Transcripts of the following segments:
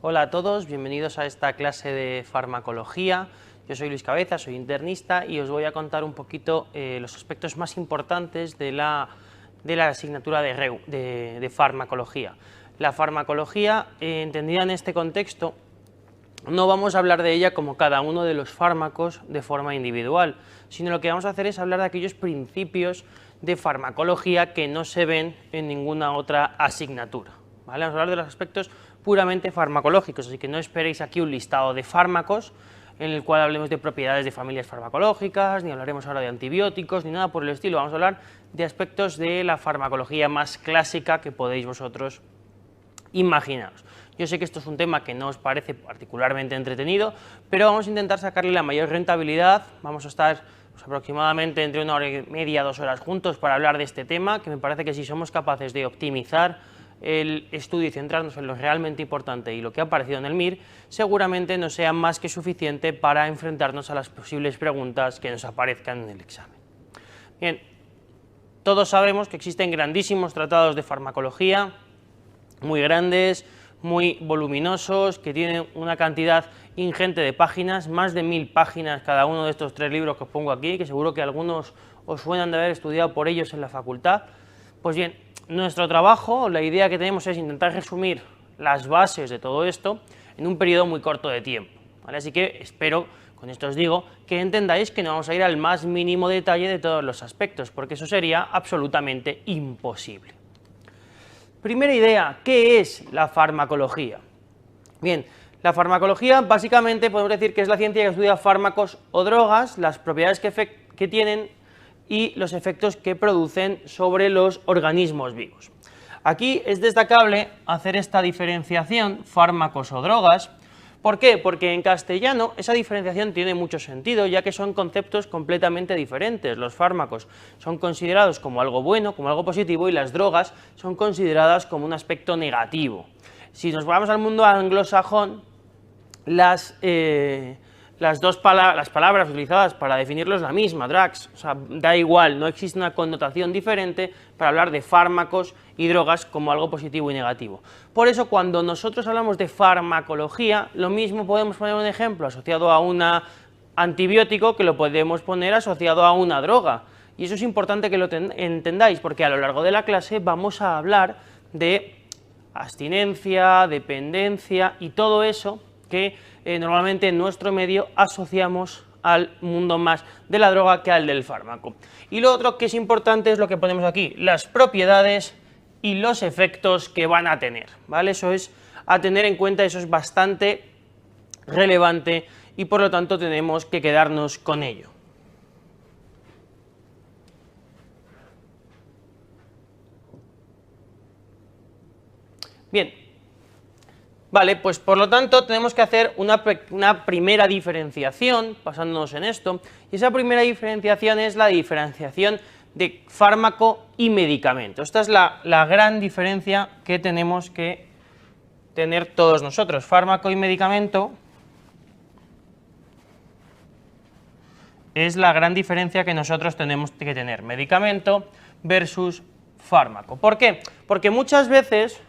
Hola a todos, bienvenidos a esta clase de farmacología. Yo soy Luis Cabeza, soy internista y os voy a contar un poquito los aspectos más importantes de la asignatura de farmacología. La farmacología, entendida en este contexto, no vamos a hablar de ella como cada uno de los fármacos de forma individual, sino lo que vamos a hacer es hablar de aquellos principios de farmacología que no se ven en ninguna otra asignatura, ¿vale? Vamos a hablar de los aspectos puramente farmacológicos, así que no esperéis aquí un listado de fármacos en el cual hablemos de propiedades de familias farmacológicas, ni hablaremos ahora de antibióticos, ni nada por el estilo. Vamos a hablar de aspectos de la farmacología más clásica que podéis vosotros imaginaros. Yo sé que esto es un tema que no os parece particularmente entretenido, pero vamos a intentar sacarle la mayor rentabilidad. Vamos a estar aproximadamente entre 1 hora y media, 2 horas juntos para hablar de este tema, que me parece que si somos capaces de optimizar el estudio y centrarnos en lo realmente importante y lo que ha aparecido en el MIR, seguramente nos sea más que suficiente para enfrentarnos a las posibles preguntas que nos aparezcan en el examen. Bien, todos sabemos que existen grandísimos tratados de farmacología, muy grandes, muy voluminosos, que tienen una cantidad ingente de páginas, más de 1000 páginas cada uno de estos 3 libros que os pongo aquí, que seguro que algunos os suenan de haber estudiado por ellos en la facultad. Pues bien, nuestro trabajo, la idea que tenemos es intentar resumir las bases de todo esto en un periodo muy corto de tiempo, ¿vale? Así que espero, con esto os digo, que entendáis que no vamos a ir al más mínimo detalle de todos los aspectos, porque eso sería absolutamente imposible. Primera idea, ¿qué es la farmacología? Bien, la farmacología básicamente podemos decir que es la ciencia que estudia fármacos o drogas, las propiedades que tienen y los efectos que producen sobre los organismos vivos. Aquí es destacable hacer esta diferenciación, fármacos o drogas. ¿Por qué? Porque en castellano esa diferenciación tiene mucho sentido, ya que son conceptos completamente diferentes. Los fármacos son considerados como algo bueno, como algo positivo, y las drogas son consideradas como un aspecto negativo. Si nos vamos al mundo anglosajón, las palabras utilizadas para definirlo es la misma, drugs, o sea, da igual, no existe una connotación diferente para hablar de fármacos y drogas como algo positivo y negativo. Por eso, cuando nosotros hablamos de farmacología, lo mismo podemos poner un ejemplo asociado a un antibiótico que lo podemos poner asociado a una droga. Y eso es importante que lo entendáis, porque a lo largo de la clase vamos a hablar de abstinencia, dependencia y todo eso que normalmente en nuestro medio asociamos al mundo más de la droga que al del fármaco. Y lo otro que es importante es lo que ponemos aquí, las propiedades y los efectos que van a tener, ¿vale? Eso es a tener en cuenta, eso es bastante relevante y por lo tanto tenemos que quedarnos con ello. Bien, vale, pues por lo tanto tenemos que hacer una primera diferenciación, basándonos en esto, y esa primera diferenciación es la diferenciación de fármaco y medicamento. Esta es la gran diferencia que tenemos que tener todos nosotros. Fármaco y medicamento es la gran diferencia que nosotros tenemos que tener. Medicamento versus fármaco. ¿Por qué? Porque muchas veces,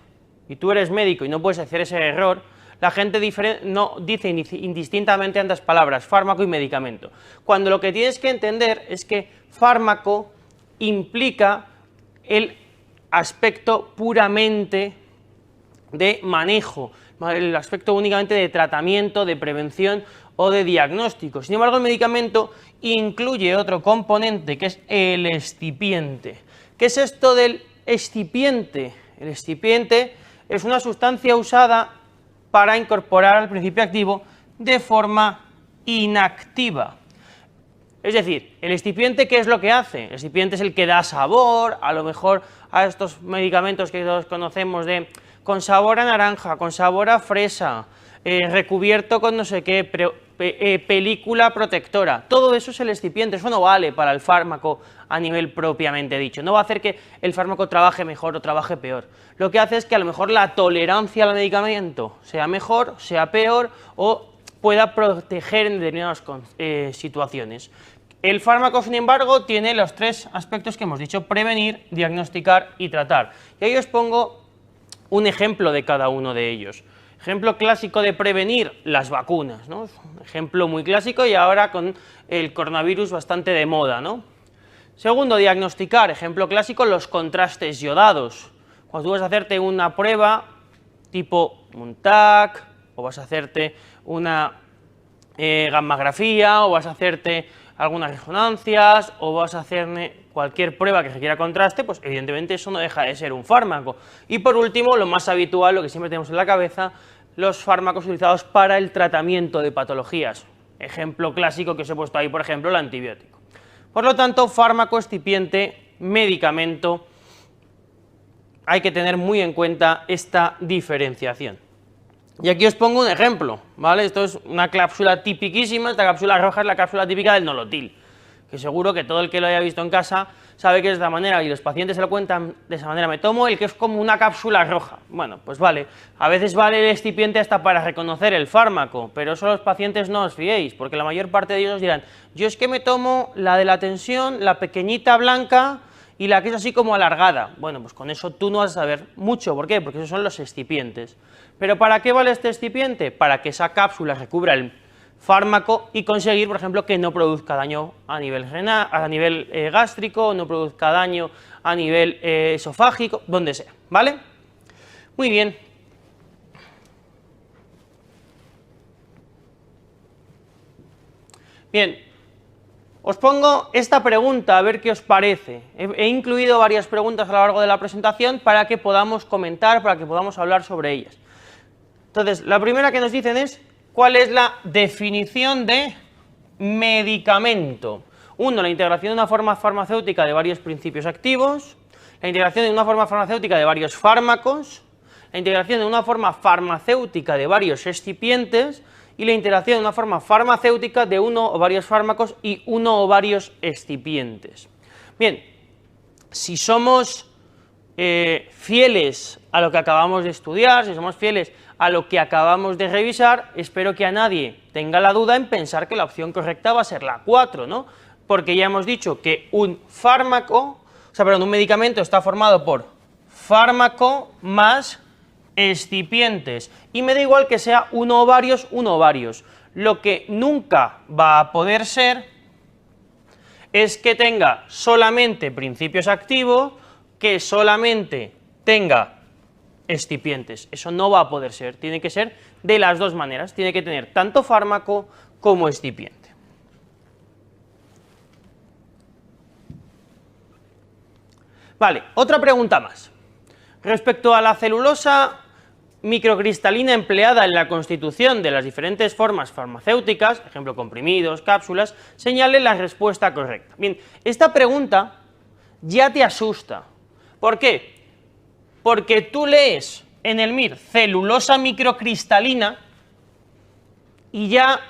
y tú eres médico y no puedes hacer ese error, la gente no dice indistintamente ambas palabras, fármaco y medicamento, cuando lo que tienes que entender es que fármaco implica el aspecto puramente de manejo, el aspecto únicamente de tratamiento, de prevención o de diagnóstico. Sin embargo, el medicamento incluye otro componente que es el excipiente. ¿Qué es esto del excipiente? El excipiente es una sustancia usada para incorporar al principio activo de forma inactiva. Es decir, el excipiente, ¿qué es lo que hace? El excipiente es el que da sabor, a lo mejor a estos medicamentos que todos conocemos con sabor a naranja, con sabor a fresa, recubierto con no sé qué, película protectora. Todo eso es el excipiente, eso no vale para el fármaco a nivel propiamente dicho. No va a hacer que el fármaco trabaje mejor o trabaje peor. Lo que hace es que a lo mejor la tolerancia al medicamento sea mejor, sea peor o pueda proteger en determinadas situaciones. El fármaco, sin embargo, tiene los 3 aspectos que hemos dicho: prevenir, diagnosticar y tratar. Y ahí os pongo un ejemplo de cada uno de ellos. Ejemplo clásico de prevenir, las vacunas, ¿no? Es un ejemplo muy clásico y ahora con el coronavirus bastante de moda, ¿no? Segundo, diagnosticar, ejemplo clásico, los contrastes yodados. Cuando tú vas a hacerte una prueba tipo un TAC, o vas a hacerte una gammagrafía, o vas a hacerte algunas resonancias, o vas a hacer cualquier prueba que requiera contraste, pues evidentemente eso no deja de ser un fármaco. Y por último, lo más habitual, lo que siempre tenemos en la cabeza, los fármacos utilizados para el tratamiento de patologías. Ejemplo clásico que os he puesto ahí, por ejemplo, el antibiótico. Por lo tanto, fármaco, excipiente, medicamento, hay que tener muy en cuenta esta diferenciación. Y aquí os pongo un ejemplo, ¿vale? Esto es una cápsula tipiquísima, esta cápsula roja es la cápsula típica del nolotil, que seguro que todo el que lo haya visto en casa sabe que es de esta manera, y los pacientes se lo cuentan de esa manera, me tomo el que es como una cápsula roja. Bueno, pues vale, a veces vale el excipiente hasta para reconocer el fármaco, pero eso los pacientes no os fiéis, porque la mayor parte de ellos os dirán, yo es que me tomo la de la tensión, la pequeñita blanca, y la que es así como alargada. Bueno, pues con eso tú no vas a saber mucho, ¿por qué? Porque esos son los excipientes. ¿Pero para qué vale este excipiente? Para que esa cápsula recubra el fármaco y conseguir, por ejemplo, que no produzca daño a nivel renal, a nivel gástrico, no produzca daño a nivel esofágico, donde sea, ¿vale? Muy bien. Bien, os pongo esta pregunta a ver qué os parece. He incluido varias preguntas a lo largo de la presentación para que podamos comentar, para que podamos hablar sobre ellas. Entonces, la primera que nos dicen es, ¿cuál es la definición de medicamento? Uno, la integración de una forma farmacéutica de varios principios activos, la integración de una forma farmacéutica de varios fármacos, la integración de una forma farmacéutica de varios excipientes y la integración de una forma farmacéutica de uno o varios fármacos y uno o varios excipientes. Bien, si somos fieles a lo que acabamos de estudiar, si somos fieles a lo que acabamos de revisar, espero que a nadie tenga la duda en pensar que la opción correcta va a ser la 4, ¿no? Porque ya hemos dicho que un medicamento está formado por fármaco más excipientes, y me da igual que sea uno o varios. Lo que nunca va a poder ser es que tenga solamente principios activos, que solamente tenga excipientes. Eso no va a poder ser, tiene que ser de las dos maneras, tiene que tener tanto fármaco como excipiente. Vale, otra pregunta más. Respecto a la celulosa microcristalina empleada en la constitución de las diferentes formas farmacéuticas, ejemplo comprimidos, cápsulas, señale la respuesta correcta. Bien, esta pregunta ya te asusta. ¿Por qué? Porque tú lees en el MIR celulosa microcristalina y ya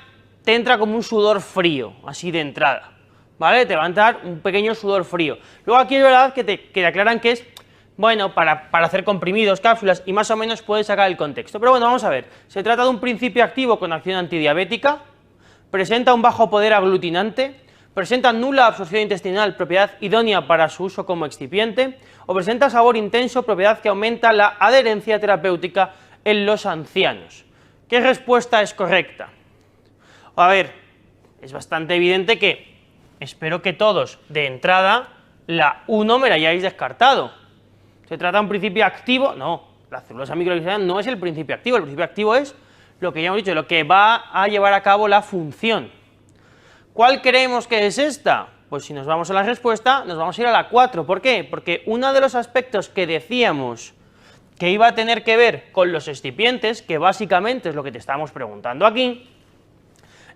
te entra como un sudor frío, así de entrada, ¿vale? Te va a entrar un pequeño sudor frío. Luego aquí es verdad que te aclaran que es, bueno, para hacer comprimidos, cápsulas, y más o menos puedes sacar el contexto. Pero bueno, vamos a ver, se trata de un principio activo con acción antidiabética, presenta un bajo poder aglutinante, presenta nula absorción intestinal, propiedad idónea para su uso como excipiente, o presenta sabor intenso, propiedad que aumenta la adherencia terapéutica en los ancianos. ¿Qué respuesta es correcta? A ver, es bastante evidente que espero que todos de entrada la 1 me la hayáis descartado. ¿Se trata de un principio activo? No, la celulosa microcristalina no es el principio activo, el principio activo es lo que ya hemos dicho, lo que va a llevar a cabo la función. ¿Cuál creemos que es esta? Pues si nos vamos a la respuesta, nos vamos a ir a la 4. ¿Por qué? Porque uno de los aspectos que decíamos que iba a tener que ver con los excipientes, que básicamente es lo que te estamos preguntando aquí,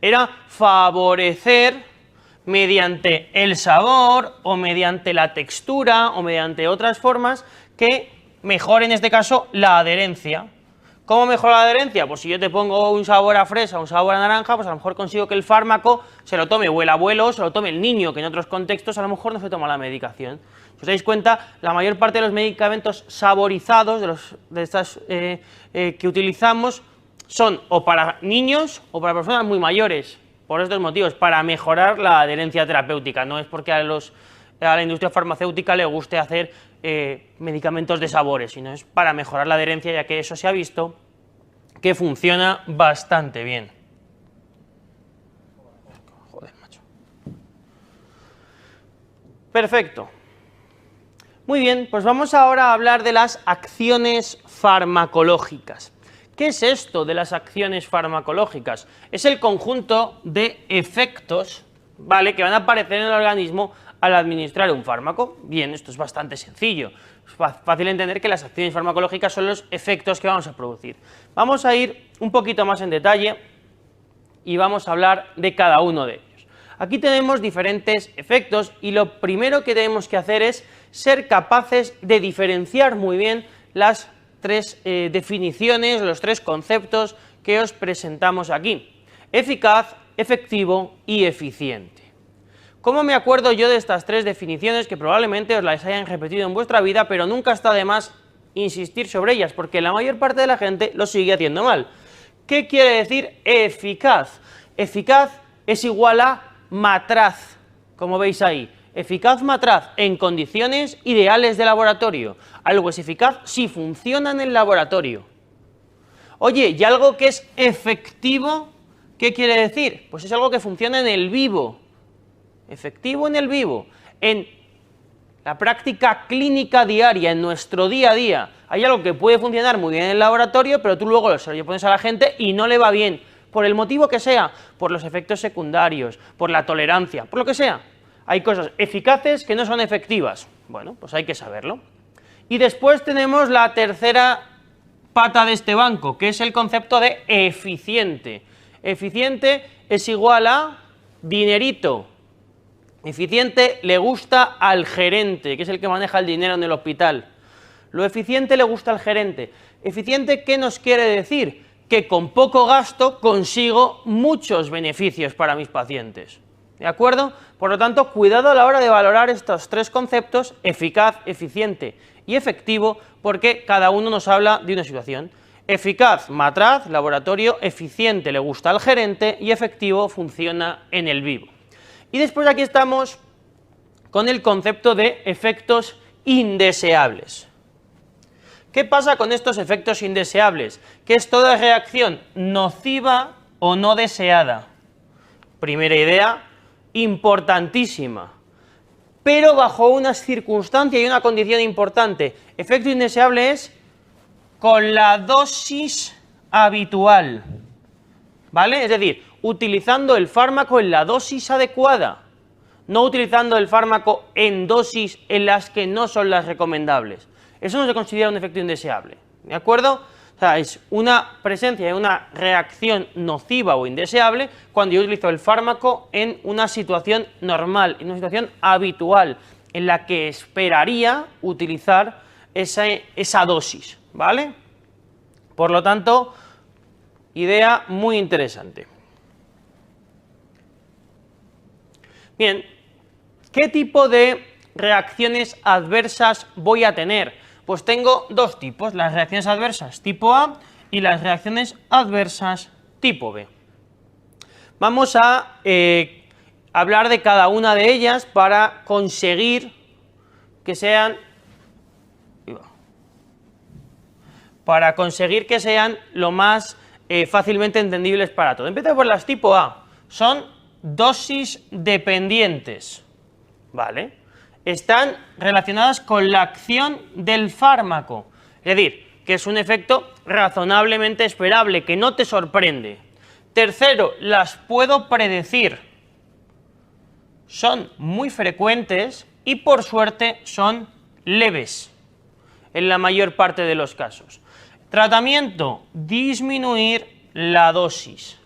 era favorecer mediante el sabor o mediante la textura o mediante otras formas que mejore en este caso la adherencia. ¿Cómo mejora la adherencia? Pues si yo te pongo un sabor a fresa, un sabor a naranja, pues a lo mejor consigo que el fármaco se lo tome o el abuelo, se lo tome el niño, que en otros contextos a lo mejor no se toma la medicación. Si os dais cuenta, la mayor parte de los medicamentos saborizados, que utilizamos, son o para niños o para personas muy mayores, por estos motivos, para mejorar la adherencia terapéutica. No es porque a la industria farmacéutica le guste hacer medicamentos de sabores, sino es para mejorar la adherencia, ya que eso se ha visto que funciona bastante bien. Joder, macho. Perfecto. Muy bien, pues vamos ahora a hablar de las acciones farmacológicas. ¿Qué es esto de las acciones farmacológicas? Es el conjunto de efectos, ¿vale?, que van a aparecer en el organismo al administrar un fármaco. Bien, esto es bastante sencillo. Es fácil entender que las acciones farmacológicas son los efectos que vamos a producir. Vamos a ir un poquito más en detalle y vamos a hablar de cada uno de ellos. Aquí tenemos diferentes efectos y lo primero que tenemos que hacer es ser capaces de diferenciar muy bien las tres definiciones, los tres conceptos que os presentamos aquí: eficaz, efectivo y eficiente. ¿Cómo me acuerdo yo de estas tres definiciones, que probablemente os las hayan repetido en vuestra vida, pero nunca está de más insistir sobre ellas, porque la mayor parte de la gente lo sigue haciendo mal? ¿Qué quiere decir eficaz? Eficaz es igual a matraz, como veis ahí. Eficaz matraz en condiciones ideales de laboratorio. Algo es eficaz si funciona en el laboratorio. Oye, ¿y algo que es efectivo? ¿Qué quiere decir? Pues es algo que funciona en el vivo. Efectivo en el vivo. En la práctica clínica diaria, en nuestro día a día. Hay algo que puede funcionar muy bien en el laboratorio, pero tú luego lo pones a la gente y no le va bien. Por el motivo que sea, por los efectos secundarios, por la tolerancia, por lo que sea. Hay cosas eficaces que no son efectivas. Bueno, pues hay que saberlo. Y después tenemos la tercera pata de este banco, que es el concepto de eficiente. Eficiente es igual a dinerito. Eficiente le gusta al gerente, que es el que maneja el dinero en el hospital. Lo eficiente le gusta al gerente. ¿Eficiente qué nos quiere decir? Que con poco gasto consigo muchos beneficios para mis pacientes. ¿De acuerdo? Por lo tanto, cuidado a la hora de valorar estos tres conceptos: eficaz, eficiente y efectivo, porque cada uno nos habla de una situación. Eficaz, matraz, laboratorio; eficiente, le gusta al gerente; y efectivo, funciona en el vivo. Y después aquí estamos con el concepto de efectos indeseables. ¿Qué pasa con estos efectos indeseables? Que es toda reacción nociva o no deseada. Primera idea, importantísima, pero bajo unas circunstancias y una condición importante. Efecto indeseable es con la dosis habitual, ¿vale? Es decir, utilizando el fármaco en la dosis adecuada, no utilizando el fármaco en dosis en las que no son las recomendables. Eso no se considera un efecto indeseable, ¿de acuerdo? O sea, es una presencia de una reacción nociva o indeseable cuando yo utilizo el fármaco en una situación normal, en una situación habitual, en la que esperaría utilizar esa dosis, ¿vale? Por lo tanto, idea muy interesante. Bien, ¿qué tipo de reacciones adversas voy a tener? Pues tengo dos tipos: las reacciones adversas tipo A y las reacciones adversas tipo B. Vamos a hablar de cada una de ellas para conseguir que sean lo más fácilmente entendibles para todos. Empiezo por las tipo A. Son dosis dependientes, ¿vale? Están relacionadas con la acción del fármaco, es decir, que es un efecto razonablemente esperable, que no te sorprende. Tercero, las puedo predecir. Son muy frecuentes y, por suerte, son leves en la mayor parte de los casos. Tratamiento: disminuir la dosis.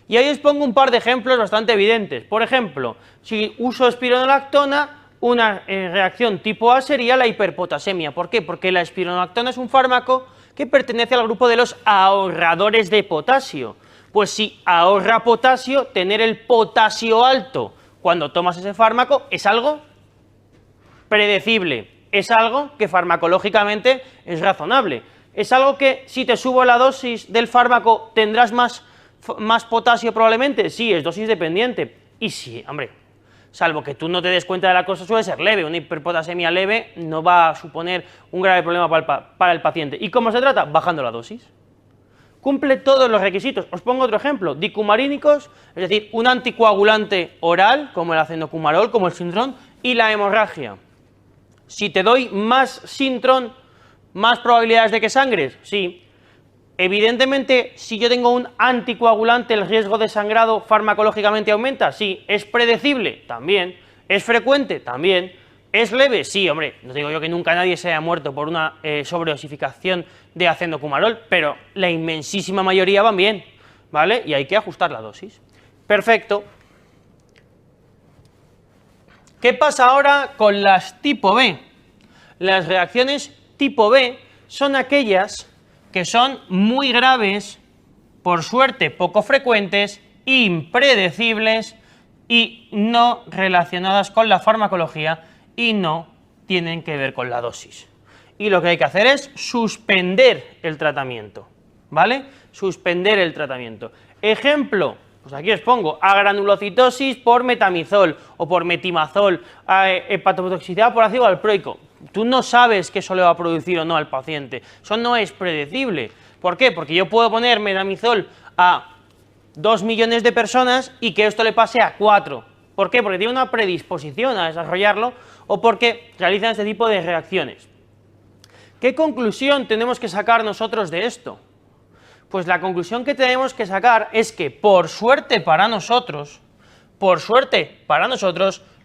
Y ahí os pongo un par de ejemplos bastante evidentes. Por ejemplo, si uso espironolactona, una reacción tipo A sería la hiperpotasemia. ¿Por qué? Porque la espironolactona es un fármaco que pertenece al grupo de los ahorradores de potasio. Pues si ahorra potasio, tener el potasio alto cuando tomas ese fármaco es algo predecible, es algo que farmacológicamente es razonable, es algo que si te subo la dosis del fármaco tendrás más potasio probablemente. Sí, es dosis dependiente. Y sí, hombre, salvo que tú no te des cuenta de la cosa, suele ser leve. Una hiperpotasemia leve no va a suponer un grave problema para el paciente. ¿Y cómo se trata? Bajando la dosis. cumple todos los requisitos. Os pongo otro ejemplo, dicumarínicos, es decir, un anticoagulante oral, como el acenocumarol, como el Sintrom, y la hemorragia. Si te doy más Sintrom, ¿más probabilidades de que sangres? Sí. Evidentemente, si yo tengo un anticoagulante, ¿el riesgo de sangrado farmacológicamente aumenta? Sí. ¿Es predecible? También. ¿Es frecuente? También. ¿Es leve? Sí, hombre, no digo yo que nunca nadie se haya muerto por una sobredosificación de acenocumarol, pero la inmensísima mayoría van bien, ¿vale? Y hay que ajustar la dosis. Perfecto. ¿Qué pasa ahora con las tipo B? Las reacciones tipo B son aquellas que son muy graves, por suerte poco frecuentes, impredecibles y no relacionadas con la farmacología y no tienen que ver con la dosis. Y lo que hay que hacer es suspender el tratamiento, ¿vale? Suspender el tratamiento. Ejemplo, pues aquí os pongo, agranulocitosis por metamizol o por metimazol, hepatotoxicidad por ácido valproico. Tú no sabes que eso le va a producir o no al paciente, eso no es predecible. ¿Por qué? Porque yo puedo poner metamizol a 2 millones de personas y que esto le pase a 4. ¿Por qué? Porque tiene una predisposición a desarrollarlo o porque realizan este tipo de reacciones. ¿Qué conclusión tenemos que sacar nosotros de esto? Pues la conclusión que tenemos que sacar es que, por suerte para nosotros,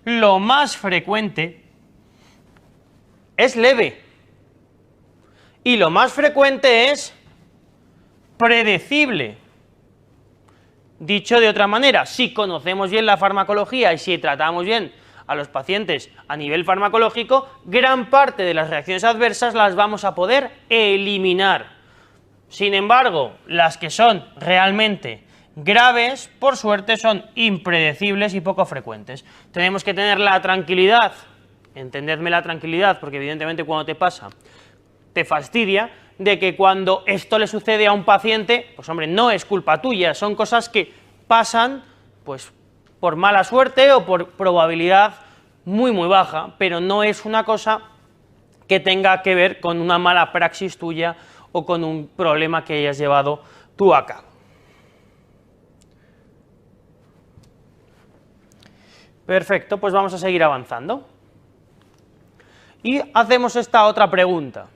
lo más frecuente es leve. Y lo más frecuente es predecible. Dicho de otra manera, si conocemos bien la farmacología y si tratamos bien a los pacientes a nivel farmacológico, gran parte de las reacciones adversas las vamos a poder eliminar. Sin embargo, las que son realmente graves, por suerte, son impredecibles y poco frecuentes. Tenemos que tener la tranquilidad, entendedme la tranquilidad, porque evidentemente cuando te pasa, te fastidia, de que cuando esto le sucede a un paciente, pues hombre, no es culpa tuya, son cosas que pasan, pues, por mala suerte o por probabilidad muy baja, pero no es una cosa que tenga que ver con una mala praxis tuya o con un problema que hayas llevado tú a cabo. Perfecto, pues vamos a seguir avanzando. Y hacemos esta otra pregunta.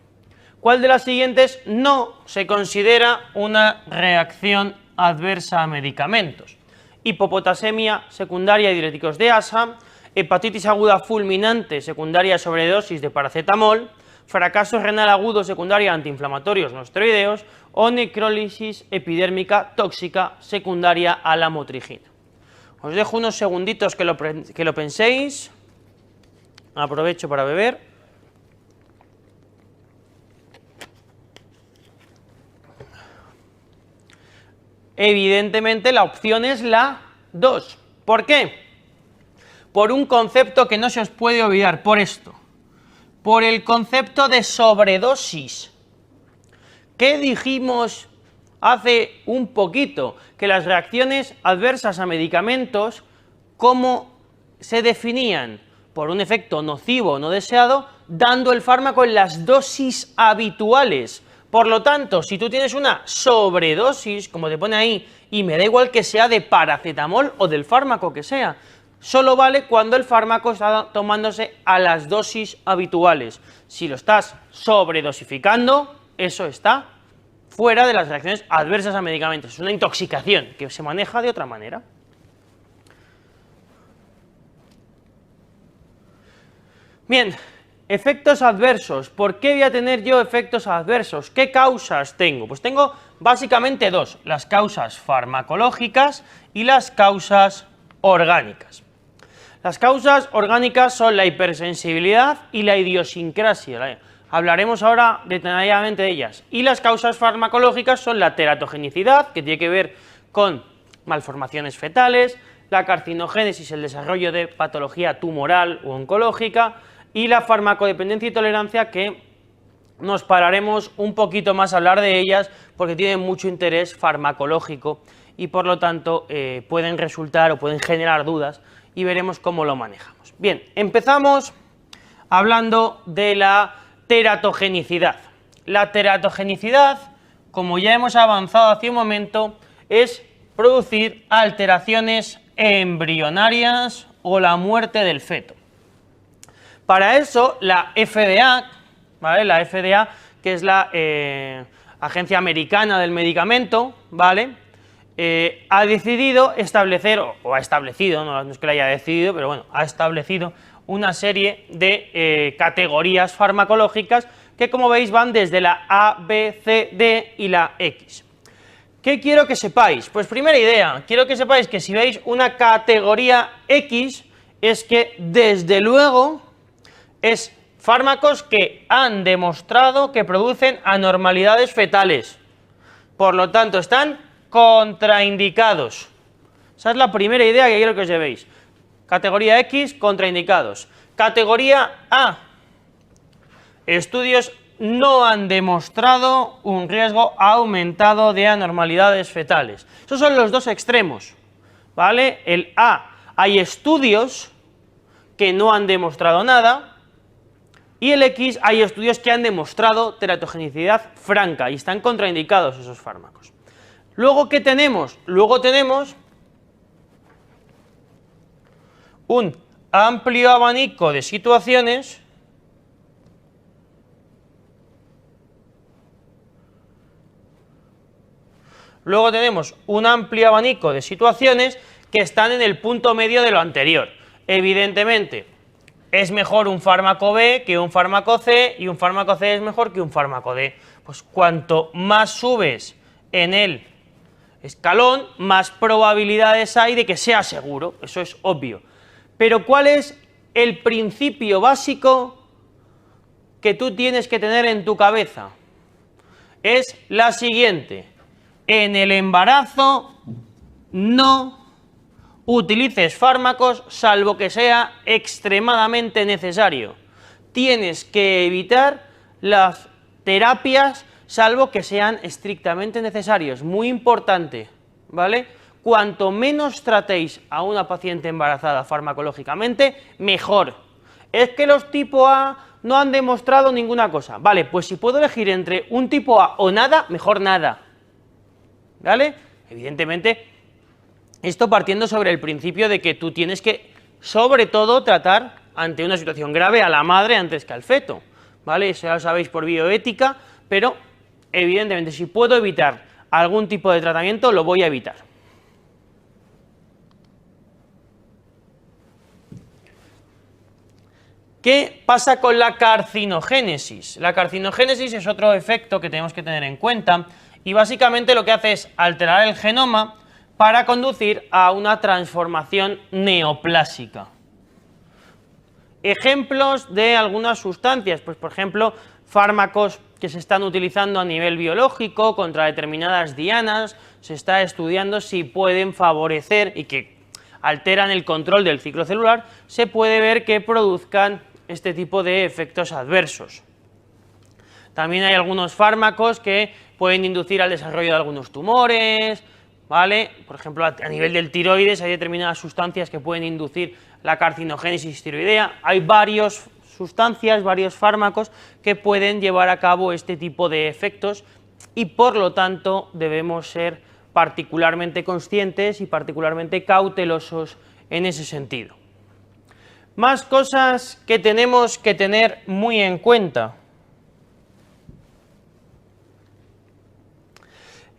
¿Cuál de las siguientes no se considera una reacción adversa a medicamentos? Hipopotasemia secundaria y diuréticos de asa, hepatitis aguda fulminante secundaria a sobredosis de paracetamol, fracaso renal agudo secundaria a antiinflamatorios no esteroideos o necrólisis epidérmica tóxica secundaria a la motrigina. Os dejo unos segunditos que lo penséis. Aprovecho para beber. Evidentemente la opción es la 2. ¿Por qué? Por un concepto que no se os puede olvidar, por esto. Por el concepto de sobredosis. ¿Qué dijimos hace un poquito? Que las reacciones adversas a medicamentos, ¿cómo se definían? Por un efecto nocivo o no deseado, dando el fármaco en las dosis habituales. Por lo tanto, si tú tienes una sobredosis, como te pone ahí, y me da igual que sea de paracetamol o del fármaco que sea, solo vale cuando el fármaco está tomándose a las dosis habituales. Si lo estás sobredosificando, eso está fuera de las reacciones adversas a medicamentos. Es una intoxicación que se maneja de otra manera. Bien. Efectos adversos. ¿Por qué voy a tener yo efectos adversos? ¿Qué causas tengo? Pues tengo básicamente dos, las causas farmacológicas y las causas orgánicas. Las causas orgánicas son la hipersensibilidad y la idiosincrasia. Hablaremos ahora detalladamente de ellas. Y las causas farmacológicas son la teratogenicidad, que tiene que ver con malformaciones fetales, la carcinogénesis, el desarrollo de patología tumoral o oncológica, y la farmacodependencia y tolerancia, que nos pararemos un poquito más a hablar de ellas porque tienen mucho interés farmacológico y por lo tanto pueden resultar o pueden generar dudas y veremos cómo lo manejamos. Bien, empezamos hablando de la teratogenicidad. La teratogenicidad como ya hemos avanzado hace un momento, es producir alteraciones embrionarias o la muerte del feto. Para eso, la FDA, ¿vale? La FDA, que es la Agencia Americana del Medicamento, ¿vale? Ha decidido establecer, o ha establecido, no es que lo haya decidido, pero bueno, ha establecido una serie de categorías farmacológicas que, como veis, van desde la A, B, C, D y la X. ¿Qué quiero que sepáis? Pues primera idea, quiero que sepáis que si veis una categoría X, es que desde luego es fármacos que han demostrado que producen anormalidades fetales. Por lo tanto, están contraindicados. Esa es la primera idea que quiero que os llevéis. Categoría X, contraindicados. Categoría A, estudios no han demostrado un riesgo aumentado de anormalidades fetales. Esos son los dos extremos, ¿vale? El A, hay estudios que no han demostrado nada, y el X, hay estudios que han demostrado teratogenicidad franca y están contraindicados esos fármacos. Luego, ¿qué tenemos? Luego tenemos un amplio abanico de situaciones que están en el punto medio de lo anterior. Evidentemente, es mejor un fármaco B que un fármaco C, y un fármaco C es mejor que un fármaco D. Pues cuanto más subes en el escalón, más probabilidades hay de que sea seguro, eso es obvio. Pero ¿cuál es el principio básico que tú tienes que tener en tu cabeza? Es la siguiente: en el embarazo no utilices fármacos salvo que sea extremadamente necesario. Tienes que evitar las terapias salvo que sean estrictamente necesarios. Muy importante, ¿vale? Cuanto menos tratéis a una paciente embarazada farmacológicamente, mejor. Es que los tipo A no han demostrado ninguna cosa. Vale, pues si puedo elegir entre un tipo A o nada, mejor nada. ¿Vale? Evidentemente, esto partiendo sobre el principio de que tú tienes que, sobre todo, tratar ante una situación grave a la madre antes que al feto, ¿vale? Eso ya lo sabéis por bioética, pero evidentemente si puedo evitar algún tipo de tratamiento, lo voy a evitar. ¿Qué pasa con la carcinogénesis? La carcinogénesis es otro efecto que tenemos que tener en cuenta y básicamente lo que hace es alterar el genoma para conducir a una transformación neoplásica. Ejemplos de algunas sustancias, pues por ejemplo, fármacos que se están utilizando a nivel biológico contra determinadas dianas, se está estudiando si pueden favorecer y que alteran el control del ciclo celular, se puede ver que produzcan este tipo de efectos adversos. También hay algunos fármacos que pueden inducir al desarrollo de algunos tumores, ¿vale? Por ejemplo, a nivel del tiroides hay determinadas sustancias que pueden inducir la carcinogénesis tiroidea. Hay varias sustancias, varios fármacos que pueden llevar a cabo este tipo de efectos y por lo tanto debemos ser particularmente conscientes y particularmente cautelosos en ese sentido. Más cosas que tenemos que tener muy en cuenta.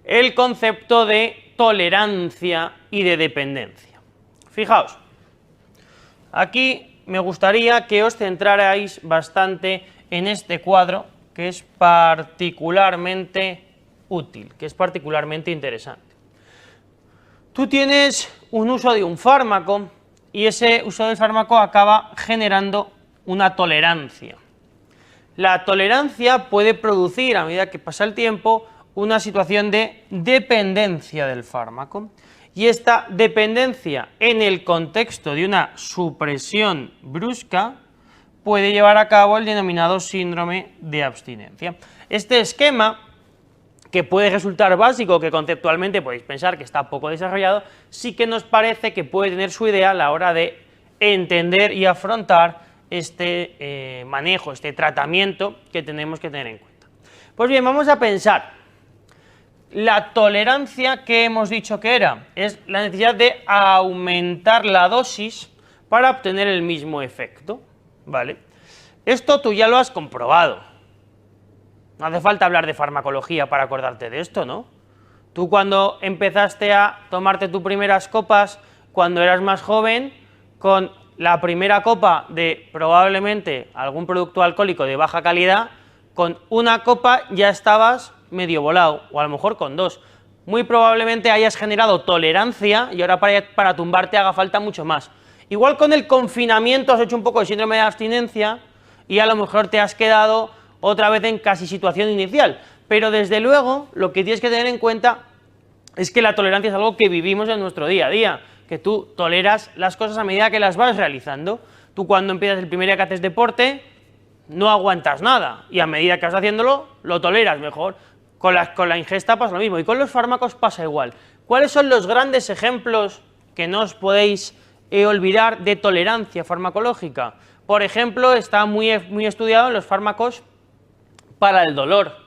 El concepto de tolerancia y de dependencia. Fijaos, aquí me gustaría que os centrarais bastante en este cuadro, que es particularmente útil, que es particularmente interesante. Tú tienes un uso de un fármaco y ese uso del fármaco acaba generando una tolerancia. La tolerancia puede producir, a medida que pasa el tiempo, una situación de dependencia del fármaco, y esta dependencia en el contexto de una supresión brusca puede llevar a cabo el denominado síndrome de abstinencia. Este esquema, que puede resultar básico, que conceptualmente podéis pensar que está poco desarrollado, sí que nos parece que puede tener su idea a la hora de entender y afrontar este manejo, este tratamiento que tenemos que tener en cuenta. Pues bien, vamos a pensar, La tolerancia, ¿qué hemos dicho que era? Es la necesidad de aumentar la dosis para obtener el mismo efecto, ¿vale? Esto tú ya lo has comprobado. No hace falta hablar de farmacología para acordarte de esto, ¿no? Tú cuando empezaste a tomarte tus primeras copas, cuando eras más joven, con la primera copa de probablemente algún producto alcohólico de baja calidad, con una copa ya estabas medio volado, o a lo mejor con dos. Muy probablemente hayas generado tolerancia y ahora para tumbarte haga falta mucho más. Igual con el confinamiento has hecho un poco de síndrome de abstinencia y a lo mejor te has quedado otra vez en casi situación inicial. Pero desde luego lo que tienes que tener en cuenta es que la tolerancia es algo que vivimos en nuestro día a día, que tú toleras las cosas a medida que las vas realizando. Tú cuando empiezas el primer día que haces deporte no aguantas nada y a medida que vas haciéndolo lo toleras mejor. Con la ingesta pasa lo mismo y con los fármacos pasa igual. ¿Cuáles son los grandes ejemplos que no os podéis olvidar de tolerancia farmacológica? Por ejemplo, está muy estudiado en los fármacos para el dolor,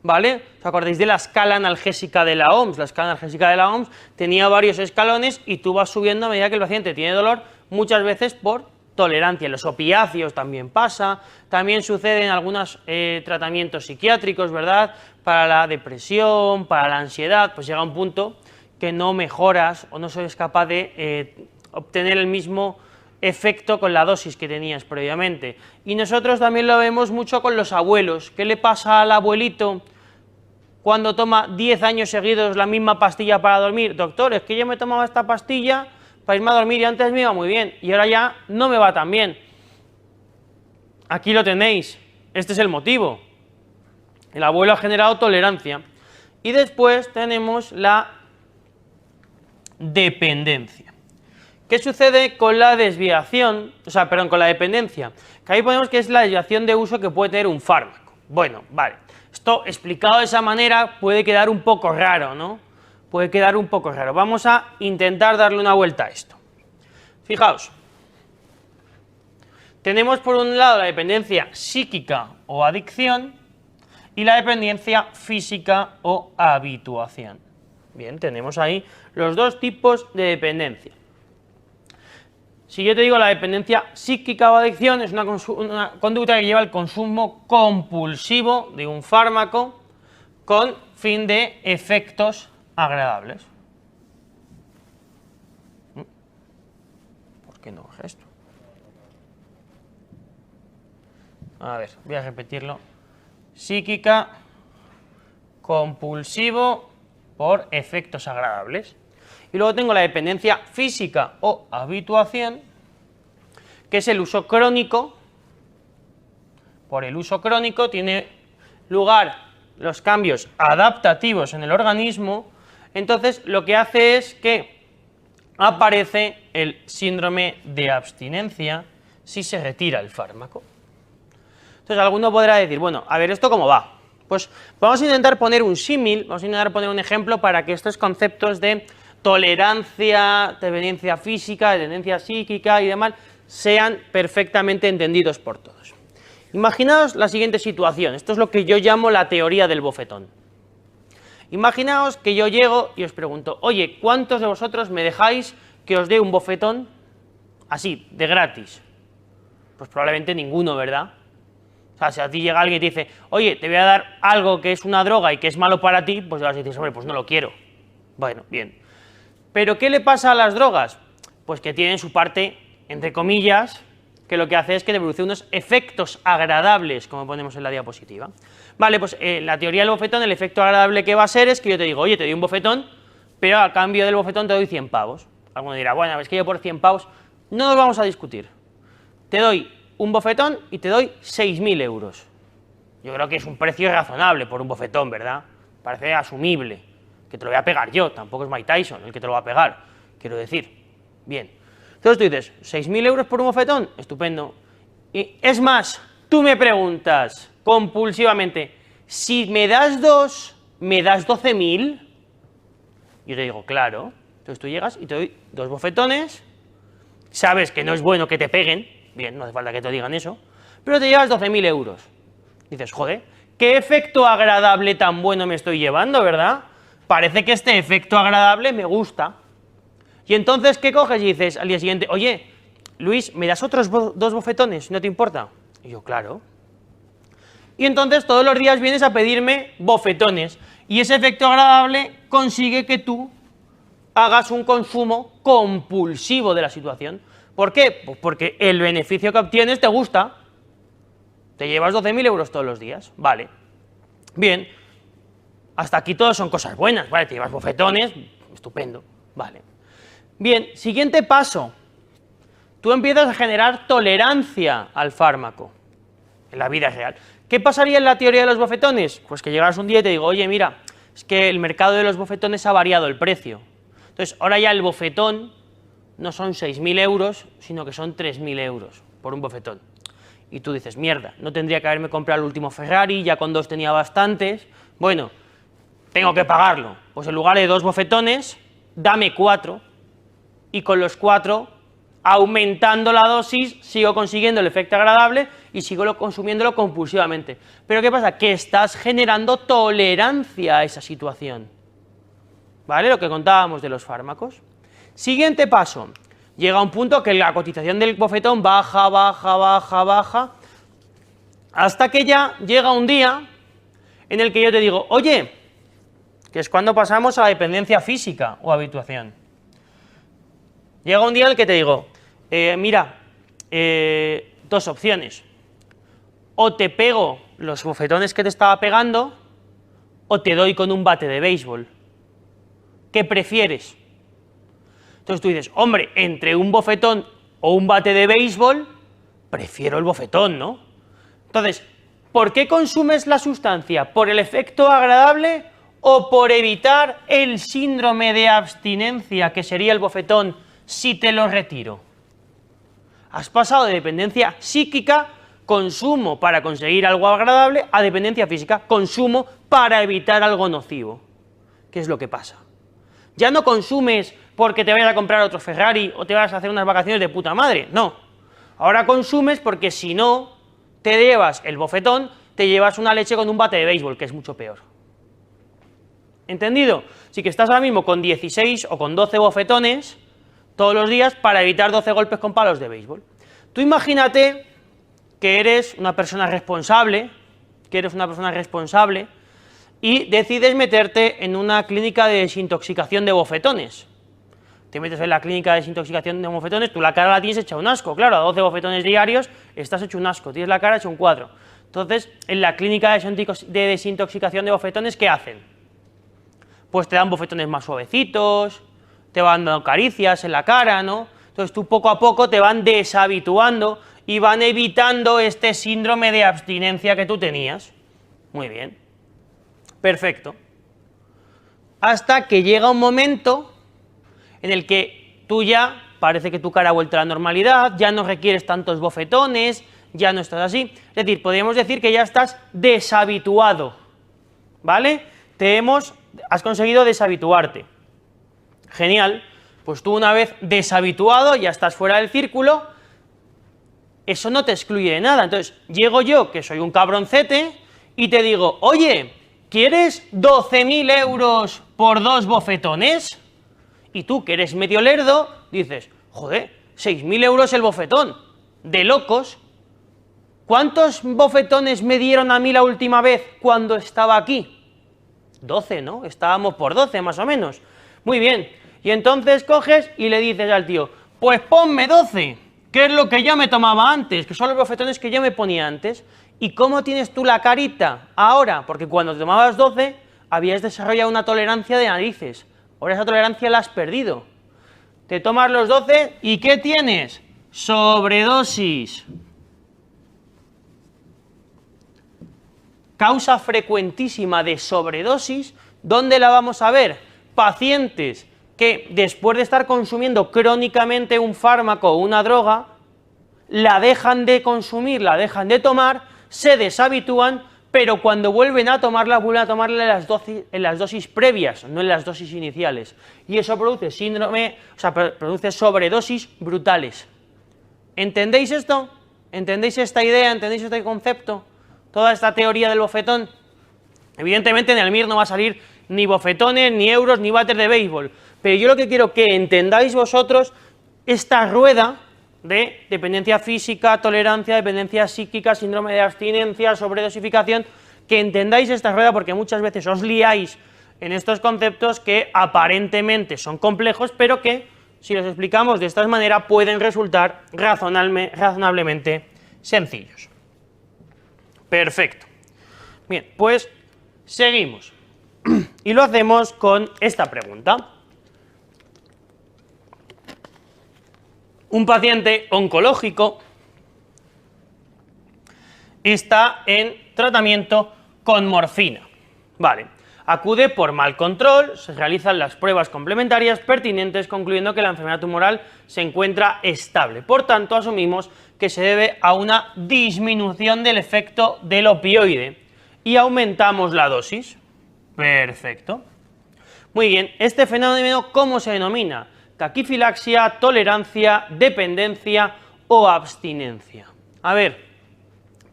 ¿vale? ¿Os acordáis de la escala analgésica de la OMS? La escala analgésica de la OMS tenía varios escalones y tú vas subiendo a medida que el paciente tiene dolor, muchas veces por tolerancia. En los opiáceos también pasa, también sucede en algunos tratamientos psiquiátricos, ¿verdad? Para la depresión, para la ansiedad, pues llega un punto que no mejoras o no eres capaz de obtener el mismo efecto con la dosis que tenías previamente. Y nosotros también lo vemos mucho con los abuelos. ¿Qué le pasa al abuelito cuando toma 10 años seguidos la misma pastilla para dormir? Doctor, es que yo me tomaba esta pastilla para irme a dormir y antes me iba muy bien y ahora ya no me va tan bien. Aquí lo tenéis, este es el motivo. El abuelo ha generado tolerancia. Y después tenemos la dependencia. ¿Qué sucede con la desviación? Con la dependencia. Que ahí ponemos que es la desviación de uso que puede tener un fármaco. Bueno, vale. Esto explicado de esa manera puede quedar un poco raro, ¿no? Puede quedar un poco raro. Vamos a intentar darle una vuelta a esto. Fijaos. Tenemos por un lado la dependencia psíquica o adicción y la dependencia física o habituación. Bien, tenemos ahí los dos tipos de dependencia. Si yo te digo la dependencia psíquica o adicción, es una conducta que lleva al consumo compulsivo de un fármaco con fin de efectos agradables. ¿Por qué no baja esto? A ver, voy a repetirlo. Psíquica, compulsivo por efectos agradables. Y luego tengo la dependencia física o habituación, que es el uso crónico. Por el uso crónico tiene lugar los cambios adaptativos en el organismo, entonces lo que hace es que aparece el síndrome de abstinencia si se retira el fármaco. Entonces alguno podrá decir, bueno, a ver, ¿esto cómo va? Pues vamos a intentar poner un símil, vamos a intentar poner un ejemplo para que estos conceptos de tolerancia, dependencia física, dependencia psíquica y demás sean perfectamente entendidos por todos. Imaginaos la siguiente situación, esto es lo que yo llamo la teoría del bofetón. Imaginaos que yo llego y os pregunto, oye, ¿cuántos de vosotros me dejáis que os dé un bofetón así, de gratis? Pues probablemente ninguno, ¿verdad? O sea, si a ti llega alguien y te dice, oye, te voy a dar algo que es una droga y que es malo para ti, pues vas a decir, hombre, pues no lo quiero. Bueno, bien. ¿Pero qué le pasa a las drogas? Pues que tienen su parte, entre comillas, que lo que hace es que te produce unos efectos agradables, como ponemos en la diapositiva. Vale, pues la teoría del bofetón, el efecto agradable que va a ser es que yo te digo, oye, te doy un bofetón, pero a cambio del bofetón te doy 100 pavos. Alguno dirá, bueno, es que yo por 100 pavos no nos vamos a discutir. Te doy un bofetón y te doy 6.000 euros. Yo creo que es un precio razonable por un bofetón, ¿verdad? Parece asumible. Que te lo voy a pegar yo, tampoco es Mike Tyson el que te lo va a pegar, quiero decir. Bien. Entonces tú dices, 6.000 euros por un bofetón, estupendo. Y es más, tú me preguntas compulsivamente, si me das dos, ¿me das 12.000? Yo te digo, claro. Entonces tú llegas y te doy 2 bofetones, sabes que no es bueno que te peguen, bien, no hace falta que te digan eso, pero te llevas 12.000 euros. Dices, joder, qué efecto agradable tan bueno me estoy llevando, ¿verdad? parece que este efecto agradable me gusta. Y entonces, ¿qué coges? Y dices al día siguiente, oye, Luis, ¿me das otros dos bofetones? ¿No te importa? Y yo, claro. Y entonces todos los días vienes a pedirme bofetones. Y ese efecto agradable consigue que tú hagas un consumo compulsivo de la situación. ¿Por qué? Pues porque el beneficio que obtienes te gusta. Te llevas 12.000 euros todos los días. Vale. Bien. Hasta aquí todo son cosas buenas. Vale, te llevas bofetones. Estupendo. Vale. Bien, siguiente paso. Tú empiezas a generar tolerancia al fármaco en la vida real. ¿Qué pasaría en la teoría de los bofetones? Pues que llegaras un día y te digo, oye, mira, es que el mercado de los bofetones ha variado el precio. Entonces, ahora ya el bofetón no son 6.000 euros, sino que son 3.000 euros por un bofetón. Y tú dices, mierda, no tendría que haberme comprado el último Ferrari, ya con 2 tenía bastantes. Bueno, tengo que pagarlo. Pues en lugar de 2 bofetones, dame 4. Y con los 4, aumentando la dosis, sigo consiguiendo el efecto agradable y sigo consumiéndolo compulsivamente. Pero ¿qué pasa? Que estás generando tolerancia a esa situación. ¿Vale? Lo que contábamos de los fármacos. Siguiente paso. Llega un punto que la cotización del bofetón baja, baja, baja, baja, hasta que ya llega un día en el que yo te digo, oye, que es cuando pasamos a la dependencia física o habituación. Llega un día en el que te digo, mira, 2 opciones. O te pego los bofetones que te estaba pegando, o te doy con un bate de béisbol. ¿Qué prefieres? Entonces tú dices, hombre, entre un bofetón o un bate de béisbol, prefiero el bofetón, ¿no? Entonces, ¿por qué consumes la sustancia? ¿Por el efecto agradable o por evitar el síndrome de abstinencia, que sería el bofetón, si te lo retiro? Has pasado de dependencia psíquica, consumo para conseguir algo agradable, a dependencia física, consumo para evitar algo nocivo. ¿Qué es lo que pasa? Ya no consumes porque te vayas a comprar otro Ferrari o te vas a hacer unas vacaciones de puta madre, no. Ahora consumes porque si no te llevas el bofetón, te llevas una leche con un bate de béisbol, que es mucho peor. ¿Entendido? Así que estás ahora mismo con 16 o con 12 bofetones todos los días para evitar 12 golpes con palos de béisbol. Tú imagínate que eres una persona responsable, y decides meterte en una clínica de desintoxicación de bofetones. Te metes en la clínica de desintoxicación de bofetones, tú la cara la tienes hecha un asco, claro, a 12 bofetones diarios estás hecho un asco, tienes la cara hecha un cuadro. Entonces, en la clínica de desintoxicación de bofetones, ¿qué hacen? Pues te dan bofetones más suavecitos, te van dando caricias en la cara, ¿no? Entonces tú poco a poco te van deshabituando y van evitando este síndrome de abstinencia que tú tenías. Muy bien. Perfecto. Hasta que llega un momento en el que tú ya, parece que tu cara ha vuelto a la normalidad, ya no requieres tantos bofetones, ya no estás así. Es decir, podríamos decir que ya estás deshabituado, ¿vale? Has conseguido deshabituarte. Genial, pues tú una vez deshabituado, ya estás fuera del círculo, eso no te excluye de nada. Entonces, llego yo, que soy un cabroncete, y te digo, oye, ¿quieres 12.000 euros por 2 bofetones? Y tú, que eres medio lerdo, dices, joder, 6.000 euros el bofetón, de locos. ¿Cuántos bofetones me dieron a mí la última vez cuando estaba aquí? 12, ¿no? Estábamos por 12 más o menos. Muy bien, y entonces coges y le dices al tío, pues ponme 12, que es lo que yo me tomaba antes, que son los bofetones que yo me ponía antes. ¿Y cómo tienes tú la carita ahora? Porque cuando te tomabas 12 habías desarrollado una tolerancia de narices, ahora esa tolerancia la has perdido. Te tomas los 12 y ¿qué tienes? Sobredosis. Causa frecuentísima de sobredosis, ¿dónde la vamos a ver? Pacientes que después de estar consumiendo crónicamente un fármaco o una droga, la dejan de consumir, la dejan de tomar, se deshabitúan, pero cuando vuelven a tomarla en las dosis previas, no en las dosis iniciales. Y eso produce produce sobredosis brutales. ¿Entendéis esto? ¿Entendéis esta idea? ¿Entendéis este concepto? Toda esta teoría del bofetón. Evidentemente en el MIR no va a salir ni bofetones, ni euros, ni bates de béisbol. Pero yo lo que quiero que entendáis vosotros, esta rueda de dependencia física, tolerancia, dependencia psíquica, síndrome de abstinencia, sobredosificación, que entendáis esta rueda porque muchas veces os liáis en estos conceptos que aparentemente son complejos, pero que, si los explicamos de esta manera, pueden resultar razonablemente sencillos. Perfecto. Bien, pues seguimos. Y lo hacemos con esta pregunta. Un paciente oncológico está en tratamiento con morfina. Vale. Acude por mal control, se realizan las pruebas complementarias pertinentes, concluyendo que la enfermedad tumoral se encuentra estable. Por tanto, asumimos que se debe a una disminución del efecto del opioide y aumentamos la dosis. Perfecto. Muy bien, este fenómeno, ¿cómo se denomina? Taquifilaxia, tolerancia, dependencia o abstinencia. A ver,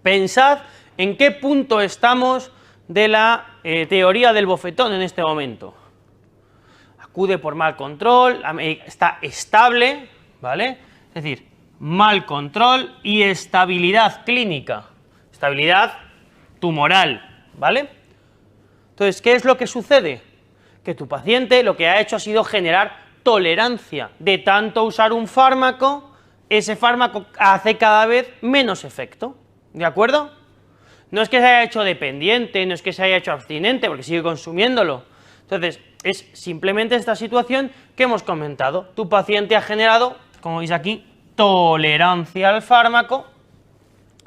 pensad en qué punto estamos de la teoría del bofetón en este momento. Acude por mal control, está estable, ¿vale? Es decir, mal control y estabilidad clínica, estabilidad tumoral, ¿vale? Entonces, ¿qué es lo que sucede? Que tu paciente lo que ha hecho ha sido generar tolerancia. De tanto usar un fármaco, ese fármaco hace cada vez menos efecto, ¿de acuerdo? No es que se haya hecho dependiente, no es que se haya hecho abstinente, porque sigue consumiéndolo. Entonces, es simplemente esta situación que hemos comentado. Tu paciente ha generado, como veis aquí, tolerancia al fármaco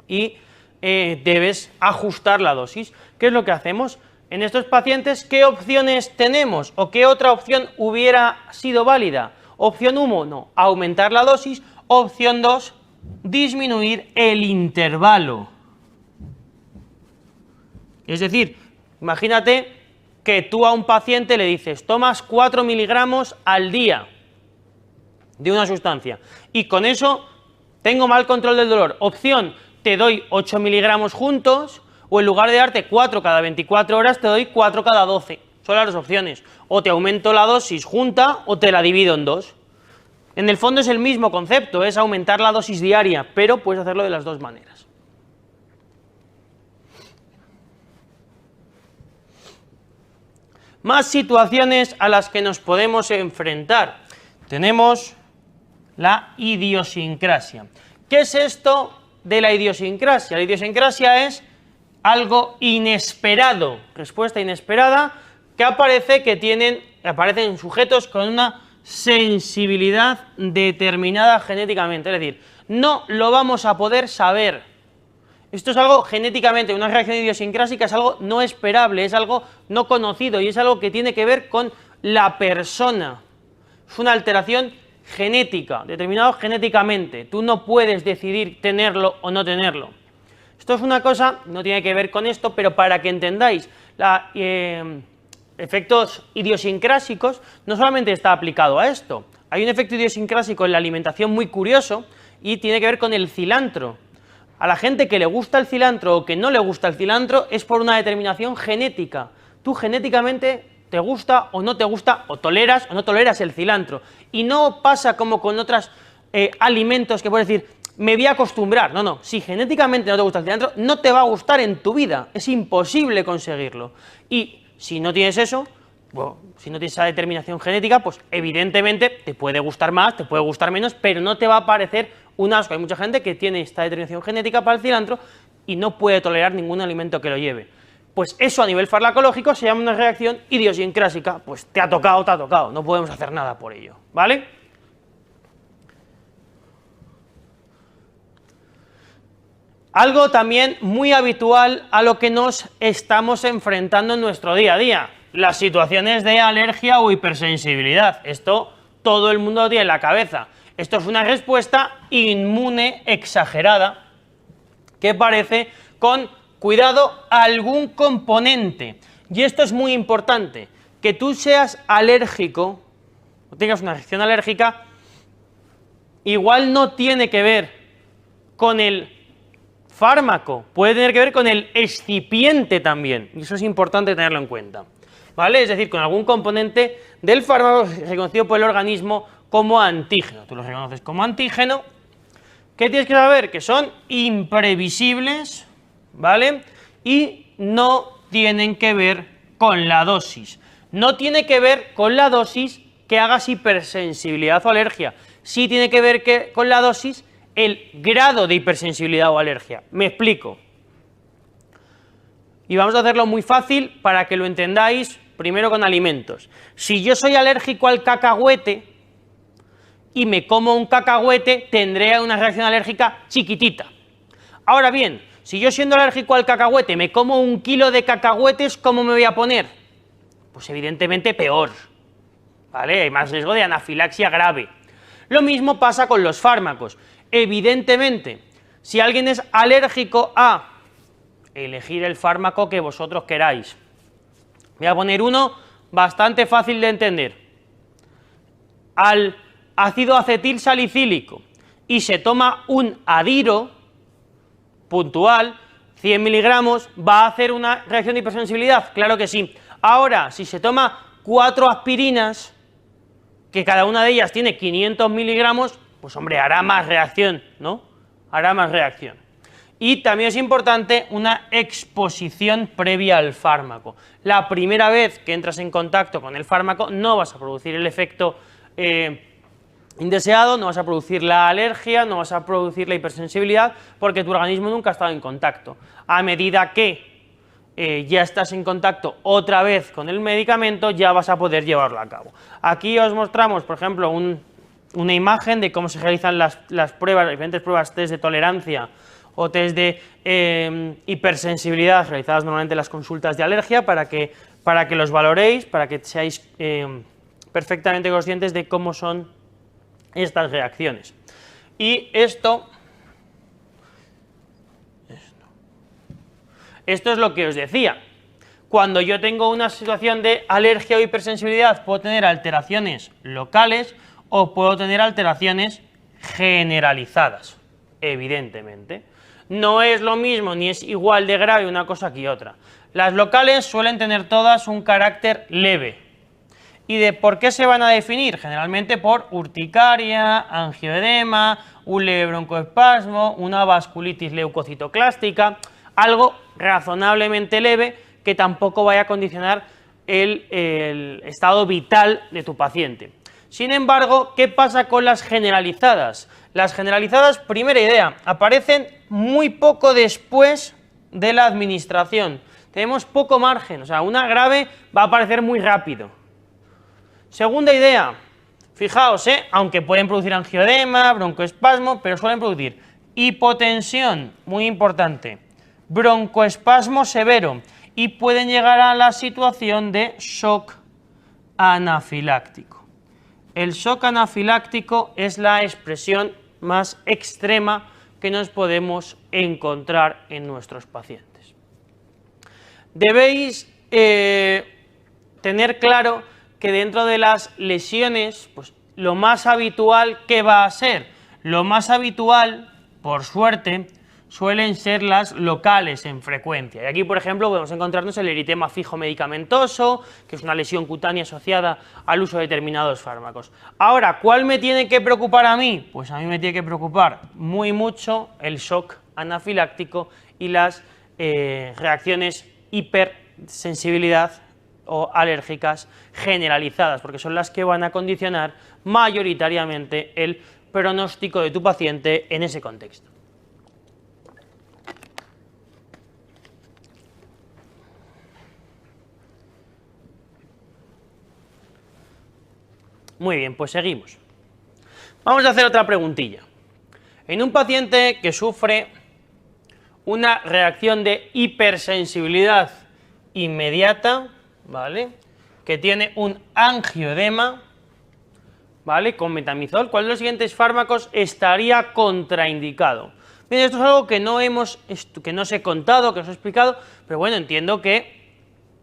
y debes ajustar la dosis. ¿Qué es lo que hacemos? En estos pacientes, ¿qué opciones tenemos? ¿O qué otra opción hubiera sido válida? Opción 1, aumentar la dosis. Opción 2, disminuir el intervalo. Es decir, imagínate que tú a un paciente le dices, tomas 4 miligramos al día de una sustancia y con eso tengo mal control del dolor. Opción, te doy 8 miligramos juntos, o en lugar de darte 4 cada 24 horas, te doy 4 cada 12. Son las dos opciones. O te aumento la dosis junta o te la divido en dos. En el fondo es el mismo concepto, es aumentar la dosis diaria, pero puedes hacerlo de las dos maneras. Más situaciones a las que nos podemos enfrentar. Tenemos la idiosincrasia. ¿Qué es esto de la idiosincrasia? La idiosincrasia es algo inesperado, respuesta inesperada, que aparecen sujetos con una sensibilidad determinada genéticamente, es decir, no lo vamos a poder saber. Esto es algo genéticamente, una reacción idiosincrásica es algo no esperable, es algo no conocido y es algo que tiene que ver con la persona. Es una alteración genética, determinado genéticamente. Tú no puedes decidir tenerlo o no tenerlo. Esto es una cosa, no tiene que ver con esto, pero para que entendáis, efectos idiosincrásicos no solamente está aplicado a esto. Hay un efecto idiosincrásico en la alimentación muy curioso y tiene que ver con el cilantro. A la gente que le gusta el cilantro o que no le gusta el cilantro es por una determinación genética. Tú genéticamente te gusta o no te gusta, o toleras o no toleras el cilantro. Y no pasa como con otros alimentos que puedes decir, me voy a acostumbrar. No, si genéticamente no te gusta el cilantro, no te va a gustar en tu vida. Es imposible conseguirlo. Y si no tienes eso, bueno, si no tienes esa determinación genética, pues evidentemente te puede gustar más, te puede gustar menos, pero no te va a parecer un asco. Hay mucha gente que tiene esta determinación genética para el cilantro y no puede tolerar ningún alimento que lo lleve. Pues eso a nivel farmacológico se llama una reacción idiosincrásica. Pues te ha tocado, no podemos hacer nada por ello, ¿vale? Algo también muy habitual a lo que nos estamos enfrentando en nuestro día a día, las situaciones de alergia o hipersensibilidad. Esto todo el mundo lo tiene en la cabeza. Esto es una respuesta inmune exagerada que parece con, cuidado, algún componente. Y esto es muy importante, que tú seas alérgico o tengas una reacción alérgica, igual no tiene que ver con el fármaco, puede tener que ver con el excipiente también, y eso es importante tenerlo en cuenta, ¿vale? Es decir, con algún componente del fármaco reconocido por el organismo como antígeno. Tú lo reconoces como antígeno. ¿Qué tienes que saber? Que son imprevisibles, ¿vale? Y no tienen que ver con la dosis. No tiene que ver con la dosis que hagas hipersensibilidad o alergia. Sí tiene que ver con la dosis el grado de hipersensibilidad o alergia. Me explico. Y vamos a hacerlo muy fácil para que lo entendáis primero con alimentos. Si yo soy alérgico al cacahuete y me como un cacahuete, tendré una reacción alérgica chiquitita. Ahora bien, si yo siendo alérgico al cacahuete me como 1 kilo de cacahuetes, ¿cómo me voy a poner? Pues evidentemente peor, ¿vale? Hay más riesgo de anafilaxia grave. Lo mismo pasa con los fármacos. Evidentemente, si alguien es alérgico a elegir el fármaco que vosotros queráis. Voy a poner uno bastante fácil de entender. Al ácido acetil salicílico y se toma un adiro puntual, 100 miligramos, ¿va a hacer una reacción de hipersensibilidad? Claro que sí. Ahora, si se toma 4 aspirinas, que cada una de ellas tiene 500 miligramos, pues hombre, hará más reacción, ¿no? Hará más reacción. Y también es importante una exposición previa al fármaco. La primera vez que entras en contacto con el fármaco no vas a producir el efecto indeseado, no vas a producir la alergia, no vas a producir la hipersensibilidad, porque tu organismo nunca ha estado en contacto. A medida que ya estás en contacto otra vez con el medicamento, ya vas a poder llevarlo a cabo. Aquí os mostramos, por ejemplo, una imagen de cómo se realizan las pruebas, las diferentes pruebas test de tolerancia o test de hipersensibilidad realizadas normalmente en las consultas de alergia para que los valoréis, para que seáis perfectamente conscientes de cómo son estas reacciones. Y esto es lo que os decía. Cuando yo tengo una situación de alergia o hipersensibilidad, puedo tener alteraciones locales o puedo tener alteraciones generalizadas, evidentemente. No es lo mismo ni es igual de grave una cosa que otra. Las locales suelen tener todas un carácter leve. ¿Y de por qué se van a definir? Generalmente por urticaria, angioedema, un leve broncoespasmo, una vasculitis leucocitoclástica, algo razonablemente leve que tampoco vaya a condicionar el estado vital de tu paciente. Sin embargo, ¿qué pasa con las generalizadas? Las generalizadas, primera idea, aparecen muy poco después de la administración. Tenemos poco margen, o sea, una grave va a aparecer muy rápido. Segunda idea, fijaos, aunque pueden producir angioedema, broncoespasmo, pero suelen producir hipotensión, muy importante, broncoespasmo severo y pueden llegar a la situación de shock anafiláctico. El shock anafiláctico es la expresión más extrema que nos podemos encontrar en nuestros pacientes. Debéis tener claro que dentro de las lesiones, pues lo más habitual, ¿qué va a ser? Lo más habitual, por suerte, suelen ser las locales en frecuencia. Y aquí, por ejemplo, podemos encontrarnos el eritema fijo medicamentoso, que es una lesión cutánea asociada al uso de determinados fármacos. Ahora, ¿cuál me tiene que preocupar a mí? Pues a mí me tiene que preocupar muy mucho el shock anafiláctico y las reacciones hipersensibilidad o alérgicas generalizadas, porque son las que van a condicionar mayoritariamente el pronóstico de tu paciente en ese contexto. Muy bien, pues seguimos. Vamos a hacer otra preguntilla. En un paciente que sufre una reacción de hipersensibilidad inmediata, ¿vale?, que tiene un angioedema, ¿vale?, con metamizol, ¿cuál de los siguientes fármacos estaría contraindicado? Bien, esto es algo que no os he contado, que os he explicado, pero bueno, entiendo que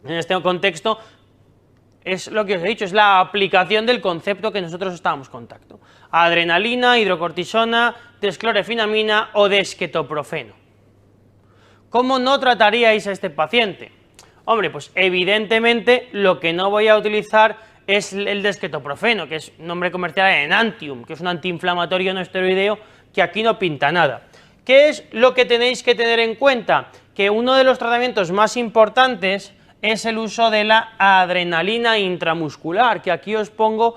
en este contexto es lo que os he dicho, es la aplicación del concepto que nosotros estábamos en contacto. Adrenalina, hidrocortisona, desclorefenamina o desquetoprofeno. ¿Cómo no trataríais a este paciente? Hombre, pues evidentemente lo que no voy a utilizar es el desquetoprofeno, que es nombre comercial Enantium, que es un antiinflamatorio no esteroideo que aquí no pinta nada. ¿Qué es lo que tenéis que tener en cuenta? Que uno de los tratamientos más importantes es el uso de la adrenalina intramuscular, que aquí os pongo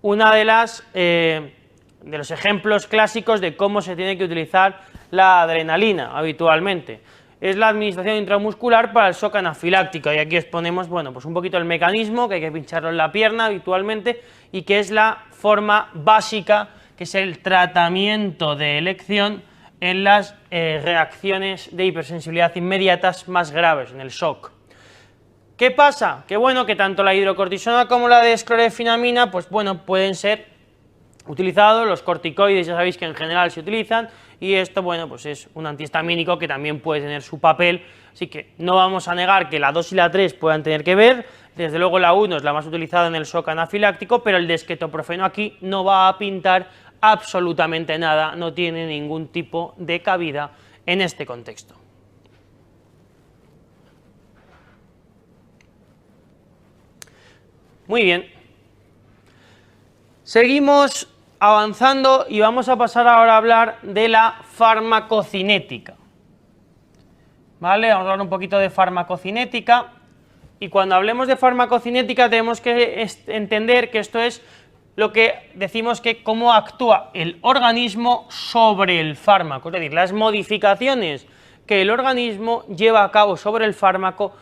una de los ejemplos clásicos de cómo se tiene que utilizar la adrenalina habitualmente. Es la administración intramuscular para el shock anafiláctico, y aquí os ponemos, bueno, pues un poquito el mecanismo, que hay que pincharlo en la pierna habitualmente, y que es la forma básica, que es el tratamiento de elección en las reacciones de hipersensibilidad inmediatas más graves, en el shock. ¿Qué pasa? Que bueno, que tanto la hidrocortisona como la desclorfenamina, pues bueno, pueden ser utilizados, los corticoides ya sabéis que en general se utilizan, y esto, bueno, pues es un antihistamínico que también puede tener su papel, así que no vamos a negar que la 2 y la 3 puedan tener que ver, desde luego la 1 es la más utilizada en el shock anafiláctico, pero el desquetoprofeno aquí no va a pintar absolutamente nada, no tiene ningún tipo de cabida en este contexto. Muy bien, seguimos avanzando y vamos a pasar ahora a hablar de la farmacocinética. ¿Vale? Vamos a hablar un poquito de farmacocinética, y cuando hablemos de farmacocinética tenemos que entender que esto es lo que decimos que cómo actúa el organismo sobre el fármaco, es decir, las modificaciones que el organismo lleva a cabo sobre el fármaco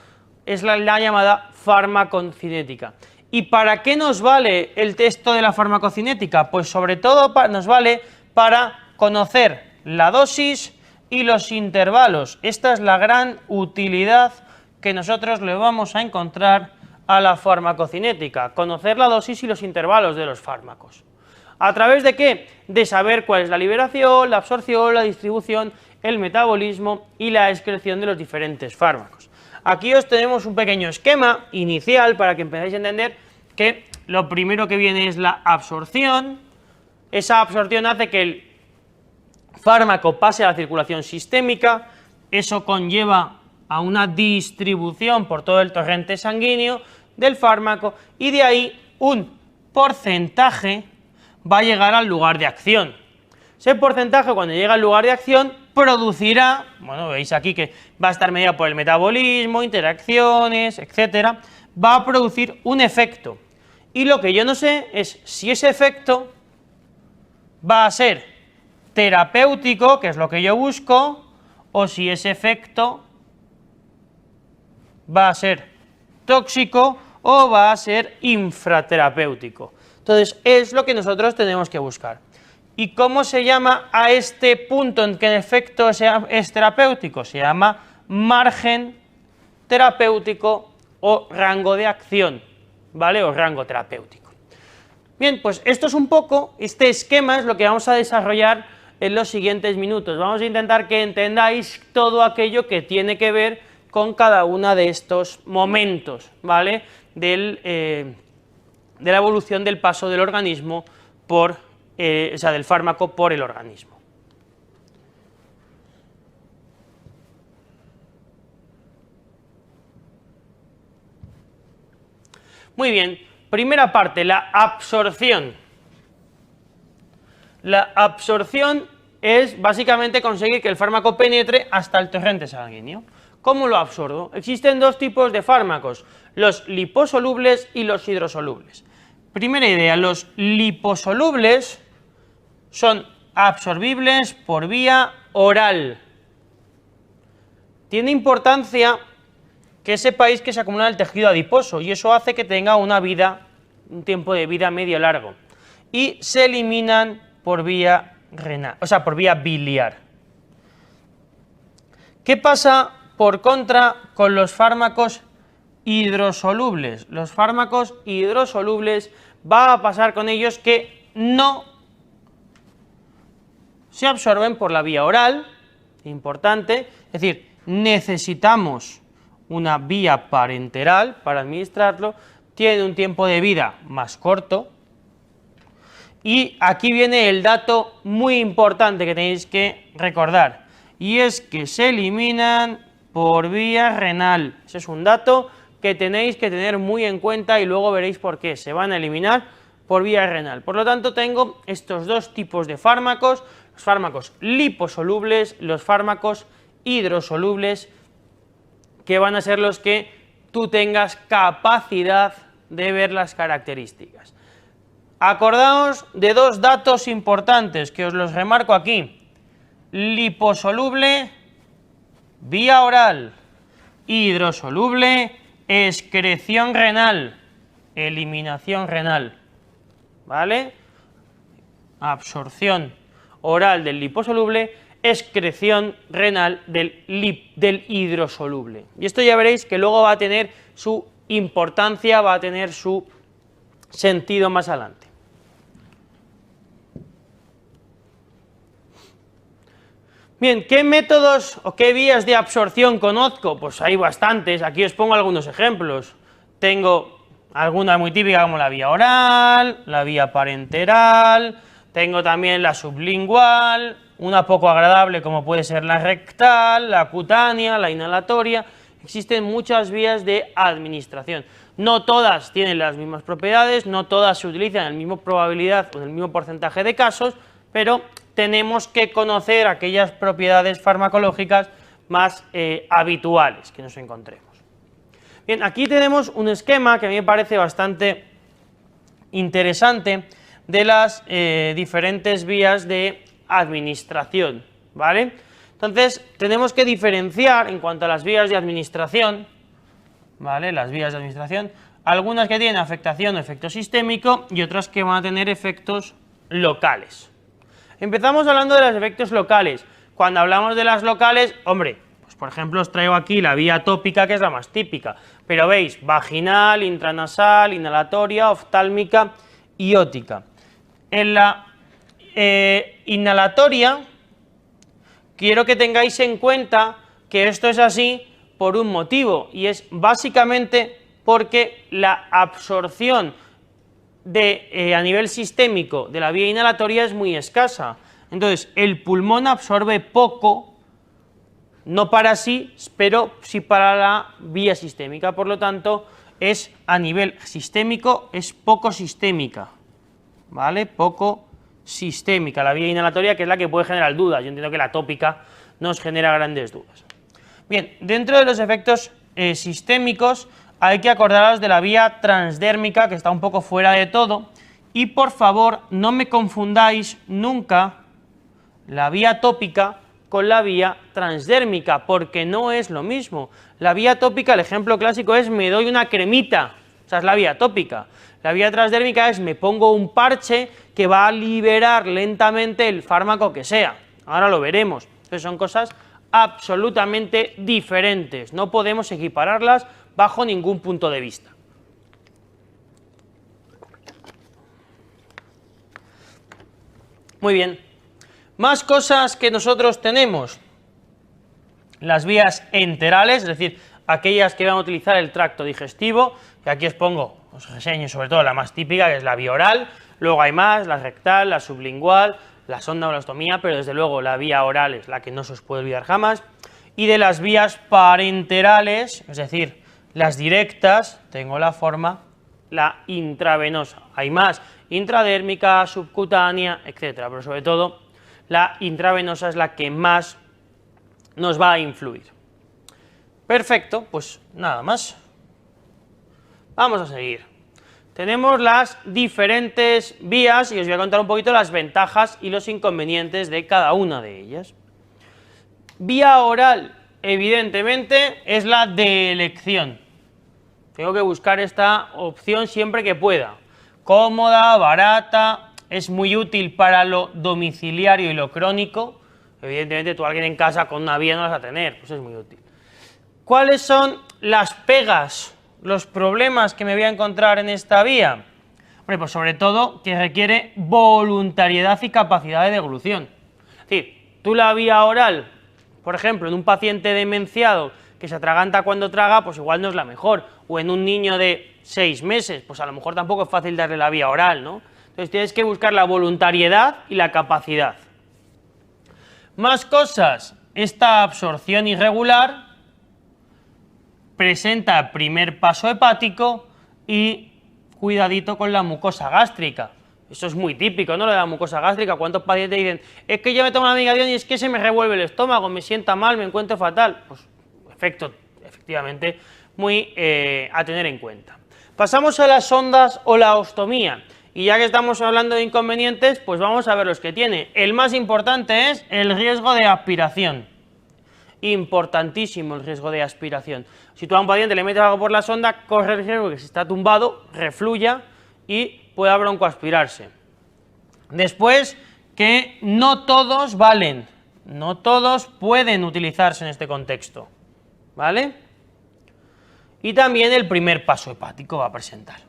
es la llamada farmacocinética. ¿Y para qué nos vale el texto de la farmacocinética? Pues sobre todo nos vale para conocer la dosis y los intervalos. Esta es la gran utilidad que nosotros le vamos a encontrar a la farmacocinética, conocer la dosis y los intervalos de los fármacos. ¿A través de qué? De saber cuál es la liberación, la absorción, la distribución, el metabolismo y la excreción de los diferentes fármacos. Aquí os tenemos un pequeño esquema inicial para que empezáis a entender que lo primero que viene es la absorción. Esa absorción hace que el fármaco pase a la circulación sistémica, eso conlleva a una distribución por todo el torrente sanguíneo del fármaco, y de ahí un porcentaje va a llegar al lugar de acción. Ese porcentaje, cuando llega al lugar de acción, producirá, bueno, veis aquí que va a estar medida por el metabolismo, interacciones, etcétera, va a producir un efecto. Y lo que yo no sé es si ese efecto va a ser terapéutico, que es lo que yo busco, o si ese efecto va a ser tóxico o va a ser infraterapéutico. Entonces, es lo que nosotros tenemos que buscar. ¿Y cómo se llama a este punto en que el efecto es terapéutico? Se llama margen terapéutico o rango de acción, ¿vale? O rango terapéutico. Bien, pues esto es un poco, este esquema es lo que vamos a desarrollar en los siguientes minutos. Vamos a intentar que entendáis todo aquello que tiene que ver con cada uno de estos momentos, ¿vale? De la evolución del paso del organismo por del fármaco por el organismo. Muy bien, primera parte, la absorción. La absorción es básicamente conseguir que el fármaco penetre hasta el torrente sanguíneo. ¿Cómo lo absorbo? Existen dos tipos de fármacos, los liposolubles y los hidrosolubles. Primera idea, los liposolubles son absorbibles por vía oral. Tiene importancia que sepáis que se acumula el tejido adiposo y eso hace que tenga un tiempo de vida medio largo. Y se eliminan por vía renal, o sea, por vía biliar. ¿Qué pasa por contra con los fármacos hidrosolubles? Los fármacos hidrosolubles va a pasar con ellos que no se absorben por la vía oral, importante, es decir, necesitamos una vía parenteral para administrarlo, tiene un tiempo de vida más corto, y aquí viene el dato muy importante que tenéis que recordar, y es que se eliminan por vía renal. Ese es un dato que tenéis que tener muy en cuenta y luego veréis por qué. Se van a eliminar por vía renal. Por lo tanto, tengo estos dos tipos de fármacos, los fármacos liposolubles, los fármacos hidrosolubles, que van a ser los que tú tengas capacidad de ver las características. Acordaos de dos datos importantes que os los remarco aquí. Liposoluble, vía oral. Hidrosoluble, excreción renal, eliminación renal. ¿Vale? Absorción oral del liposoluble, excreción renal del hidrosoluble. Y esto ya veréis que luego va a tener su importancia, va a tener su sentido más adelante. Bien, ¿qué métodos o qué vías de absorción conozco? Pues hay bastantes, aquí os pongo algunos ejemplos. Tengo alguna muy típica como la vía oral, la vía parenteral, tengo también la sublingual, una poco agradable como puede ser la rectal, la cutánea, la inhalatoria. Existen muchas vías de administración. No todas tienen las mismas propiedades, no todas se utilizan en la misma probabilidad o en el mismo porcentaje de casos, pero tenemos que conocer aquellas propiedades farmacológicas más habituales que nos encontremos. Bien, aquí tenemos un esquema que a mí me parece bastante interesante de las diferentes vías de administración, ¿vale? Entonces, tenemos que diferenciar en cuanto a las vías de administración, ¿vale? Las vías de administración, algunas que tienen afectación o efecto sistémico y otras que van a tener efectos locales. Empezamos hablando de los efectos locales. Cuando hablamos de las locales, hombre, pues por ejemplo os traigo aquí la vía tópica, que es la más típica, pero veis, vaginal, intranasal, inhalatoria, oftálmica y ótica. En la inhalatoria, quiero que tengáis en cuenta que esto es así por un motivo, y es básicamente porque la absorción a nivel sistémico de la vía inhalatoria es muy escasa. Entonces, el pulmón absorbe poco, no para sí, pero sí para la vía sistémica. Por lo tanto, es a nivel sistémico, es poco sistémica, ¿vale? Poco sistémica, la vía inhalatoria, que es la que puede generar dudas. Yo entiendo que la tópica nos genera grandes dudas. Bien, dentro de los efectos sistémicos, hay que acordaros de la vía transdérmica, que está un poco fuera de todo, y por favor no me confundáis nunca la vía tópica con la vía transdérmica, porque no es lo mismo. La vía tópica, el ejemplo clásico es me doy una cremita, esa es la vía tópica. La vía transdérmica es me pongo un parche que va a liberar lentamente el fármaco que sea. Ahora lo veremos. Entonces son cosas absolutamente diferentes, no podemos equipararlas bajo ningún punto de vista. Muy bien, más cosas que nosotros tenemos. Las vías enterales, es decir, aquellas que van a utilizar el tracto digestivo, que aquí os pongo, os enseño sobre todo la más típica, que es la vía oral. Luego hay más, la rectal, la sublingual, la sonda o la ostomía, pero desde luego la vía oral es la que no se os puede olvidar jamás. Y de las vías parenterales, es decir, las directas, tengo la forma, la intravenosa. Hay más, intradérmica, subcutánea, etcétera, pero sobre todo la intravenosa es la que más nos va a influir. Perfecto, pues nada más. Vamos a seguir. Tenemos las diferentes vías y os voy a contar un poquito las ventajas y los inconvenientes de cada una de ellas. Vía oral, evidentemente, es la de elección. Tengo que buscar esta opción siempre que pueda. Cómoda, barata, es muy útil para lo domiciliario y lo crónico. Evidentemente tú alguien en casa con una vía no la vas a tener, pues es muy útil. ¿Cuáles son las pegas, los problemas que me voy a encontrar en esta vía? Hombre, pues sobre todo que requiere voluntariedad y capacidad de deglución. Es decir, tú la vía oral, por ejemplo, en un paciente demenciado que se atraganta cuando traga, pues igual no es la mejor. O en un niño de 6 meses, pues a lo mejor tampoco es fácil darle la vía oral, ¿no? Entonces tienes que buscar la voluntariedad y la capacidad. Más cosas, esta absorción irregular, presenta primer paso hepático y cuidadito con la mucosa gástrica. Eso es muy típico, ¿no? Lo de la mucosa gástrica. ¿Cuántos pacientes dicen, es que yo me tomo la Migadión y es que se me revuelve el estómago, me sienta mal, me encuentro fatal? Pues efectivamente, muy a tener en cuenta. Pasamos a las sondas o la ostomía. Y ya que estamos hablando de inconvenientes, pues vamos a ver los que tiene. El más importante es el riesgo de aspiración. Importantísimo el riesgo de aspiración. Si tú a un paciente le metes algo por la sonda, corre el riesgo de que si está tumbado, refluya y pueda broncoaspirarse. Después, que no todos valen, no todos pueden utilizarse en este contexto, ¿vale? Y también el primer paso hepático va a presentar.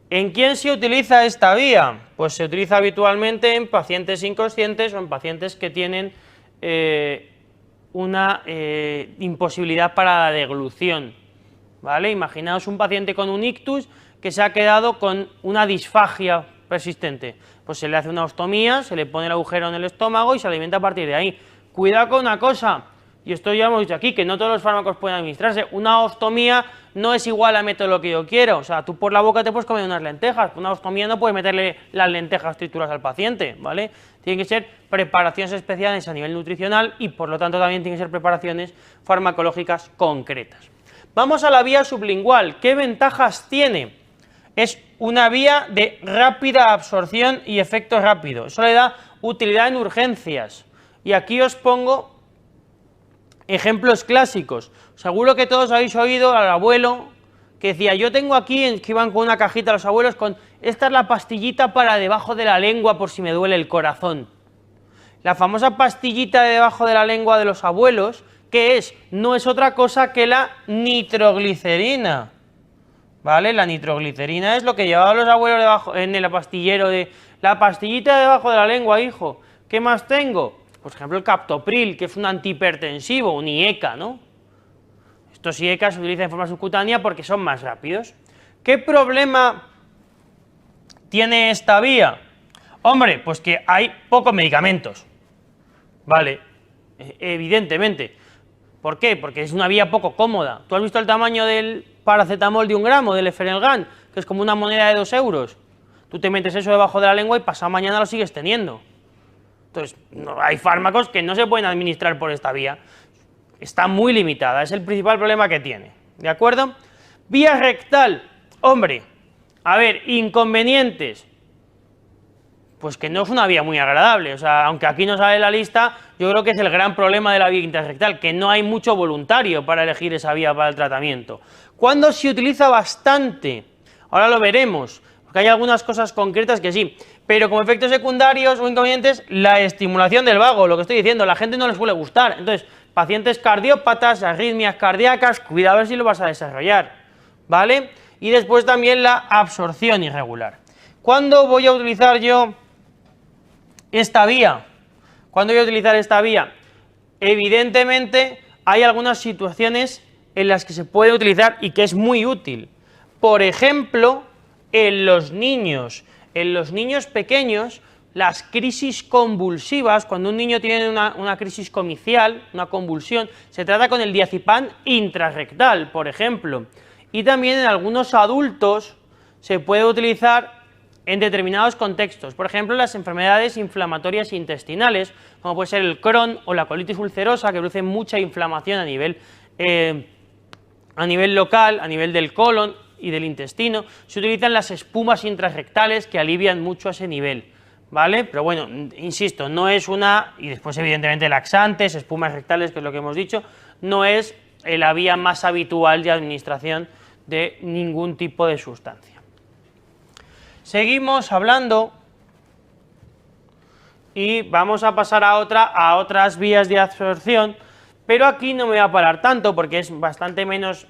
¿En quién se utiliza esta vía? Pues se utiliza habitualmente en pacientes inconscientes o en pacientes que tienen una imposibilidad para la deglución, ¿vale? Imaginaos un paciente con un ictus que se ha quedado con una disfagia persistente, pues se le hace una ostomía, se le pone el agujero en el estómago y se alimenta a partir de ahí. Cuidado con una cosa, y esto ya hemos dicho aquí, que no todos los fármacos pueden administrarse. Una ostomía no es igual a meter lo que yo quiero, o sea, tú por la boca te puedes comer unas lentejas, una ostomía no puedes meterle las lentejas trituradas al paciente, ¿vale? Tienen que ser preparaciones especiales a nivel nutricional y por lo tanto también tienen que ser preparaciones farmacológicas concretas. Vamos a la vía sublingual. ¿Qué ventajas tiene? Es una vía de rápida absorción y efecto rápido, eso le da utilidad en urgencias. Y aquí os pongo ejemplos clásicos. Seguro que todos habéis oído al abuelo que decía, yo tengo aquí, que iban con una cajita los abuelos con, esta es la pastillita para debajo de la lengua por si me duele el corazón. La famosa pastillita de debajo de la lengua de los abuelos, ¿qué es? No es otra cosa que la nitroglicerina, ¿vale? La nitroglicerina es lo que llevaban los abuelos debajo, en el pastillero de, la pastillita debajo de la lengua, hijo, ¿qué más tengo? Por ejemplo, el captopril, que es un antihipertensivo, un IECA, ¿no? Estos IECA se utilizan en forma subcutánea porque son más rápidos. ¿Qué problema tiene esta vía? Hombre, pues que hay pocos medicamentos, ¿vale? Evidentemente. ¿Por qué? Porque es una vía poco cómoda. ¿Tú has visto el tamaño del paracetamol de 1 gramo, del Efenelgan, que es como una moneda de 2 euros? Tú te metes eso debajo de la lengua y pasado mañana lo sigues teniendo. Entonces, no, hay fármacos que no se pueden administrar por esta vía. Está muy limitada, es el principal problema que tiene. ¿De acuerdo? Vía rectal. Hombre, a ver, inconvenientes. Pues que no es una vía muy agradable. O sea, aunque aquí no sale la lista, yo creo que es el gran problema de la vía interrectal, que no hay mucho voluntario para elegir esa vía para el tratamiento. ¿Cuándo se utiliza bastante? Ahora lo veremos, porque hay algunas cosas concretas que sí. Pero como efectos secundarios o inconvenientes, la estimulación del vago, lo que estoy diciendo, a la gente no les suele gustar. Entonces, pacientes cardiópatas, arritmias cardíacas, cuidado a ver si lo vas a desarrollar, ¿vale? Y después también la absorción irregular. ¿Cuándo voy a utilizar yo esta vía? ¿Cuándo voy a utilizar esta vía? Evidentemente, hay algunas situaciones en las que se puede utilizar y que es muy útil. Por ejemplo, en los niños pequeños, las crisis convulsivas, cuando un niño tiene una crisis comicial, una convulsión, se trata con el diazepam intrarrectal, por ejemplo. Y también en algunos adultos se puede utilizar en determinados contextos, por ejemplo, las enfermedades inflamatorias intestinales, como puede ser el Crohn o la colitis ulcerosa, que produce mucha inflamación a nivel local, a nivel del colon y del intestino. Se utilizan las espumas intrarrectales que alivian mucho a ese nivel, ¿vale? Pero bueno, insisto, no es una, y después evidentemente laxantes, espumas rectales, que es lo que hemos dicho, no es la vía más habitual de administración de ningún tipo de sustancia. Seguimos hablando y vamos a pasar a otras vías de absorción, pero aquí no me voy a parar tanto porque es bastante menos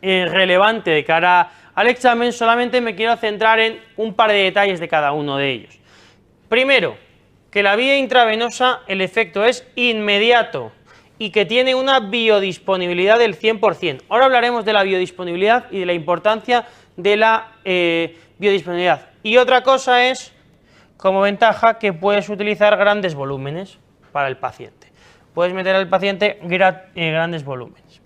relevante de cara al examen, solamente me quiero centrar en un par de detalles de cada uno de ellos. Primero, que la vía intravenosa el efecto es inmediato y que tiene una biodisponibilidad del 100%. Ahora hablaremos de la biodisponibilidad y de la importancia de la biodisponibilidad. Y otra cosa es, como ventaja, que puedes utilizar grandes volúmenes para el paciente. puedes meter al paciente grandes volúmenes.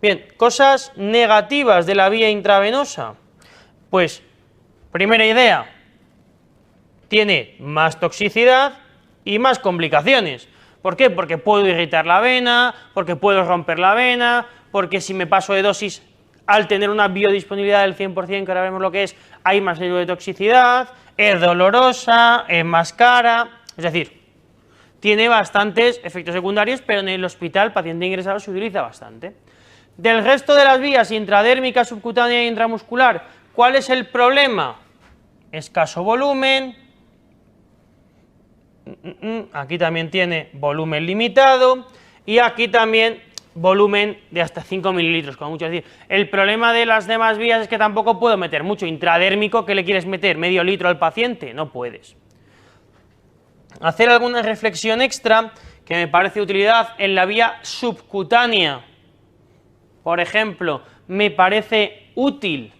Bien, cosas negativas de la vía intravenosa. Pues, primera idea, tiene más toxicidad y más complicaciones. ¿Por qué? Porque puedo irritar la vena, porque puedo romper la vena, porque si me paso de dosis, al tener una biodisponibilidad del 100%, que ahora vemos lo que es, hay más riesgo de toxicidad, es dolorosa, es más cara, es decir, tiene bastantes efectos secundarios, pero en el hospital, paciente ingresado, se utiliza bastante. Del resto de las vías intradérmica, subcutánea e intramuscular, ¿cuál es el problema? Escaso volumen, aquí también tiene volumen limitado y aquí también volumen de hasta 5 mililitros, como mucho decir. El problema de las demás vías es que tampoco puedo meter mucho intradérmico. ¿Qué le quieres meter? ¿Medio litro al paciente? No puedes. Hacer alguna reflexión extra que me parece de utilidad en la vía subcutánea. Por ejemplo, me parece útil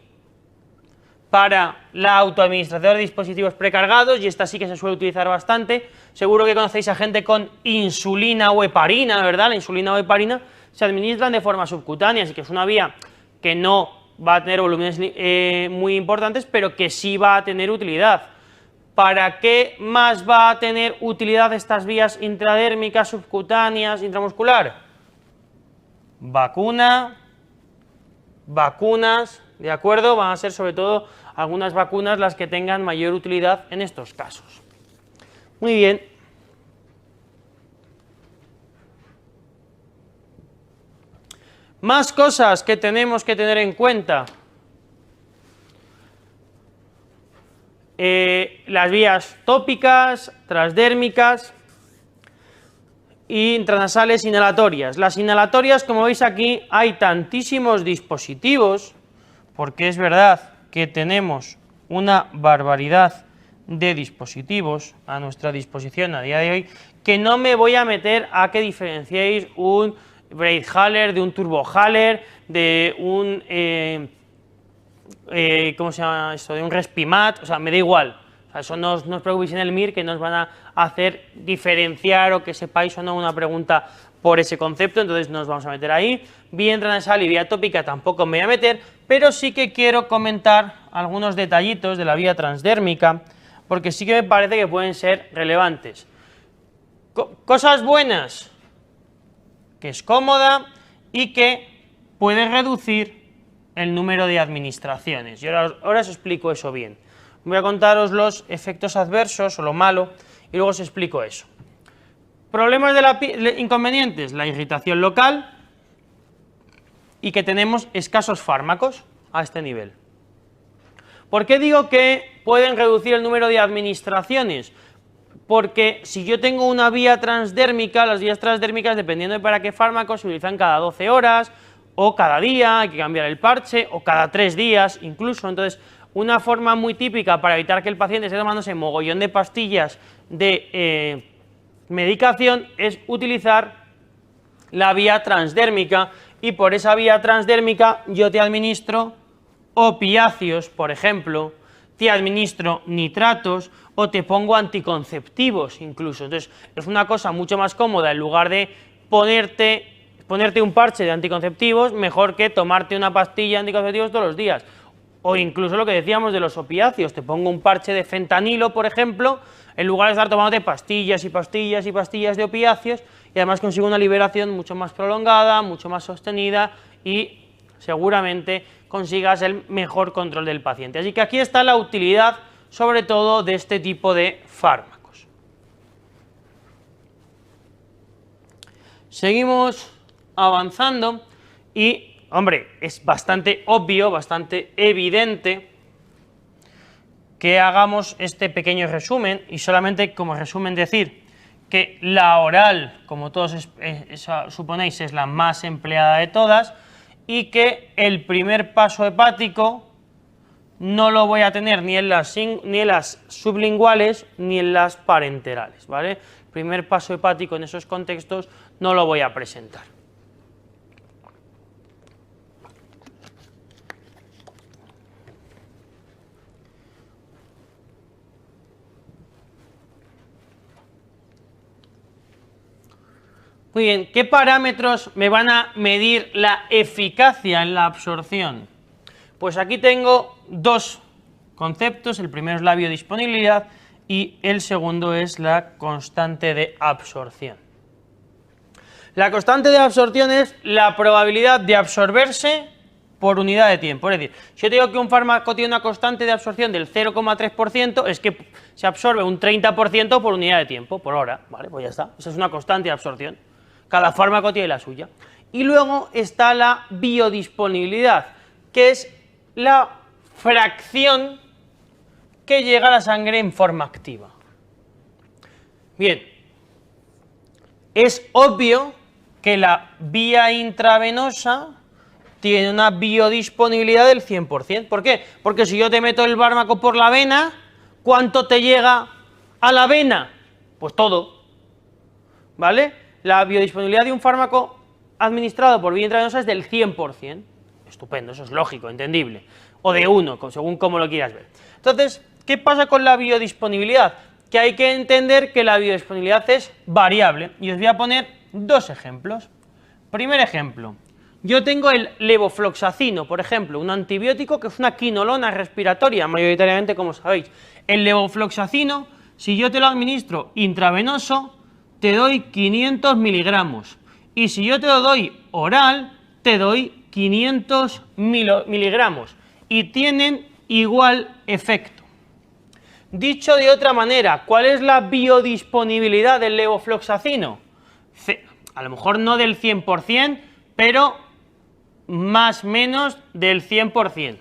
para la autoadministración de dispositivos precargados, y esta sí que se suele utilizar bastante. Seguro que conocéis a gente con insulina o heparina, ¿verdad? La insulina o heparina se administran de forma subcutánea, así que es una vía que no va a tener volúmenes muy importantes, pero que sí va a tener utilidad. ¿Para qué más va a tener utilidad estas vías intradérmicas, subcutáneas, intramuscular? Vacunas, ¿de acuerdo? Van a ser sobre todo algunas vacunas las que tengan mayor utilidad en estos casos. Muy bien. Más cosas que tenemos que tener en cuenta. Las vías tópicas, transdérmicas y intranasales inhalatorias. Las inhalatorias, como veis aquí, hay tantísimos dispositivos, porque es verdad que tenemos una barbaridad de dispositivos a nuestra disposición a día de hoy, que no me voy a meter a que diferenciéis un Breithaler de un Turbohaler, de un ¿cómo se llama esto? De un Respimat, o sea, me da igual. O sea, eso no os preocupéis en el MIR, que nos van a hacer diferenciar o que sepáis o no una pregunta por ese concepto, entonces nos vamos a meter ahí. Vía intranasal y vía tópica tampoco me voy a meter, pero sí que quiero comentar algunos detallitos de la vía transdérmica, porque sí que me parece que pueden ser relevantes. Cosas buenas, que es cómoda y que puede reducir el número de administraciones. Y ahora os explico eso bien. Voy a contaros los efectos adversos o lo malo y luego os explico eso. Problemas de la piel, inconvenientes, la irritación local y que tenemos escasos fármacos a este nivel. ¿Por qué digo que pueden reducir el número de administraciones? Porque si yo tengo una vía transdérmica, las vías transdérmicas, dependiendo de para qué fármaco, se utilizan cada 12 horas, o cada día, hay que cambiar el parche, o cada 3 días incluso. Entonces, una forma muy típica para evitar que el paciente esté tomándose mogollón de pastillas de medicación es utilizar la vía transdérmica, y por esa vía transdérmica yo te administro opiáceos, por ejemplo, te administro nitratos o te pongo anticonceptivos incluso. Entonces es una cosa mucho más cómoda, en lugar de ponerte un parche de anticonceptivos, mejor que tomarte una pastilla de anticonceptivos todos los días. O incluso lo que decíamos de los opiáceos, te pongo un parche de fentanilo, por ejemplo, en lugar de estar tomándote pastillas y pastillas y pastillas de opiáceos, y además consigo una liberación mucho más prolongada, mucho más sostenida y seguramente consigas el mejor control del paciente. Así que aquí está la utilidad, sobre todo, de este tipo de fármacos. Seguimos avanzando y, hombre, es bastante obvio, bastante evidente que hagamos este pequeño resumen, y solamente como resumen decir que la oral, como todos suponéis, es la más empleada de todas, y que el primer paso hepático no lo voy a tener ni en las sublinguales ni en las parenterales, ¿vale? El primer paso hepático en esos contextos no lo voy a presentar. Muy bien, ¿qué parámetros me van a medir la eficacia en la absorción? Pues aquí tengo dos conceptos, el primero es la biodisponibilidad y el segundo es la constante de absorción. La constante de absorción es la probabilidad de absorberse por unidad de tiempo, es decir, si yo te digo que un fármaco tiene una constante de absorción del 0,3%, es que se absorbe un 30% por unidad de tiempo, por hora, ¿vale? Pues ya está, esa es una constante de absorción, cada fármaco tiene la suya. Y luego está la biodisponibilidad, que es la fracción que llega a la sangre en forma activa. Bien, es obvio que la vía intravenosa tiene una biodisponibilidad del 100%. ¿Por qué? Porque si yo te meto el fármaco por la vena, ¿cuánto te llega a la vena? Pues todo, ¿vale? La biodisponibilidad de un fármaco administrado por vía intravenosa es del 100%. Estupendo, eso es lógico, entendible. O de 1, según cómo lo quieras ver. Entonces, ¿qué pasa con la biodisponibilidad? Que hay que entender que la biodisponibilidad es variable. Y os voy a poner dos ejemplos. Primer ejemplo. Yo tengo el levofloxacino, por ejemplo, un antibiótico que es una quinolona respiratoria, mayoritariamente, como sabéis. El levofloxacino, si yo te lo administro intravenoso, te doy 500 miligramos. Y si yo te lo doy oral, te doy 500 miligramos. Y tienen igual efecto. Dicho de otra manera, ¿cuál es la biodisponibilidad del levofloxacino? A lo mejor no del 100%, pero más o menos del 100%.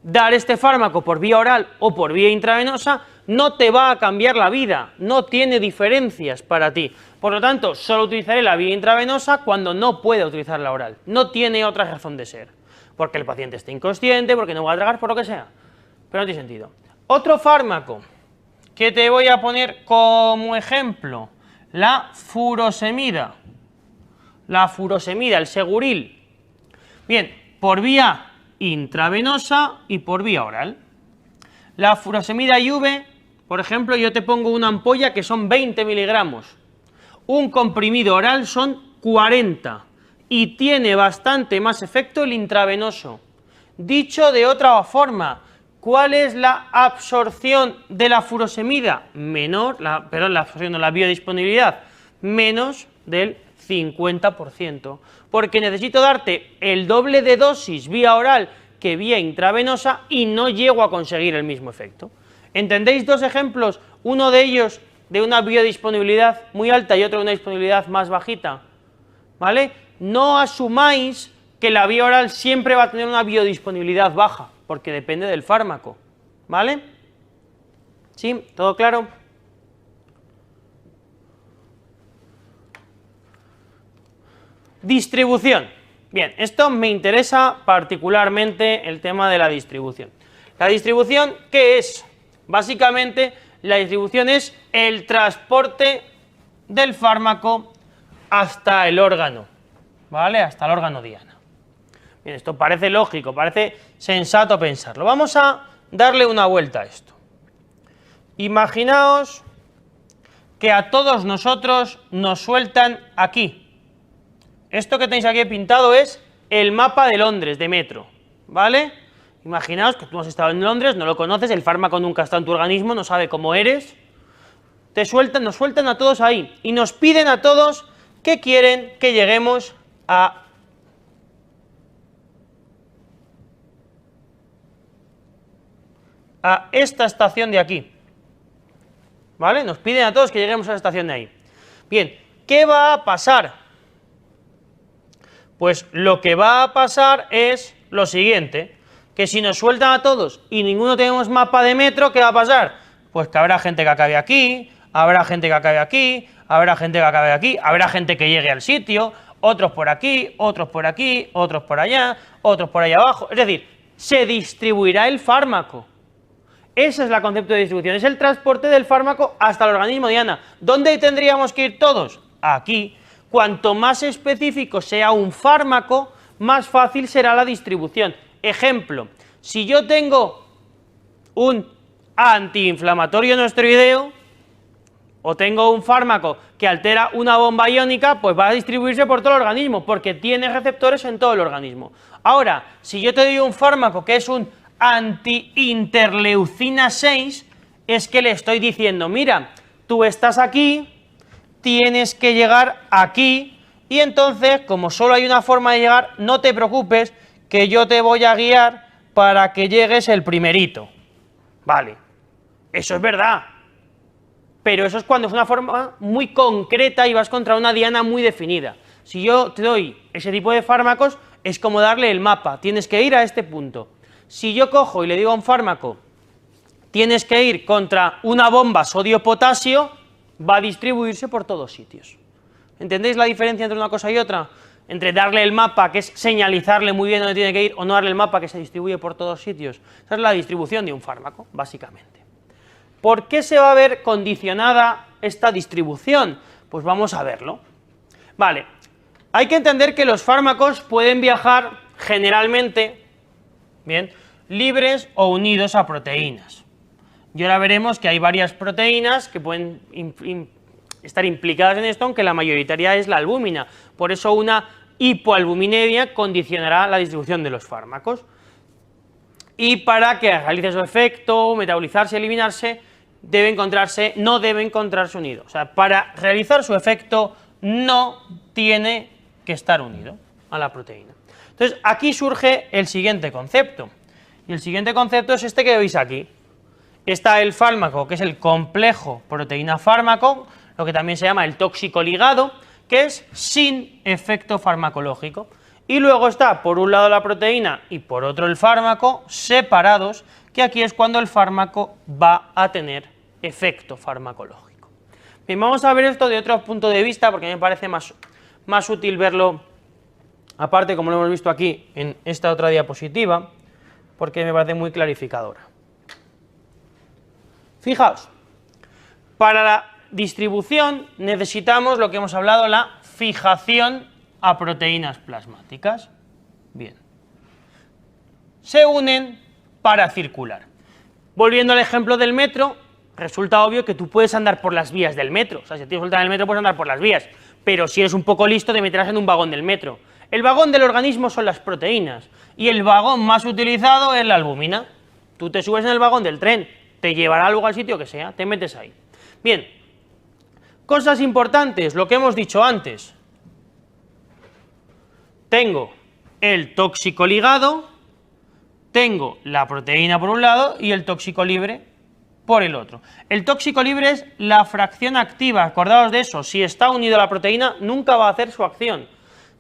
Dar este fármaco por vía oral o por vía intravenosa no te va a cambiar la vida, no tiene diferencias para ti. Por lo tanto, solo utilizaré la vía intravenosa cuando no pueda utilizar la oral. No tiene otra razón de ser. Porque el paciente está inconsciente, porque no va a tragar, por lo que sea. Pero no tiene sentido. Otro fármaco que te voy a poner como ejemplo, la furosemida. La furosemida, el Seguril. Bien, por vía intravenosa y por vía oral. La furosemida IV, por ejemplo, yo te pongo una ampolla que son 20 miligramos. Un comprimido oral son 40 y tiene bastante más efecto el intravenoso. Dicho de otra forma, ¿cuál es la absorción de la furosemida? Menor, la absorción de la biodisponibilidad, menos del 50%, porque necesito darte el doble de dosis vía oral que vía intravenosa y no llego a conseguir el mismo efecto. ¿Entendéis dos ejemplos? Uno de ellos de una biodisponibilidad muy alta y otro de una disponibilidad más bajita, ¿vale? No asumáis que la vía oral siempre va a tener una biodisponibilidad baja, porque depende del fármaco, ¿vale? ¿Sí? ¿Todo claro? Distribución. Bien, esto me interesa particularmente el tema de la distribución. La distribución, ¿qué es? Básicamente, la distribución es el transporte del fármaco hasta el órgano, ¿vale? Hasta el órgano diana. Bien, esto parece lógico, parece sensato pensarlo. Vamos a darle una vuelta a esto. Imaginaos que a todos nosotros nos sueltan aquí. Esto que tenéis aquí pintado es el mapa de Londres, de metro, ¿vale? Imaginaos que tú has estado en Londres, no lo conoces, el fármaco nunca está en tu organismo, no sabe cómo eres. Nos sueltan a todos ahí y nos piden a todos que quieren que lleguemos a esta estación de aquí, ¿vale? Nos piden a todos que lleguemos a la estación de ahí. Bien, ¿qué va a pasar? Pues lo que va a pasar es lo siguiente, que si nos sueltan a todos y ninguno tenemos mapa de metro, ¿qué va a pasar? Pues que habrá gente que acabe aquí, habrá gente que acabe aquí, habrá gente que acabe aquí, habrá gente que llegue al sitio, otros por aquí, otros por aquí, otros por allá, otros por allá abajo. Es decir, se distribuirá el fármaco. Ese es el concepto de distribución, es el transporte del fármaco hasta el organismo diana. ¿Dónde tendríamos que ir todos? Aquí. Cuanto más específico sea un fármaco, más fácil será la distribución. Ejemplo, si yo tengo un antiinflamatorio no esteroideo, o tengo un fármaco que altera una bomba iónica, pues va a distribuirse por todo el organismo, porque tiene receptores en todo el organismo. Ahora, si yo te doy un fármaco que es un anti-interleucina 6, es que le estoy diciendo, mira, tú estás aquí, tienes que llegar aquí, y entonces, como solo hay una forma de llegar, no te preocupes, que yo te voy a guiar para que llegues el primerito. Vale, eso es verdad, pero eso es cuando es una forma muy concreta y vas contra una diana muy definida. Si yo te doy ese tipo de fármacos, es como darle el mapa, tienes que ir a este punto. Si yo cojo y le digo a un fármaco, tienes que ir contra una bomba sodio-potasio, va a distribuirse por todos sitios. ¿Entendéis la diferencia entre una cosa y otra? Entre darle el mapa, que es señalizarle muy bien dónde tiene que ir, o no darle el mapa, que se distribuye por todos sitios. Esa es la distribución de un fármaco, básicamente. ¿Por qué se va a ver condicionada esta distribución? Pues vamos a verlo. Vale, hay que entender que los fármacos pueden viajar generalmente, bien, libres o unidos a proteínas. Y ahora veremos que hay varias proteínas que pueden estar implicadas en esto, aunque la mayoritaria es la albúmina. Por eso una hipoalbuminemia condicionará la distribución de los fármacos. Y para que realice su efecto, metabolizarse, eliminarse, no debe encontrarse unido. O sea, para realizar su efecto no tiene que estar unido a la proteína. Entonces, aquí surge el siguiente concepto. Y el siguiente concepto es este que veis aquí. Está el fármaco, que es el complejo proteína-fármaco, lo que también se llama el tóxico ligado, que es sin efecto farmacológico. Y luego está, por un lado la proteína y por otro el fármaco, separados, que aquí es cuando el fármaco va a tener efecto farmacológico. Bien, vamos a ver esto de otro punto de vista, porque me parece más útil verlo, aparte como lo hemos visto aquí en esta otra diapositiva, porque me parece muy clarificadora. Fijaos, para la distribución necesitamos lo que hemos hablado, la fijación a proteínas plasmáticas. Bien. Se unen para circular. Volviendo al ejemplo del metro, resulta obvio que tú puedes andar por las vías del metro. O sea, si tienes vuelta en el metro puedes andar por las vías, pero si eres un poco listo te meterás en un vagón del metro. El vagón del organismo son las proteínas y el vagón más utilizado es la albúmina. Tú te subes en el vagón del tren, te llevará luego al sitio que sea, te metes ahí. Bien, cosas importantes, lo que hemos dicho antes. Tengo el tóxico ligado, tengo la proteína por un lado y el tóxico libre por el otro. El tóxico libre es la fracción activa, acordaos de eso, si está unido a la proteína nunca va a hacer su acción.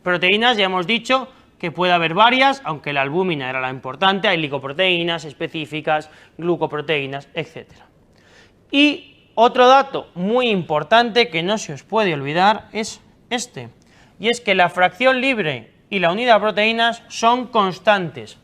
Proteínas ya hemos dicho que puede haber varias, aunque la albúmina era la importante, hay lipoproteínas específicas, glucoproteínas, etc. Y otro dato muy importante que no se os puede olvidar es este, y es que la fracción libre y la unidad de proteínas son constantes.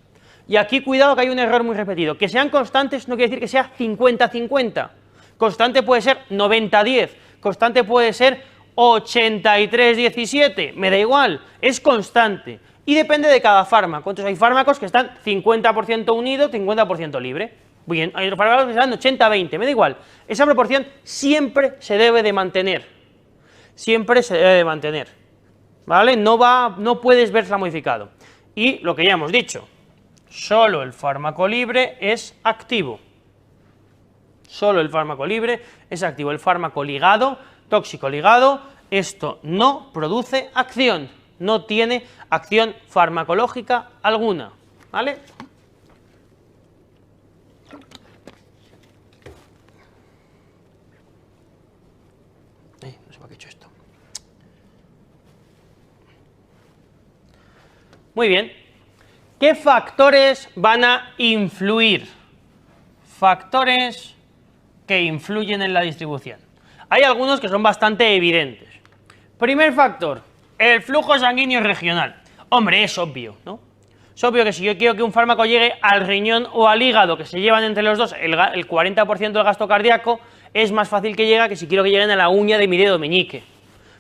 Y aquí cuidado que hay un error muy repetido, que sean constantes no quiere decir que sea 50-50, constante puede ser 90-10, constante puede ser 83-17, me da igual, es constante. Y depende de cada fármaco. Entonces hay fármacos que están 50% unido, 50% libre. Bien, hay otros fármacos que están 80-20, me da igual. Esa proporción siempre se debe de mantener. Siempre se debe de mantener. ¿Vale? No puedes verla modificado. Y lo que ya hemos dicho, solo el fármaco libre es activo. Solo el fármaco libre es activo. El fármaco ligado, tóxico ligado, esto no produce acción. No tiene acción farmacológica alguna, ¿vale? No sé para qué he hecho esto. Muy bien. ¿Qué factores van a influir? Factores que influyen en la distribución. Hay algunos que son bastante evidentes. Primer factor, el flujo sanguíneo regional. Hombre, es obvio, ¿no? Es obvio que si yo quiero que un fármaco llegue al riñón o al hígado, que se llevan entre los dos el 40% del gasto cardíaco, es más fácil que llegue que si quiero que lleguen a la uña de mi dedo meñique.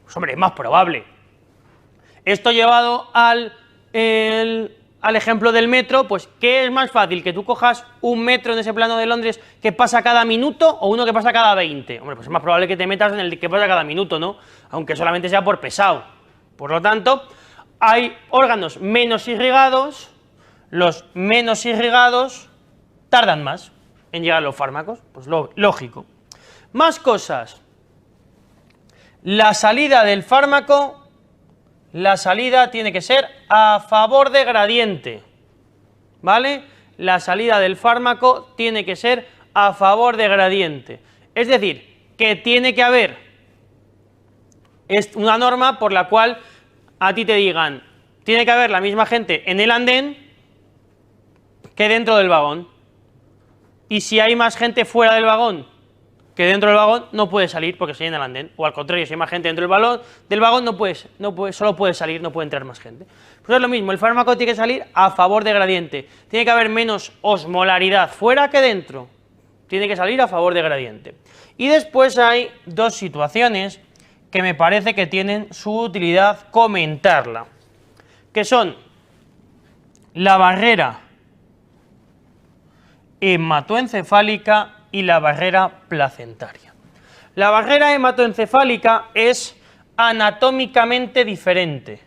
Pues hombre, es más probable. Esto llevado al al ejemplo del metro, pues ¿qué es más fácil? ¿Que tú cojas un metro en ese plano de Londres que pasa cada minuto o uno que pasa cada 20? Hombre, pues es más probable que te metas en el que pasa cada minuto, ¿no? Aunque solamente sea por pesado. Por lo tanto, hay órganos menos irrigados, los menos irrigados tardan más en llegar a los fármacos, pues lógico. Más cosas. La salida del fármaco, la salida tiene que ser a favor de gradiente, ¿vale? La salida del fármaco tiene que ser a favor de gradiente. Es decir, que tiene que haber una norma por la cual a ti te digan, tiene que haber la misma gente en el andén que dentro del vagón. Y si hay más gente fuera del vagón que dentro del vagón, no puede salir porque se llena el andén. O al contrario, si hay más gente dentro del vagón, solo puede salir, no puede entrar más gente. Pues es lo mismo, el fármaco tiene que salir a favor de gradiente. Tiene que haber menos osmolaridad fuera que dentro. Tiene que salir a favor de gradiente. Y después hay dos situaciones que me parece que tienen su utilidad comentarla, que son la barrera hematoencefálica y la barrera placentaria. La barrera hematoencefálica es anatómicamente diferente,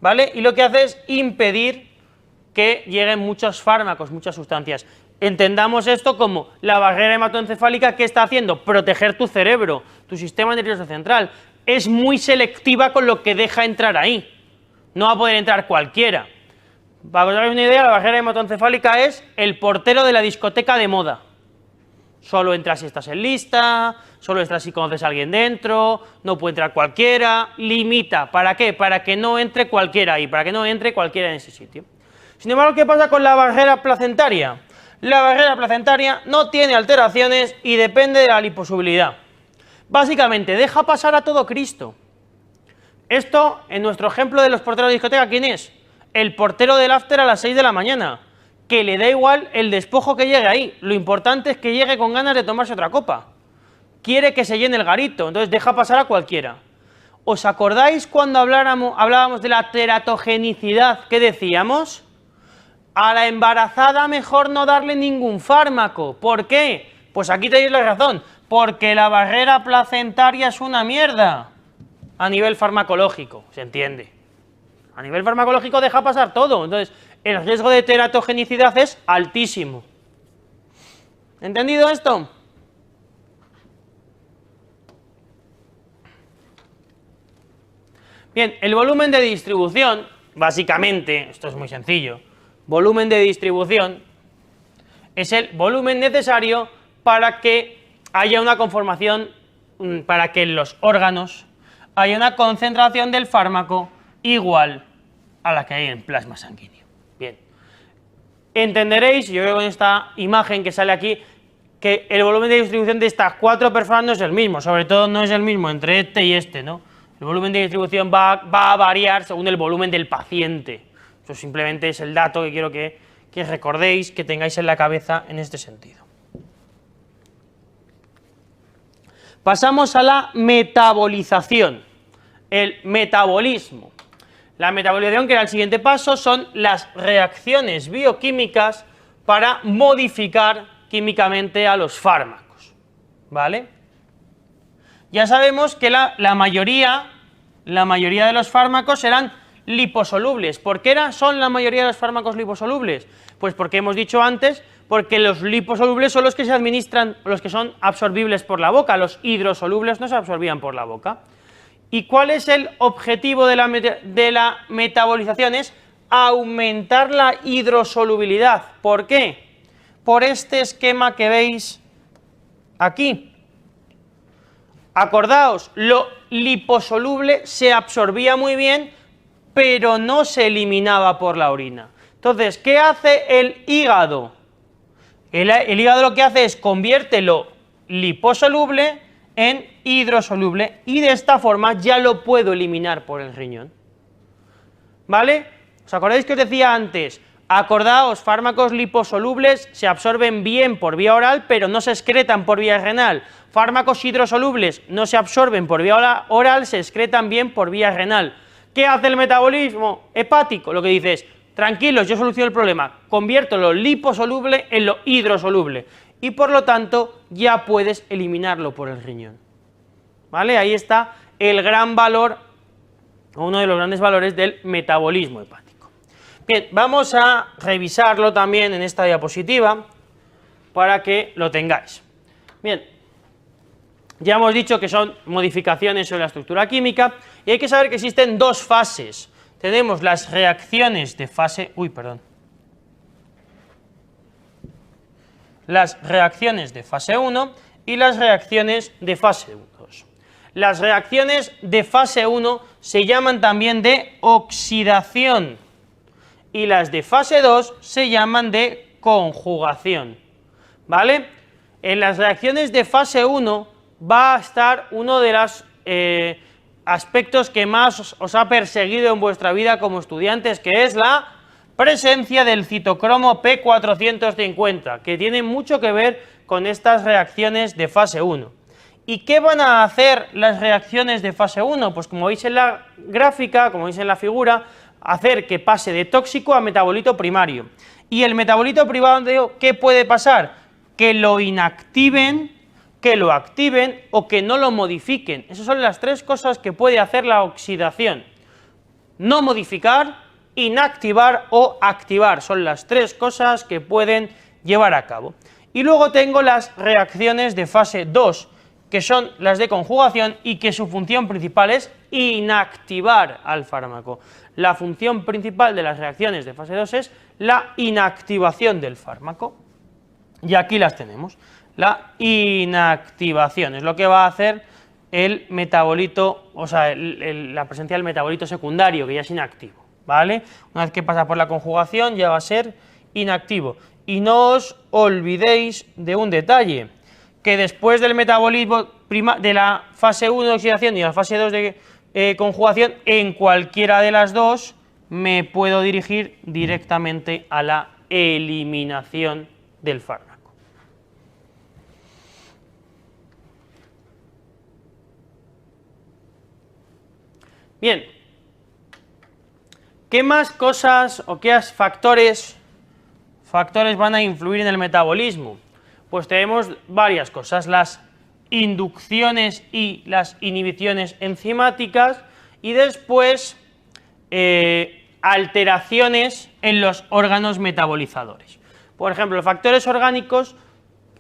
¿vale? Y lo que hace es impedir que lleguen muchos fármacos, muchas sustancias. Entendamos esto como la barrera hematoencefálica, ¿qué está haciendo? Proteger tu cerebro, tu sistema nervioso central. Es muy selectiva con lo que deja entrar ahí. No va a poder entrar cualquiera. Para que os hagáis una idea, la barrera hematoencefálica es el portero de la discoteca de moda. Solo entras si estás en lista, solo entras si conoces a alguien dentro, no puede entrar cualquiera, limita. ¿Para qué? Para que no entre cualquiera ahí, para que no entre cualquiera en ese sitio. Sin embargo, ¿qué pasa con la barrera placentaria? La barrera placentaria no tiene alteraciones y depende de la liposolubilidad. Básicamente, deja pasar a todo Cristo. Esto, en nuestro ejemplo de los porteros de discoteca, ¿quién es? El portero del after a las 6 de la mañana, que le da igual el despojo que llegue ahí, lo importante es que llegue con ganas de tomarse otra copa, quiere que se llene el garito, entonces deja pasar a cualquiera. ¿Os acordáis cuando hablábamos de la teratogenicidad que decíamos? A la embarazada mejor no darle ningún fármaco, ¿por qué? Pues aquí tenéis la razón, porque la barrera placentaria es una mierda, a nivel farmacológico, se entiende. A nivel farmacológico deja pasar todo, entonces el riesgo de teratogenicidad es altísimo. ¿Entendido esto? Bien, el volumen de distribución, básicamente, esto es muy sencillo, volumen de distribución es el volumen necesario para que haya una conformación, para que en los órganos haya una concentración del fármaco igual a la que hay en plasma sanguíneo. Bien, entenderéis, yo creo con esta imagen que sale aquí, que el volumen de distribución de estas cuatro personas no es el mismo, sobre todo no es el mismo entre este y este, ¿no? El volumen de distribución va a variar según el volumen del paciente. Eso simplemente es el dato que quiero que recordéis, que tengáis en la cabeza en este sentido. Pasamos a la metabolización, el metabolismo. La metabolización, que era el siguiente paso, son las reacciones bioquímicas para modificar químicamente a los fármacos, ¿vale? Ya sabemos que la mayoría de los fármacos eran liposolubles. ¿Por qué son la mayoría de los fármacos liposolubles? Pues porque hemos dicho antes, porque los liposolubles son los que se administran, los que son absorbibles por la boca, los hidrosolubles no se absorbían por la boca. ¿Y cuál es el objetivo de la metabolización? Es aumentar la hidrosolubilidad. ¿Por qué? Por este esquema que veis aquí. Acordaos, lo liposoluble se absorbía muy bien, pero no se eliminaba por la orina. Entonces, ¿qué hace el hígado? El hígado lo que hace es convierte lo liposoluble en hidrosoluble y de esta forma ya lo puedo eliminar por el riñón. ¿Vale? ¿Os acordáis que os decía antes? Acordaos, fármacos liposolubles se absorben bien por vía oral, pero no se excretan por vía renal. Fármacos hidrosolubles no se absorben por vía oral, se excretan bien por vía renal. ¿Qué hace el metabolismo hepático? Lo que dice es, tranquilos, yo soluciono el problema, convierto lo liposoluble en lo hidrosoluble y por lo tanto ya puedes eliminarlo por el riñón, ¿vale? Ahí está el gran valor, uno de los grandes valores del metabolismo hepático. Bien, vamos a revisarlo también en esta diapositiva para que lo tengáis. Bien, ya hemos dicho que son modificaciones sobre la estructura química y hay que saber que existen dos fases. Tenemos las reacciones de fase... Las reacciones de fase 1 y las reacciones de fase 2. Las reacciones de fase 1 se llaman también de oxidación y las de fase 2 se llaman de conjugación, ¿vale? En las reacciones de fase 1 va a estar uno de los aspectos que más os ha perseguido en vuestra vida como estudiantes, que es la presencia del citocromo P450, que tiene mucho que ver con estas reacciones de fase 1. ¿Y qué van a hacer las reacciones de fase 1? Pues como veis en la gráfica, como veis en la figura, hacer que pase de tóxico a metabolito primario. ¿Y el metabolito primario qué puede pasar? Que lo inactiven, que lo activen o que no lo modifiquen. Esas son las tres cosas que puede hacer la oxidación. No modificar, inactivar o activar. Son las tres cosas que pueden llevar a cabo. Y luego tengo las reacciones de fase 2, que son las de conjugación y que su función principal es inactivar al fármaco. La función principal de las reacciones de fase 2 es la inactivación del fármaco. Y aquí las tenemos. La inactivación es lo que va a hacer el metabolito, o sea, la presencia del metabolito secundario, que ya es inactivo, ¿vale? Una vez que pasa por la conjugación ya va a ser inactivo. Y no os olvidéis de un detalle, que después del metabolismo de la fase 1 de oxidación y la fase 2 de conjugación, en cualquiera de las dos me puedo dirigir directamente a la eliminación del fármaco. Bien, ¿qué más cosas o qué factores van a influir en el metabolismo? Pues tenemos varias cosas, las inducciones y las inhibiciones enzimáticas y después alteraciones en los órganos metabolizadores. Por ejemplo, los factores orgánicos,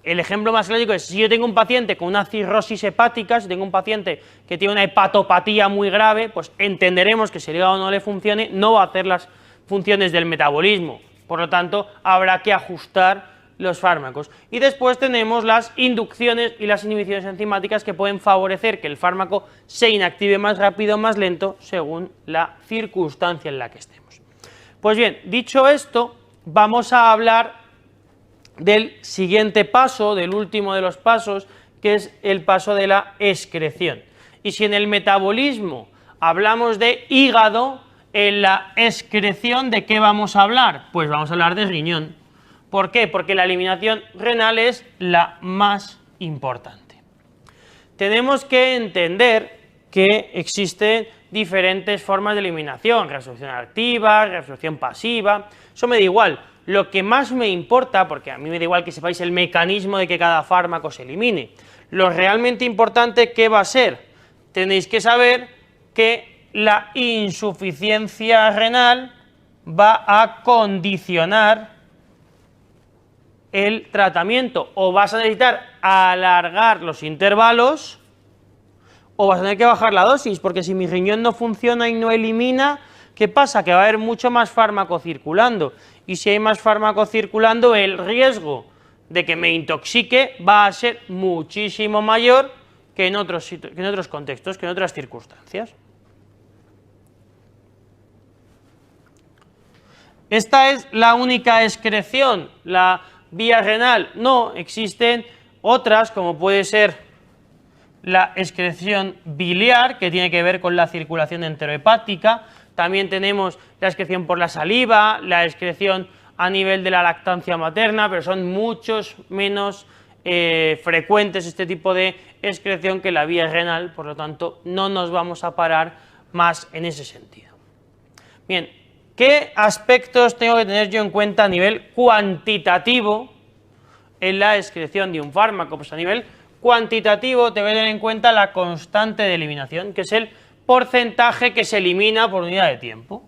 el ejemplo más clásico es si yo tengo un paciente con una cirrosis hepática, si tengo un paciente que tiene una hepatopatía muy grave, pues entenderemos que si el hígado no le funcione, no va a hacer las funciones del metabolismo, por lo tanto habrá que ajustar los fármacos. Y después tenemos las inducciones y las inhibiciones enzimáticas que pueden favorecer que el fármaco se inactive más rápido o más lento según la circunstancia en la que estemos. Pues bien, dicho esto, vamos a hablar del siguiente paso, del último de los pasos, que es el paso de la excreción. Y si en el metabolismo hablamos de hígado, en la excreción, ¿de qué vamos a hablar? Pues vamos a hablar de riñón. ¿Por qué? Porque la eliminación renal es la más importante. Tenemos que entender que existen diferentes formas de eliminación, reabsorción activa, reabsorción pasiva, eso me da igual. Lo que más me importa, porque a mí me da igual que sepáis el mecanismo de que cada fármaco se elimine, lo realmente importante, ¿qué va a ser? Tenéis que saber que la insuficiencia renal va a condicionar el tratamiento, o vas a necesitar alargar los intervalos o vas a tener que bajar la dosis, porque si mi riñón no funciona y no elimina, ¿qué pasa? Que va a haber mucho más fármaco circulando, y si hay más fármaco circulando, el riesgo de que me intoxique va a ser muchísimo mayor que en otros contextos, que en otras circunstancias. ¿Esta es la única excreción, la vía renal? No, existen otras, como puede ser la excreción biliar, que tiene que ver con la circulación enterohepática. También tenemos la excreción por la saliva, la excreción a nivel de la lactancia materna, pero son muchos menos frecuentes este tipo de excreción que la vía renal, por lo tanto no nos vamos a parar más en ese sentido. Bien, ¿Qué aspectos tengo que tener yo en cuenta a nivel cuantitativo en la descripción de un fármaco? Pues a nivel cuantitativo te voy a tener en cuenta la constante de eliminación, que es el porcentaje que se elimina por unidad de tiempo.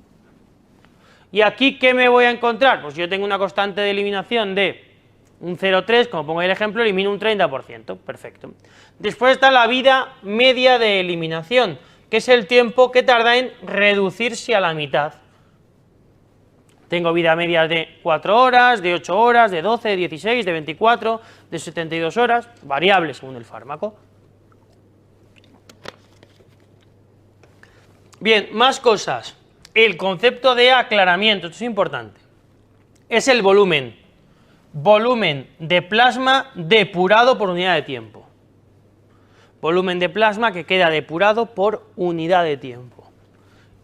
¿Y aquí qué me voy a encontrar? Pues yo tengo una constante de eliminación de un 0,3, como pongo el ejemplo, elimino un 30%, perfecto. Después está la vida media de eliminación, que es el tiempo que tarda en reducirse a la mitad. Tengo vida media de 4 horas, de 8 horas, de 12, de 16, de 24, de 72 horas, variable según el fármaco. Bien, más cosas. El concepto de aclaramiento, esto es importante, es el volumen. Volumen de plasma depurado por unidad de tiempo. Volumen de plasma que queda depurado por unidad de tiempo.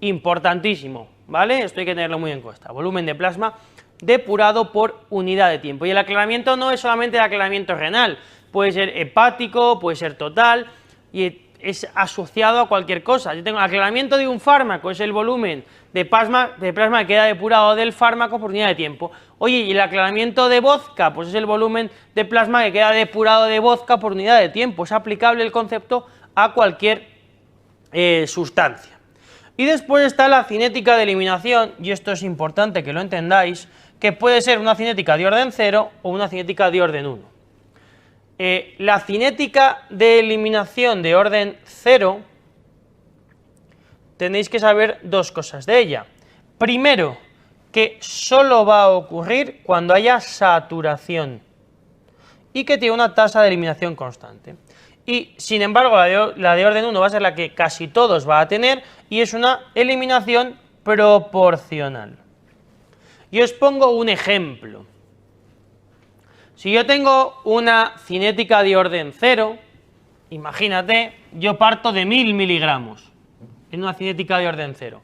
Importantísimo, ¿vale? Esto hay que tenerlo muy en cuenta. Volumen de plasma depurado por unidad de tiempo. Y el aclaramiento no es solamente el aclaramiento renal, puede ser hepático, puede ser total, y es asociado a cualquier cosa. Yo tengo el aclaramiento de un fármaco, es el volumen de plasma que queda depurado del fármaco por unidad de tiempo. Oye, y el aclaramiento de vodka, pues es el volumen de plasma que queda depurado de vodka por unidad de tiempo. Es aplicable el concepto a cualquier sustancia. Y después está la cinética de eliminación, y esto es importante que lo entendáis, que puede ser una cinética de orden 0 o una cinética de orden 1. La cinética de eliminación de orden 0, tenéis que saber dos cosas de ella. Primero, que solo va a ocurrir cuando haya saturación y que tiene una tasa de eliminación constante. Y, sin embargo, la de orden 1 va a ser la que casi todos va a tener y es una eliminación proporcional. Y os pongo un ejemplo. Si yo tengo una cinética de orden 0, imagínate, yo parto de 1000 miligramos en una cinética de orden 0.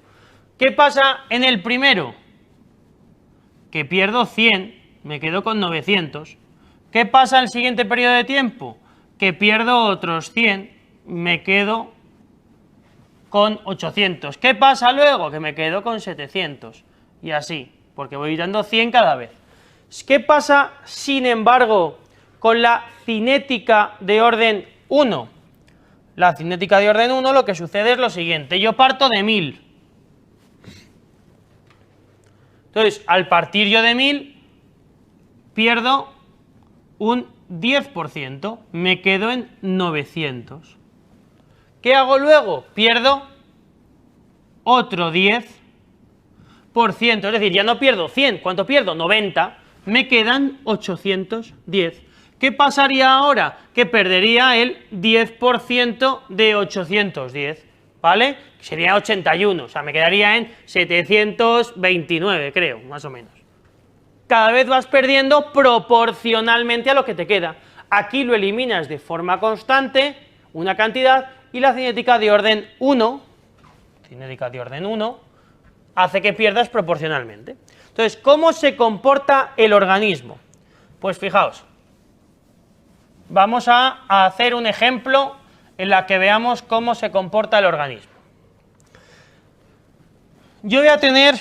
¿Qué pasa en el primero? Que pierdo 100, me quedo con 900. ¿Qué pasa en el siguiente periodo de tiempo? Que pierdo otros 100, me quedo con 800. ¿Qué pasa luego? Que me quedo con 700. Y así, porque voy dando 100 cada vez. ¿Qué pasa, sin embargo, con la cinética de orden 1? La cinética de orden 1 lo que sucede es lo siguiente. Yo parto de 1000. Entonces, al partir yo de 1000, pierdo un 10%. Me quedo en 900. ¿Qué hago luego? Pierdo otro 10%. Es decir, ya no pierdo 100. ¿Cuánto pierdo? 90. Me quedan 810. ¿Qué pasaría ahora? Que perdería el 10% de 810, ¿vale? Sería 81, o sea, me quedaría en 729, creo, más o menos. Cada vez vas perdiendo proporcionalmente a lo que te queda. Aquí lo eliminas de forma constante, una cantidad, y la cinética de orden 1, hace que pierdas proporcionalmente. Entonces, ¿cómo se comporta el organismo? Pues fijaos, vamos a hacer un ejemplo en la que veamos cómo se comporta el organismo. Yo voy a tener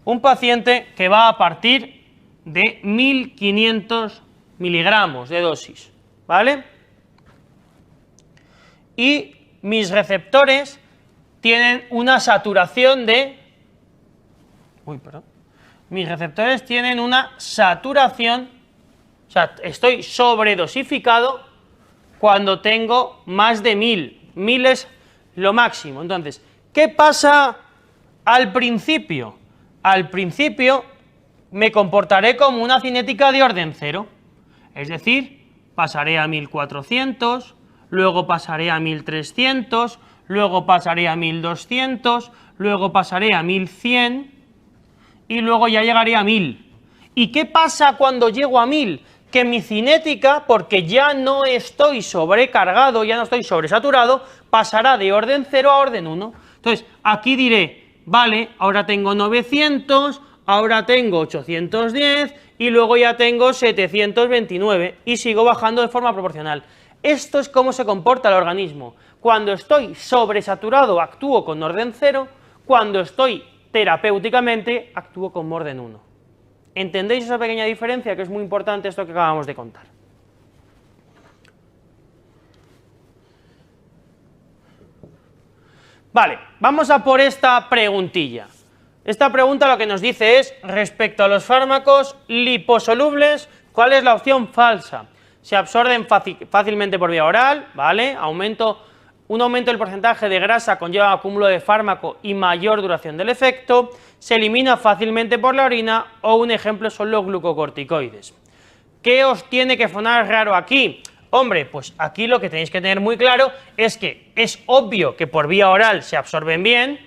un paciente que va a partir de 1500 miligramos de dosis, ¿vale? Y mis receptores tienen una saturación de... Mis receptores tienen una saturación, o sea, estoy sobredosificado cuando tengo más de 1000. 1000 es lo máximo. Entonces, ¿qué pasa al principio? Al principio me comportaré como una cinética de orden 0. Es decir, pasaré a 1400, luego pasaré a 1300, luego pasaré a 1200, luego pasaré a 1100 y luego ya llegaré a 1000. ¿Y qué pasa cuando llego a 1000? Que mi cinética, porque ya no estoy sobrecargado, ya no estoy sobresaturado, pasará de orden 0 a orden 1. Entonces, aquí diré, vale, ahora tengo 900, ahora tengo 810 y luego ya tengo 729 y sigo bajando de forma proporcional. Esto es cómo se comporta el organismo. Cuando estoy sobresaturado actúo con orden 0, Cuando estoy terapéuticamente, actúo con orden 1. ¿Entendéis esa pequeña diferencia? Que es muy importante esto que acabamos de contar. Vale, vamos a por esta preguntilla. Esta pregunta lo que nos dice es, respecto a los fármacos liposolubles, ¿cuál es la opción falsa? Se absorben fácilmente por vía oral, ¿vale? Un aumento del porcentaje de grasa conlleva acúmulo de fármaco y mayor duración del efecto, se elimina fácilmente por la orina, o un ejemplo son los glucocorticoides. ¿Qué os tiene que sonar raro aquí? Hombre, pues aquí lo que tenéis que tener muy claro es que es obvio que por vía oral se absorben bien,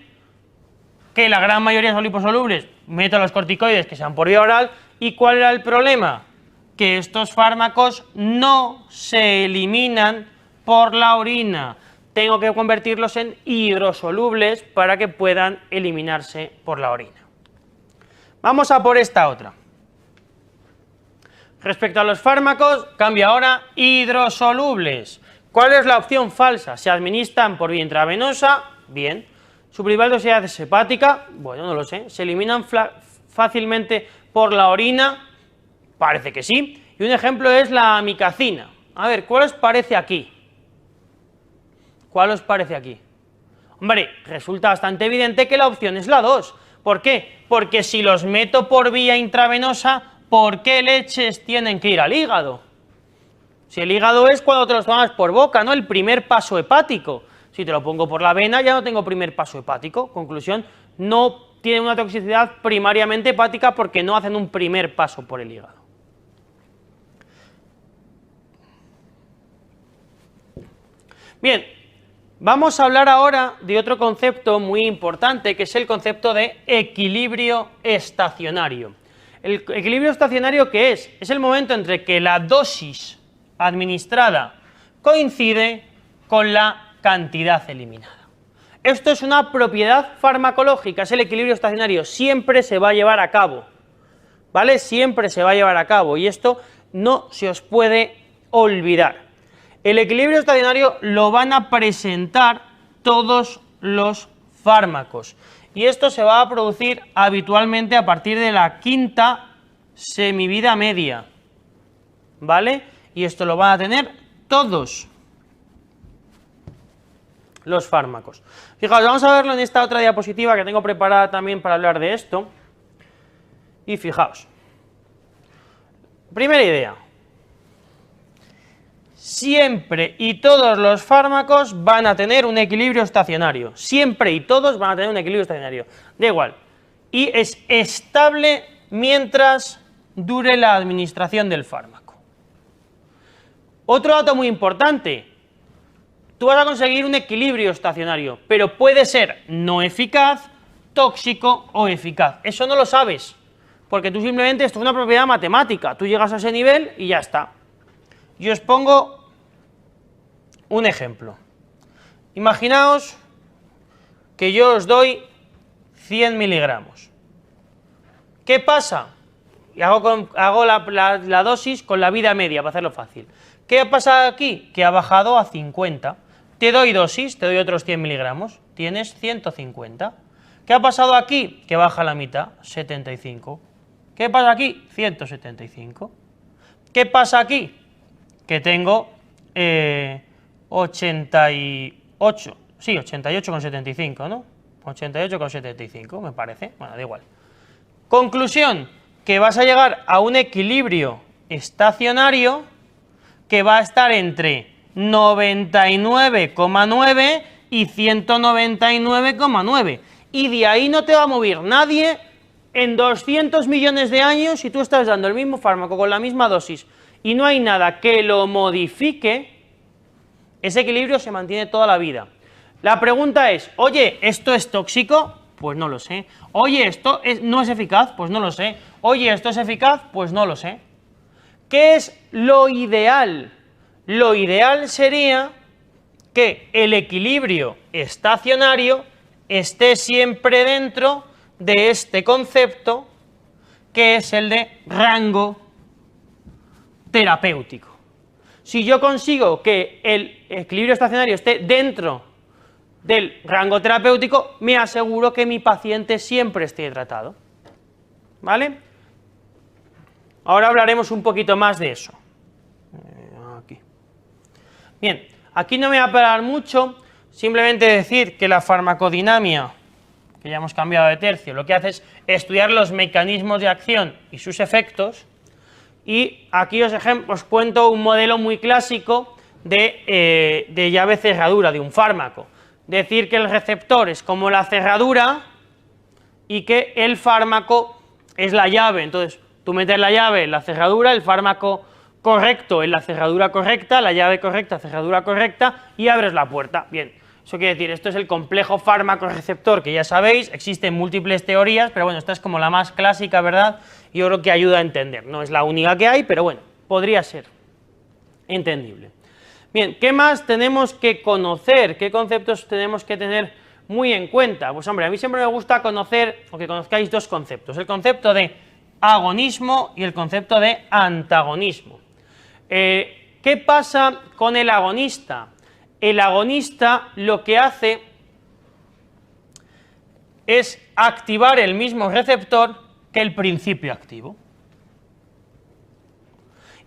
que la gran mayoría son liposolubles, meto los corticoides que sean por vía oral, ¿y cuál era el problema? Que estos fármacos no se eliminan por la orina, tengo que convertirlos en hidrosolubles para que puedan eliminarse por la orina. Vamos a por esta otra. Respecto a los fármacos, cambia ahora hidrosolubles. ¿Cuál es la opción falsa? ¿Se administran por vía intravenosa? Bien. ¿Su principal toxicidad es hepática? Bueno, no lo sé. ¿Se eliminan fácilmente por la orina? Parece que sí. Y un ejemplo es la amicacina. A ver, ¿cuál os parece aquí? ¿Cuál os parece aquí? Hombre, resulta bastante evidente que la opción es la 2. ¿Por qué? Porque si los meto por vía intravenosa, ¿por qué leches tienen que ir al hígado? Si el hígado es cuando te los tomas por boca, ¿no? El primer paso hepático. Si te lo pongo por la vena, ya no tengo primer paso hepático. Conclusión, no tienen una toxicidad primariamente hepática porque no hacen un primer paso por el hígado. Bien, vamos a hablar ahora de otro concepto muy importante, que es el concepto de equilibrio estacionario. ¿El equilibrio estacionario qué es? Es el momento entre que la dosis administrada coincide con la cantidad eliminada. Esto es una propiedad farmacológica, es el equilibrio estacionario, siempre se va a llevar a cabo, ¿vale? Siempre se va a llevar a cabo y esto no se os puede olvidar. El equilibrio estacionario lo van a presentar todos los fármacos y esto se va a producir habitualmente a partir de la quinta semivida media, ¿vale? Y esto lo van a tener todos los fármacos. Fijaos, vamos a verlo en esta otra diapositiva que tengo preparada también para hablar de esto. Y fijaos, primera idea, siempre y todos los fármacos van a tener un equilibrio estacionario, siempre y todos van a tener un equilibrio estacionario, da igual, y es estable mientras dure la administración del fármaco. Otro dato muy importante, tú vas a conseguir un equilibrio estacionario, pero puede ser no eficaz, tóxico o eficaz. Eso no lo sabes, porque tú simplemente, esto es una propiedad matemática, tú llegas a ese nivel y ya está. Yo os pongo un ejemplo. Imaginaos que yo os doy 100 miligramos. ¿Qué pasa? Y hago la dosis con la vida media, para hacerlo fácil. ¿Qué ha pasado aquí? Que ha bajado a 50. Te doy dosis, te doy otros 100 miligramos, tienes 150. ¿Qué ha pasado aquí? Que baja la mitad, 75. ¿Qué pasa aquí? 175. ¿Qué pasa aquí? Que tengo 88, sí, 88,75, ¿no? 88,75, me parece, bueno, da igual. Conclusión, que vas a llegar a un equilibrio estacionario que va a estar entre 99,9 y 199,9, y de ahí no te va a mover nadie en 200 millones de años si tú estás dando el mismo fármaco con la misma dosis y no hay nada que lo modifique, ese equilibrio se mantiene toda la vida. La pregunta es, oye, ¿esto es tóxico? Pues no lo sé. Oye, ¿esto no es eficaz? Pues no lo sé. Oye, ¿esto es eficaz? Pues no lo sé. ¿Qué es lo ideal? Lo ideal sería que el equilibrio estacionario esté siempre dentro de este concepto que es el de rango terapéutico. Si yo consigo que el equilibrio estacionario esté dentro del rango terapéutico, me aseguro que mi paciente siempre esté tratado, ¿vale? Ahora hablaremos un poquito más de eso. Aquí. Bien, aquí no me voy a parar mucho, simplemente decir que la farmacodinamia, que ya hemos cambiado de tercio, lo que hace es estudiar los mecanismos de acción y sus efectos, y aquí os cuento un modelo muy clásico de llave cerradura de un fármaco. Decir que el receptor es como la cerradura y que el fármaco es la llave. Entonces, tú metes la llave en la cerradura, el fármaco correcto en la cerradura correcta, la llave correcta, cerradura correcta, y abres la puerta. Bien, eso quiere decir, esto es el complejo fármaco-receptor, que ya sabéis, existen múltiples teorías, pero bueno, esta es como la más clásica, ¿verdad? Y yo creo que ayuda a entender. No es la única que hay, pero bueno, podría ser entendible. Bien, ¿qué más tenemos que conocer? ¿Qué conceptos tenemos que tener muy en cuenta? Pues hombre, a mí siempre me gusta conocer, o que conozcáis dos conceptos, el concepto de agonismo y el concepto de antagonismo. ¿Qué pasa con el agonista? El agonista lo que hace es activar el mismo receptor que el principio activo.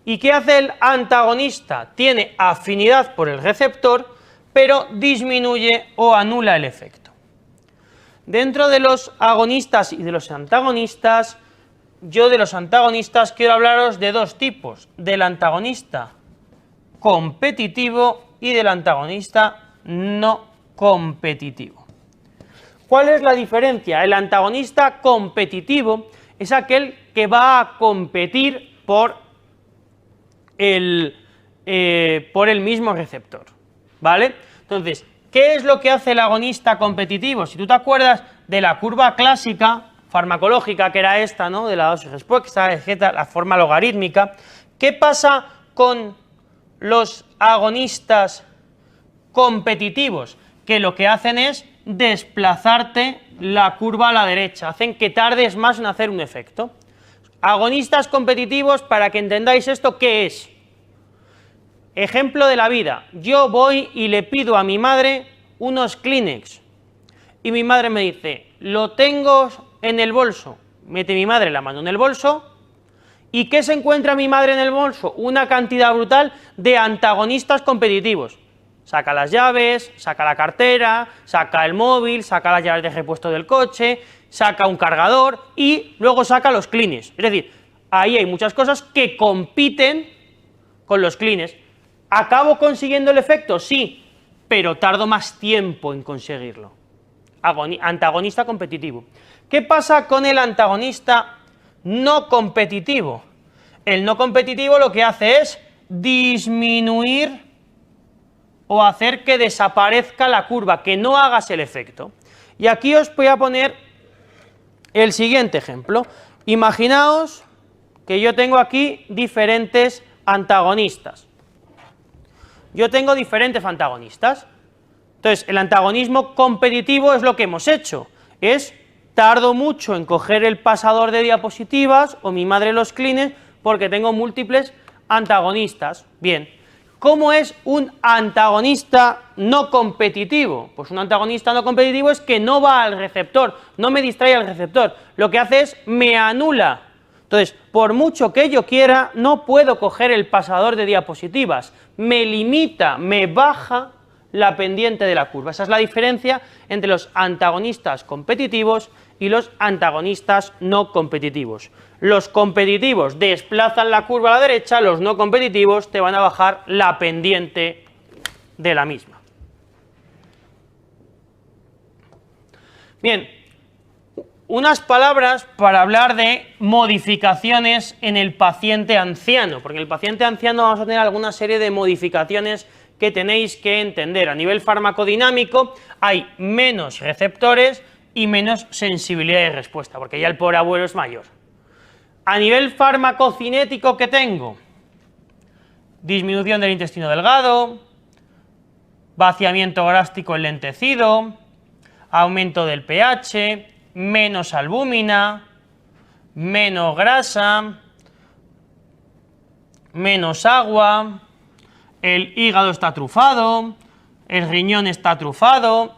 ¿Y qué hace el antagonista? Tiene afinidad por el receptor, pero disminuye o anula el efecto. Dentro de los agonistas y de los antagonistas, yo de los antagonistas quiero hablaros de dos tipos, del antagonista competitivo y del antagonista no competitivo. ¿Cuál es la diferencia? El antagonista competitivo es aquel que va a competir por el mismo receptor, ¿vale? Entonces, ¿qué es lo que hace el agonista competitivo? Si tú te acuerdas de la curva clásica farmacológica, que era esta, ¿no? De la dosis respuesta, la forma logarítmica, ¿qué pasa con los agonistas competitivos? Que lo que hacen es desplazarte la curva a la derecha, hacen que tardes más en hacer un efecto. Agonistas competitivos, para que entendáis esto, ¿qué es? Ejemplo de la vida, yo voy y le pido a mi madre unos Kleenex y mi madre me dice, lo tengo en el bolso, mete mi madre la mano en el bolso, ¿y qué se encuentra mi madre en el bolso? Una cantidad brutal de antagonistas competitivos. Saca las llaves, saca la cartera, saca el móvil, saca las llaves de repuesto del coche, saca un cargador y luego saca los Kleenex. Es decir, ahí hay muchas cosas que compiten con los Kleenex. ¿Acabo consiguiendo el efecto? Sí, pero tardo más tiempo en conseguirlo. Antagonista competitivo. ¿Qué pasa con el antagonista no competitivo? El no competitivo lo que hace es disminuir o hacer que desaparezca la curva, que no hagas el efecto. Y aquí os voy a poner el siguiente ejemplo. Imaginaos que yo tengo aquí diferentes antagonistas. Yo tengo diferentes antagonistas. Entonces, el antagonismo competitivo es lo que hemos hecho. Es, tardo mucho en coger el pasador de diapositivas o mi madre los Kleenex porque tengo múltiples antagonistas. Bien, ¿cómo es un antagonista no competitivo? Pues un antagonista no competitivo es que no va al receptor, no me distrae al receptor. Lo que hace es, me anula. Entonces, por mucho que yo quiera, no puedo coger el pasador de diapositivas. Me limita, me baja la pendiente de la curva. Esa es la diferencia entre los antagonistas competitivos y los antagonistas no competitivos. Los competitivos desplazan la curva a la derecha, los no competitivos te van a bajar la pendiente de la misma. Bien, unas palabras para hablar de modificaciones en el paciente anciano, porque en el paciente anciano vamos a tener alguna serie de modificaciones que tenéis que entender. A nivel farmacodinámico hay menos receptores y menos sensibilidad de respuesta, porque ya el pobre abuelo es mayor. A nivel farmacocinético, ¿qué tengo? Disminución del intestino delgado, vaciamiento gástrico enlentecido, aumento del pH, menos albúmina, menos grasa, menos agua, el hígado está trufado, el riñón está trufado,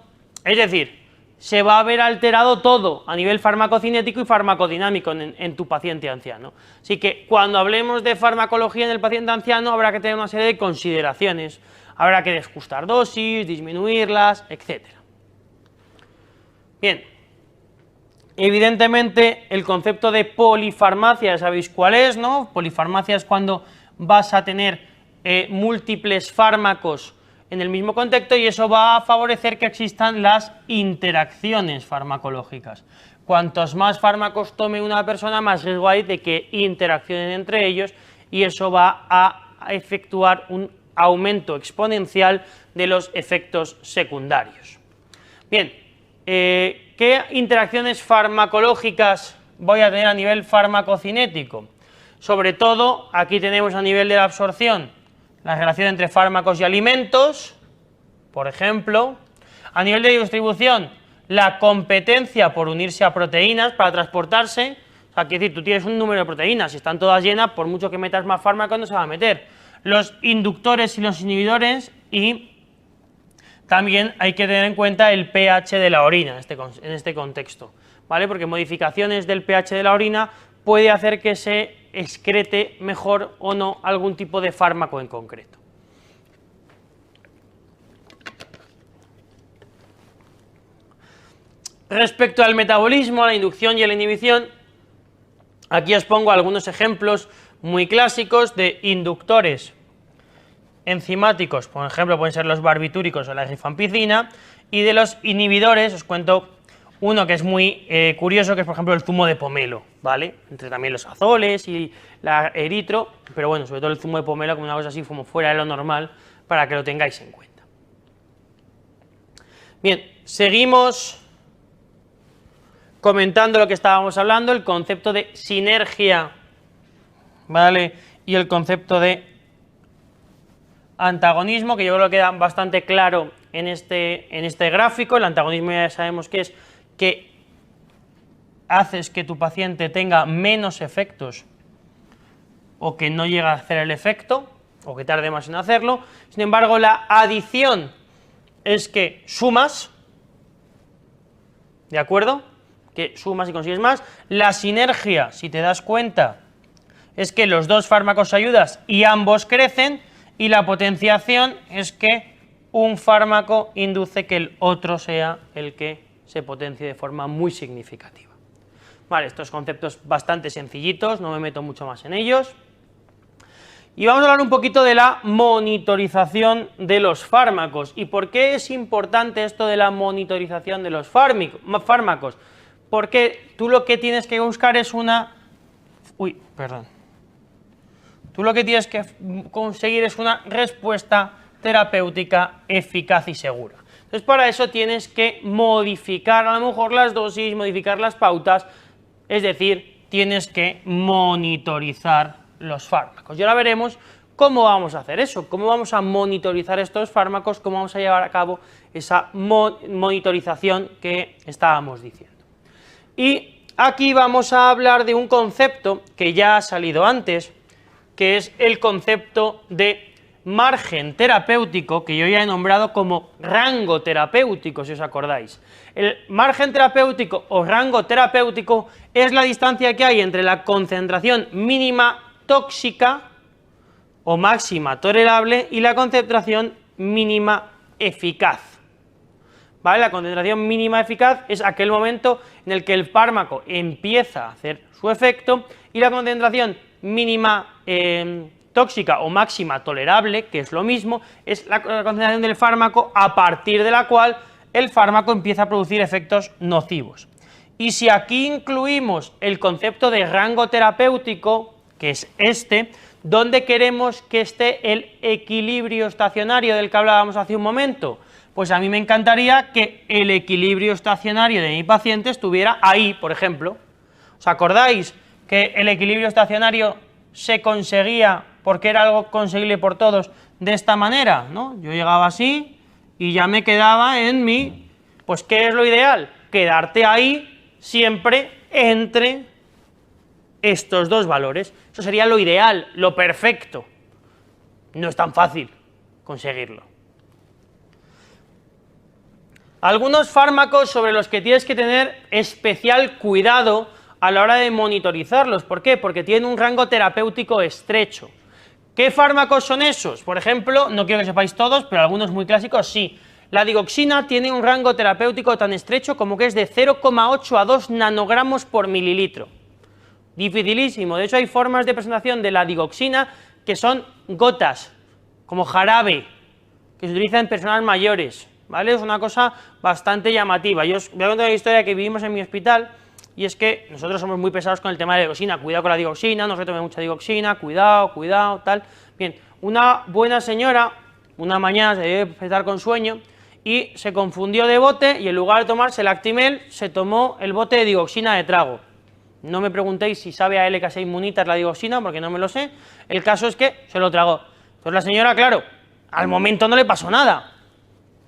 Es decir, se va a ver alterado todo a nivel farmacocinético y farmacodinámico en tu paciente anciano. Así que cuando hablemos de farmacología en el paciente anciano habrá que tener una serie de consideraciones, habrá que ajustar dosis, disminuirlas, etc. Bien, evidentemente el concepto de polifarmacia, ya sabéis cuál es, ¿no? Polifarmacia es cuando vas a tener múltiples fármacos en el mismo contexto y eso va a favorecer que existan las interacciones farmacológicas. Cuantos más fármacos tome una persona, más riesgo hay de que interaccionen entre ellos y eso va a efectuar un aumento exponencial de los efectos secundarios. Bien, ¿qué interacciones farmacológicas voy a tener a nivel farmacocinético? Sobre todo, aquí tenemos a nivel de la absorción la relación entre fármacos y alimentos, por ejemplo. A nivel de distribución, la competencia por unirse a proteínas para transportarse. O sea, quiere decir, tú tienes un número de proteínas, si están todas llenas, por mucho que metas más fármacos no se va a meter. Los inductores y los inhibidores, y también hay que tener en cuenta el pH de la orina en este contexto, ¿vale? Porque modificaciones del pH de la orina puede hacer que se excrete mejor o no algún tipo de fármaco en concreto. Respecto al metabolismo, a la inducción y a la inhibición, aquí os pongo algunos ejemplos muy clásicos de inductores enzimáticos, por ejemplo pueden ser los barbitúricos o la rifampicina, y de los inhibidores os cuento uno que es muy curioso, que es por ejemplo el zumo de pomelo, ¿vale? Entre también los azoles y la eritro, pero bueno, sobre todo el zumo de pomelo como una cosa así como fuera de lo normal, para que lo tengáis en cuenta. Bien, seguimos comentando lo que estábamos hablando, el concepto de sinergia, ¿vale? Y el concepto de antagonismo, que yo creo que queda bastante claro en este gráfico. El antagonismo ya sabemos que es que haces que tu paciente tenga menos efectos o que no llegue a hacer el efecto o que tarde más en hacerlo. Sin embargo, la adición es que sumas, ¿de acuerdo? Que sumas y consigues más. La sinergia, si te das cuenta, es que los dos fármacos ayudas y ambos crecen, y la potenciación es que un fármaco induce que el otro sea el que se potencie de forma muy significativa. Vale, estos conceptos bastante sencillitos, no me meto mucho más en ellos. Y vamos a hablar un poquito de la monitorización de los fármacos. ¿Y por qué es importante esto de la monitorización de los fármacos? Porque tú lo que tienes que buscar es Tú lo que tienes que conseguir es una respuesta terapéutica eficaz y segura. Entonces, para eso tienes que modificar a lo mejor las dosis, modificar las pautas, es decir, tienes que monitorizar los fármacos. Y ahora veremos cómo vamos a hacer eso, cómo vamos a monitorizar estos fármacos, cómo vamos a llevar a cabo esa monitorización que estábamos diciendo. Y aquí vamos a hablar de un concepto que ya ha salido antes, que es el concepto de margen terapéutico, que yo ya he nombrado como rango terapéutico, si os acordáis. El margen terapéutico o rango terapéutico es la distancia que hay entre la concentración mínima tóxica o máxima tolerable y la concentración mínima eficaz. ¿Vale? La concentración mínima eficaz es aquel momento en el que el fármaco empieza a hacer su efecto, y la concentración mínima tóxica o máxima tolerable, que es lo mismo, es la concentración del fármaco a partir de la cual el fármaco empieza a producir efectos nocivos. Y si aquí incluimos el concepto de rango terapéutico, que es ¿dónde queremos que esté el equilibrio estacionario del que hablábamos hace un momento? Pues a mí me encantaría que el equilibrio estacionario de mi paciente estuviera ahí, por ejemplo. ¿Os acordáis que el equilibrio estacionario se conseguía porque era algo conseguible por todos de esta manera, ¿no? Yo llegaba así y ya me quedaba en mi... Pues, ¿qué es lo ideal? Quedarte ahí siempre entre estos dos valores. Eso sería lo ideal, lo perfecto. No es tan fácil conseguirlo. Algunos fármacos sobre los que tienes que tener especial cuidado a la hora de monitorizarlos. ¿Por qué? Porque tienen un rango terapéutico estrecho. ¿Qué fármacos son esos? Por ejemplo, no quiero que sepáis todos, pero algunos muy clásicos sí. La digoxina tiene un rango terapéutico tan estrecho como que es de 0,8 a 2 nanogramos por mililitro. Dificilísimo. De hecho, hay formas de presentación de la digoxina que son gotas, como jarabe, que se utiliza en personas mayores, ¿vale? Es una cosa bastante llamativa. Yo os voy a contar una historia que vivimos en mi hospital, y es que nosotros somos muy pesados con el tema de la digoxina. Cuidado con la digoxina, no se tome mucha digoxina, cuidado, cuidado, tal. Bien, una buena señora, una mañana se debe despertar con sueño y se confundió de bote y en lugar de tomarse el Actimel, se tomó el bote de digoxina de trago. No me preguntéis si sabe a LK6 munitas la digoxina, porque no me lo sé. El caso es que se lo tragó. Entonces la señora, claro, al momento no le pasó nada.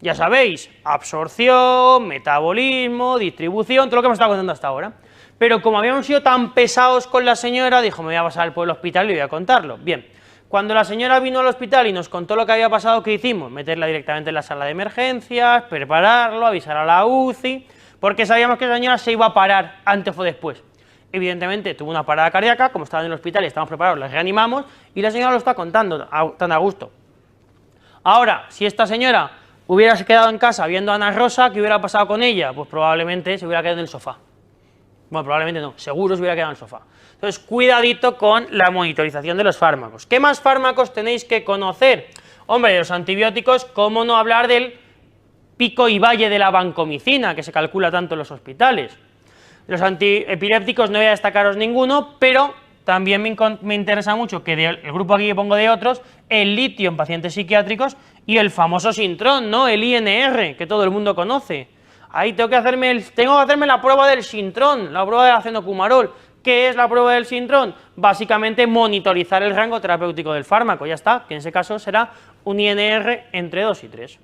Ya sabéis, absorción, metabolismo, distribución, todo lo que hemos estado contando hasta ahora. Pero como habíamos sido tan pesados con la señora, dijo, me voy a pasar por el hospital y voy a contarlo. Bien, cuando la señora vino al hospital y nos contó lo que había pasado, ¿qué hicimos? Meterla directamente en la sala de emergencias, prepararlo, avisar a la UCI, porque sabíamos que la señora se iba a parar antes o después. Evidentemente tuvo una parada cardíaca, como estaba en el hospital y estábamos preparados, la reanimamos y la señora lo está contando tan a gusto. Ahora, si esta señora hubiera quedado en casa viendo a Ana Rosa, ¿qué hubiera pasado con ella? Pues probablemente se hubiera quedado en el sofá. Bueno, probablemente no, seguro se hubiera quedado en el sofá. Entonces, cuidadito con la monitorización de los fármacos. ¿Qué más fármacos tenéis que conocer? Hombre, de los antibióticos, ¿cómo no hablar del pico y valle de la vancomicina, que se calcula tanto en los hospitales? De los antiepilépticos no voy a destacaros ninguno, pero también me interesa mucho que del grupo aquí que pongo de otros, el litio en pacientes psiquiátricos y el famoso Sintrón, ¿no? El INR, que todo el mundo conoce. Ahí tengo que hacerme la prueba del Sintrón, la prueba del acenocumarol. ¿Qué es la prueba del Sintrón? Básicamente monitorizar el rango terapéutico del fármaco, ya está, que en ese caso será un INR entre 2 y 3.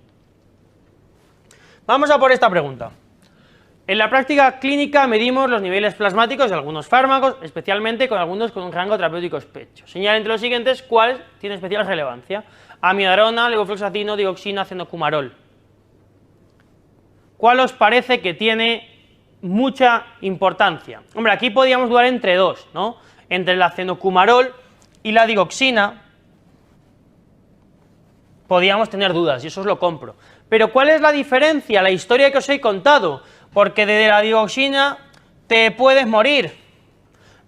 Vamos a por esta pregunta. En la práctica clínica medimos los niveles plasmáticos de algunos fármacos, especialmente con algunos con un rango terapéutico estrecho. Señala entre los siguientes cuál tiene especial relevancia: amiodarona, levofloxacino, dioxina, acenocumarol. ¿Cuál os parece que tiene mucha importancia? Hombre, aquí podríamos dudar entre dos, ¿no? Entre el acenocumarol y la digoxina podríamos tener dudas, y eso os lo compro. Pero ¿cuál es la diferencia? La historia que os he contado. Porque de la digoxina te puedes morir.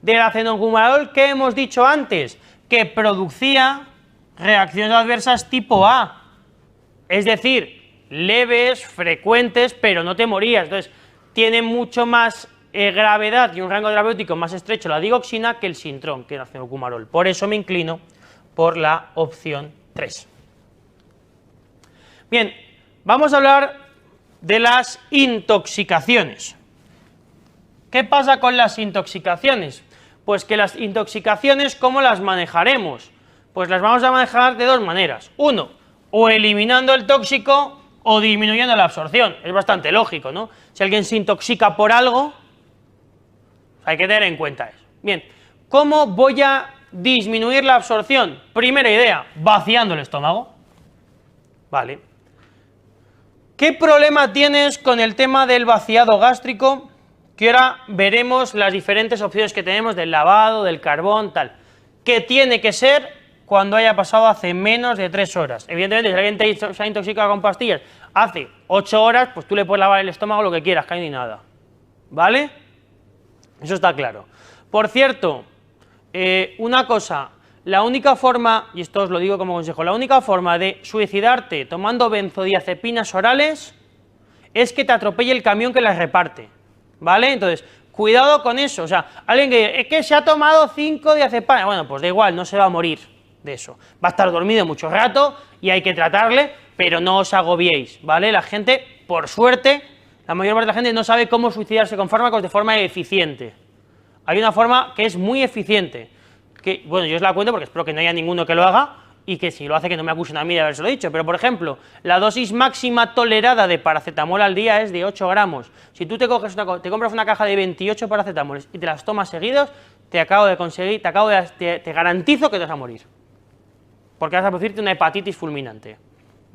Del acenocumarol, ¿qué hemos dicho antes? Que producía reacciones adversas tipo A. Es decir, leves, frecuentes, pero no te morías. Entonces, tiene mucho más gravedad y un rango terapéutico más estrecho la digoxina que el Sintrón, que el acenocumarol. Por eso me inclino por la opción 3. Bien, vamos a hablar de las intoxicaciones. ¿Qué pasa con las intoxicaciones? Pues que las intoxicaciones, ¿cómo las manejaremos? Pues las vamos a manejar de dos maneras. Uno, o eliminando el tóxico o disminuyendo la absorción. Es bastante lógico, ¿no? Si alguien se intoxica por algo, hay que tener en cuenta eso. Bien, ¿cómo voy a disminuir la absorción? Primera idea, vaciando el estómago. Vale. ¿Qué problema tienes con el tema del vaciado gástrico? Que ahora veremos las diferentes opciones que tenemos del lavado, del carbón, tal. ¿Qué tiene que ser cuando haya pasado hace menos de 3 horas? Evidentemente, si alguien se ha intoxicado con pastillas hace 8 horas, pues tú le puedes lavar el estómago lo que quieras, que ni nada. ¿Vale? Eso está claro. Por cierto, una cosa, la única forma, y esto os lo digo como consejo, la única forma de suicidarte tomando benzodiazepinas orales es que te atropelle el camión que las reparte, ¿vale? Entonces, cuidado con eso. O sea, alguien que dice, es que se ha tomado 5 diazepanas, bueno, pues da igual, no se va a morir de eso. Va a estar dormido mucho rato y hay que tratarle, pero no os agobiéis, ¿vale? La gente, por suerte, la mayor parte de la gente no sabe cómo suicidarse con fármacos de forma eficiente. Hay una forma que es muy eficiente, que, bueno, yo os la cuento porque espero que no haya ninguno que lo haga y que si lo hace que no me acusen a mí de habérselo dicho, pero por ejemplo, la dosis máxima tolerada de paracetamol al día es de 8 gramos. Si tú te compras una caja de 28 paracetamoles y te las tomas seguidos, te garantizo que te vas a morir, porque vas a producirte una hepatitis fulminante,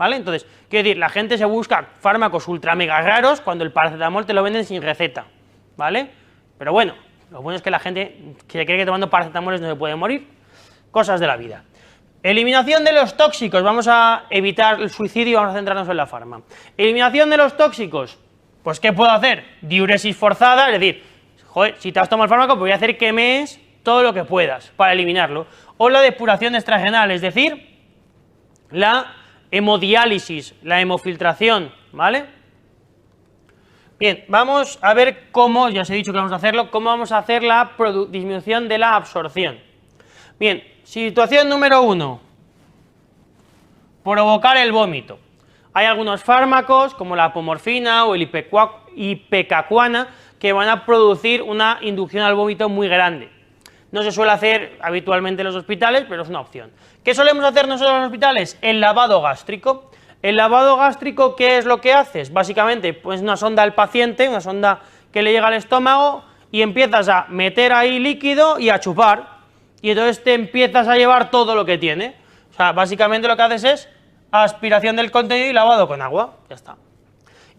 ¿vale? Entonces, quiero decir, la gente se busca fármacos ultra mega raros cuando el paracetamol te lo venden sin receta, ¿vale? Pero bueno, lo bueno es que la gente que cree que tomando paracetamoles no se puede morir, cosas de la vida. Eliminación de los tóxicos, vamos a evitar el suicidio y vamos a centrarnos en la farma. Eliminación de los tóxicos, pues ¿qué puedo hacer? Diuresis forzada, es decir, joder, si te has tomado el fármaco, pues voy a hacer que mees todo lo que puedas para eliminarlo. O la depuración extrarenal, es decir, la hemodiálisis, la hemofiltración, ¿vale? Bien, vamos a ver cómo, ya os he dicho que vamos a hacerlo, cómo vamos a hacer la disminución de la absorción. Bien, situación número 1, provocar el vómito. Hay algunos fármacos, como la apomorfina o el ipecacuana, que van a producir una inducción al vómito muy grande. No se suele hacer habitualmente en los hospitales, pero es una opción. ¿Qué solemos hacer nosotros en los hospitales? El lavado gástrico. El lavado gástrico, ¿qué es lo que haces? Básicamente, pues una sonda al paciente, una sonda que le llega al estómago, y empiezas a meter ahí líquido y a chupar. Y entonces te empiezas a llevar todo lo que tiene. O sea, básicamente lo que haces es aspiración del contenido y lavado con agua. Ya está.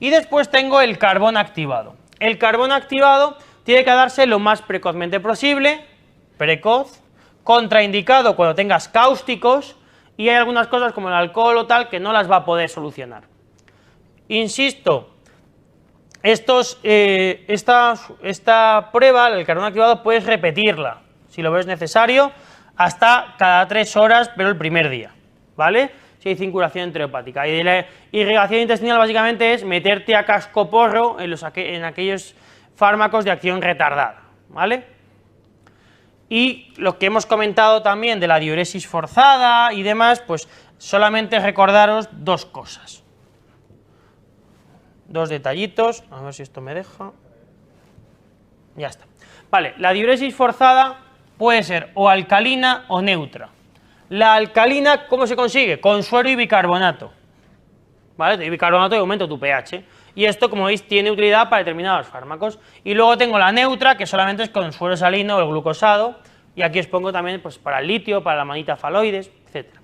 Y después tengo el carbón activado. El carbón activado tiene que darse lo más precozmente posible, precoz, contraindicado cuando tengas cáusticos, y hay algunas cosas como el alcohol o tal que no las va a poder solucionar. Insisto, esta prueba, el carbón activado, puedes repetirla, si lo ves necesario, hasta cada 3 horas, pero el primer día, ¿vale? Si hay circulación enterohepática. Y de la irrigación intestinal básicamente es meterte a cascoporro en aquellos fármacos de acción retardada, ¿vale? Y lo que hemos comentado también de la diuresis forzada y demás, pues solamente recordaros 2 cosas. 2 detallitos, a ver si esto me deja. Ya está. Vale, la diuresis forzada puede ser o alcalina o neutra. La alcalina, ¿cómo se consigue? Con suero y bicarbonato. ¿Vale? El bicarbonato y aumento tu pH. Y esto, como veis, tiene utilidad para determinados fármacos. Y luego tengo la neutra, que solamente es con suero salino o el glucosado. Y aquí os pongo también pues, para el litio, para la manita faloides, etc.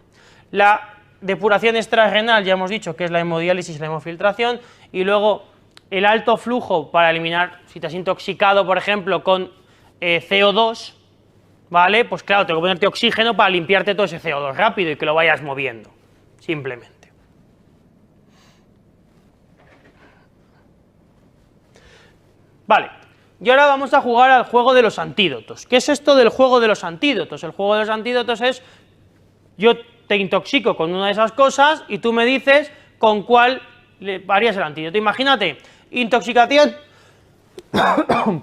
La depuración extrarrenal, ya hemos dicho que es la hemodiálisis y la hemofiltración. Y luego el alto flujo para eliminar, si te has intoxicado, por ejemplo, con CO2, ¿vale? Pues claro, tengo que ponerte oxígeno para limpiarte todo ese CO2 rápido y que lo vayas moviendo, simplemente. Vale, y ahora vamos a jugar al juego de los antídotos. ¿Qué es esto del juego de los antídotos? El juego de los antídotos es, yo te intoxico con una de esas cosas y tú me dices con cuál le harías el antídoto. Imagínate, intoxicación,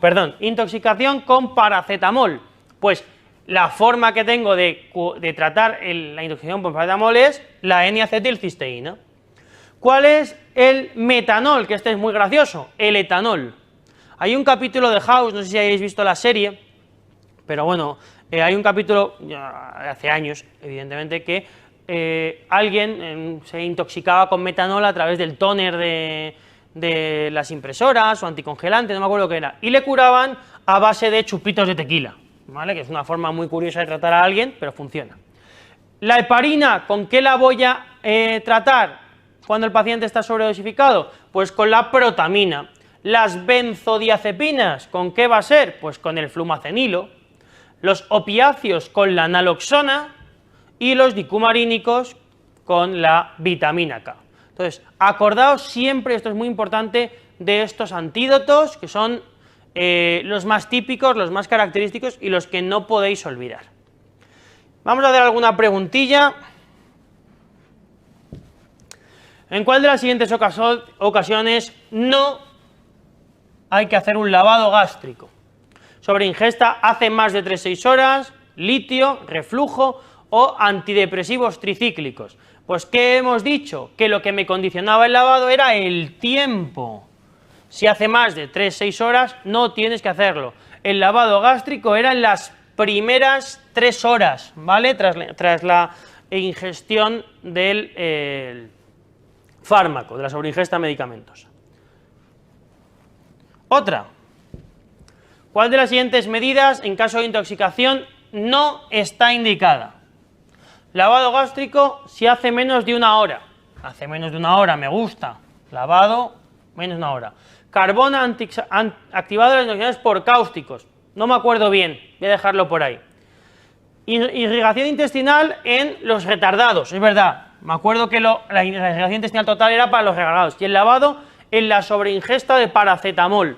perdón, intoxicación con paracetamol. Pues la forma que tengo de tratar la intoxicación por paracetamol es la N-acetilcisteína. ¿Cuál es el metanol? Que este es muy gracioso, el etanol. Hay un capítulo de House, no sé si habéis visto la serie, pero bueno, hay un capítulo, ya hace años, evidentemente, que alguien se intoxicaba con metanol a través del tóner de las impresoras o anticongelante, no me acuerdo qué era, y le curaban a base de chupitos de tequila, ¿vale? Que es una forma muy curiosa de tratar a alguien, pero funciona. La heparina, ¿con qué la voy a tratar cuando el paciente está sobredosificado? Pues con la protamina. Las benzodiazepinas, ¿con qué va a ser? Pues con el flumacenilo. Los opiáceos con la naloxona y los dicumarínicos con la vitamina K. Entonces, acordaos siempre, esto es muy importante, de estos antídotos que son los más típicos, los más característicos y los que no podéis olvidar. Vamos a hacer alguna preguntilla. ¿En cuál de las siguientes ocasiones no hay que hacer un lavado gástrico? Sobre ingesta hace más de 3-6 horas, litio, reflujo o antidepresivos tricíclicos. Pues ¿qué hemos dicho? Que lo que me condicionaba el lavado era el tiempo. Si hace más de 3-6 horas no tienes que hacerlo. El lavado gástrico era en las primeras 3 horas, ¿vale? Tras la ingestión del fármaco, de la sobreingesta medicamentosa. Otra. ¿Cuál de las siguientes medidas en caso de intoxicación no está indicada? Lavado gástrico si hace menos de 1 hora. hace menos de una hora me gusta, lavado, menos de una hora. Carbón activado en las inoculaciones por cáusticos, no me acuerdo bien, voy a dejarlo por ahí. Irrigación intestinal en los retardados, es verdad, me acuerdo que la irrigación intestinal total era para los retardados, y el lavado en la sobreingesta de paracetamol.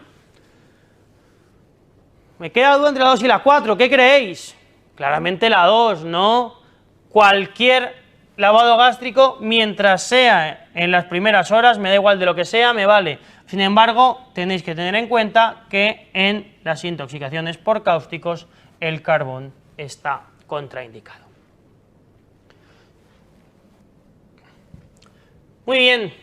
Me queda duda entre la 2 y la 4, ¿qué creéis? Claramente la 2, ¿no? Cualquier lavado gástrico, mientras sea en las primeras horas, me da igual de lo que sea, me vale. Sin embargo, tenéis que tener en cuenta que en las intoxicaciones por cáusticos el carbón está contraindicado. Muy bien,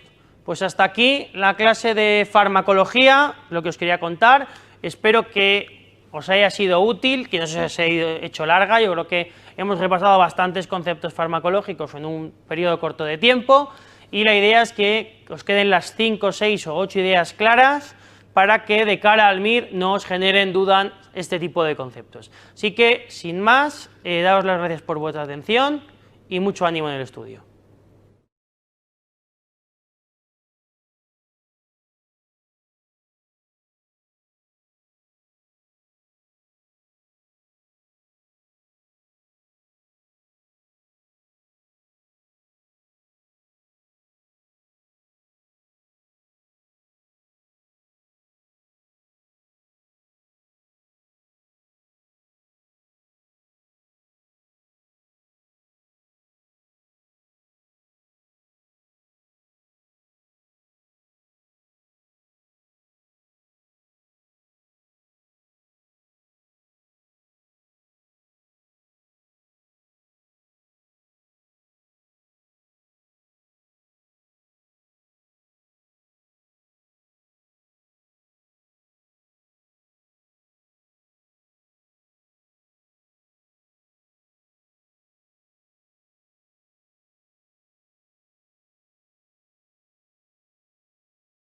pues hasta aquí la clase de farmacología, lo que os quería contar. Espero que os haya sido útil, que no se os haya hecho larga. Yo creo que hemos repasado bastantes conceptos farmacológicos en un periodo corto de tiempo y la idea es que os queden las 5, 6 o 8 ideas claras para que de cara al MIR no os generen duda este tipo de conceptos. Así que, sin más, daos las gracias por vuestra atención y mucho ánimo en el estudio.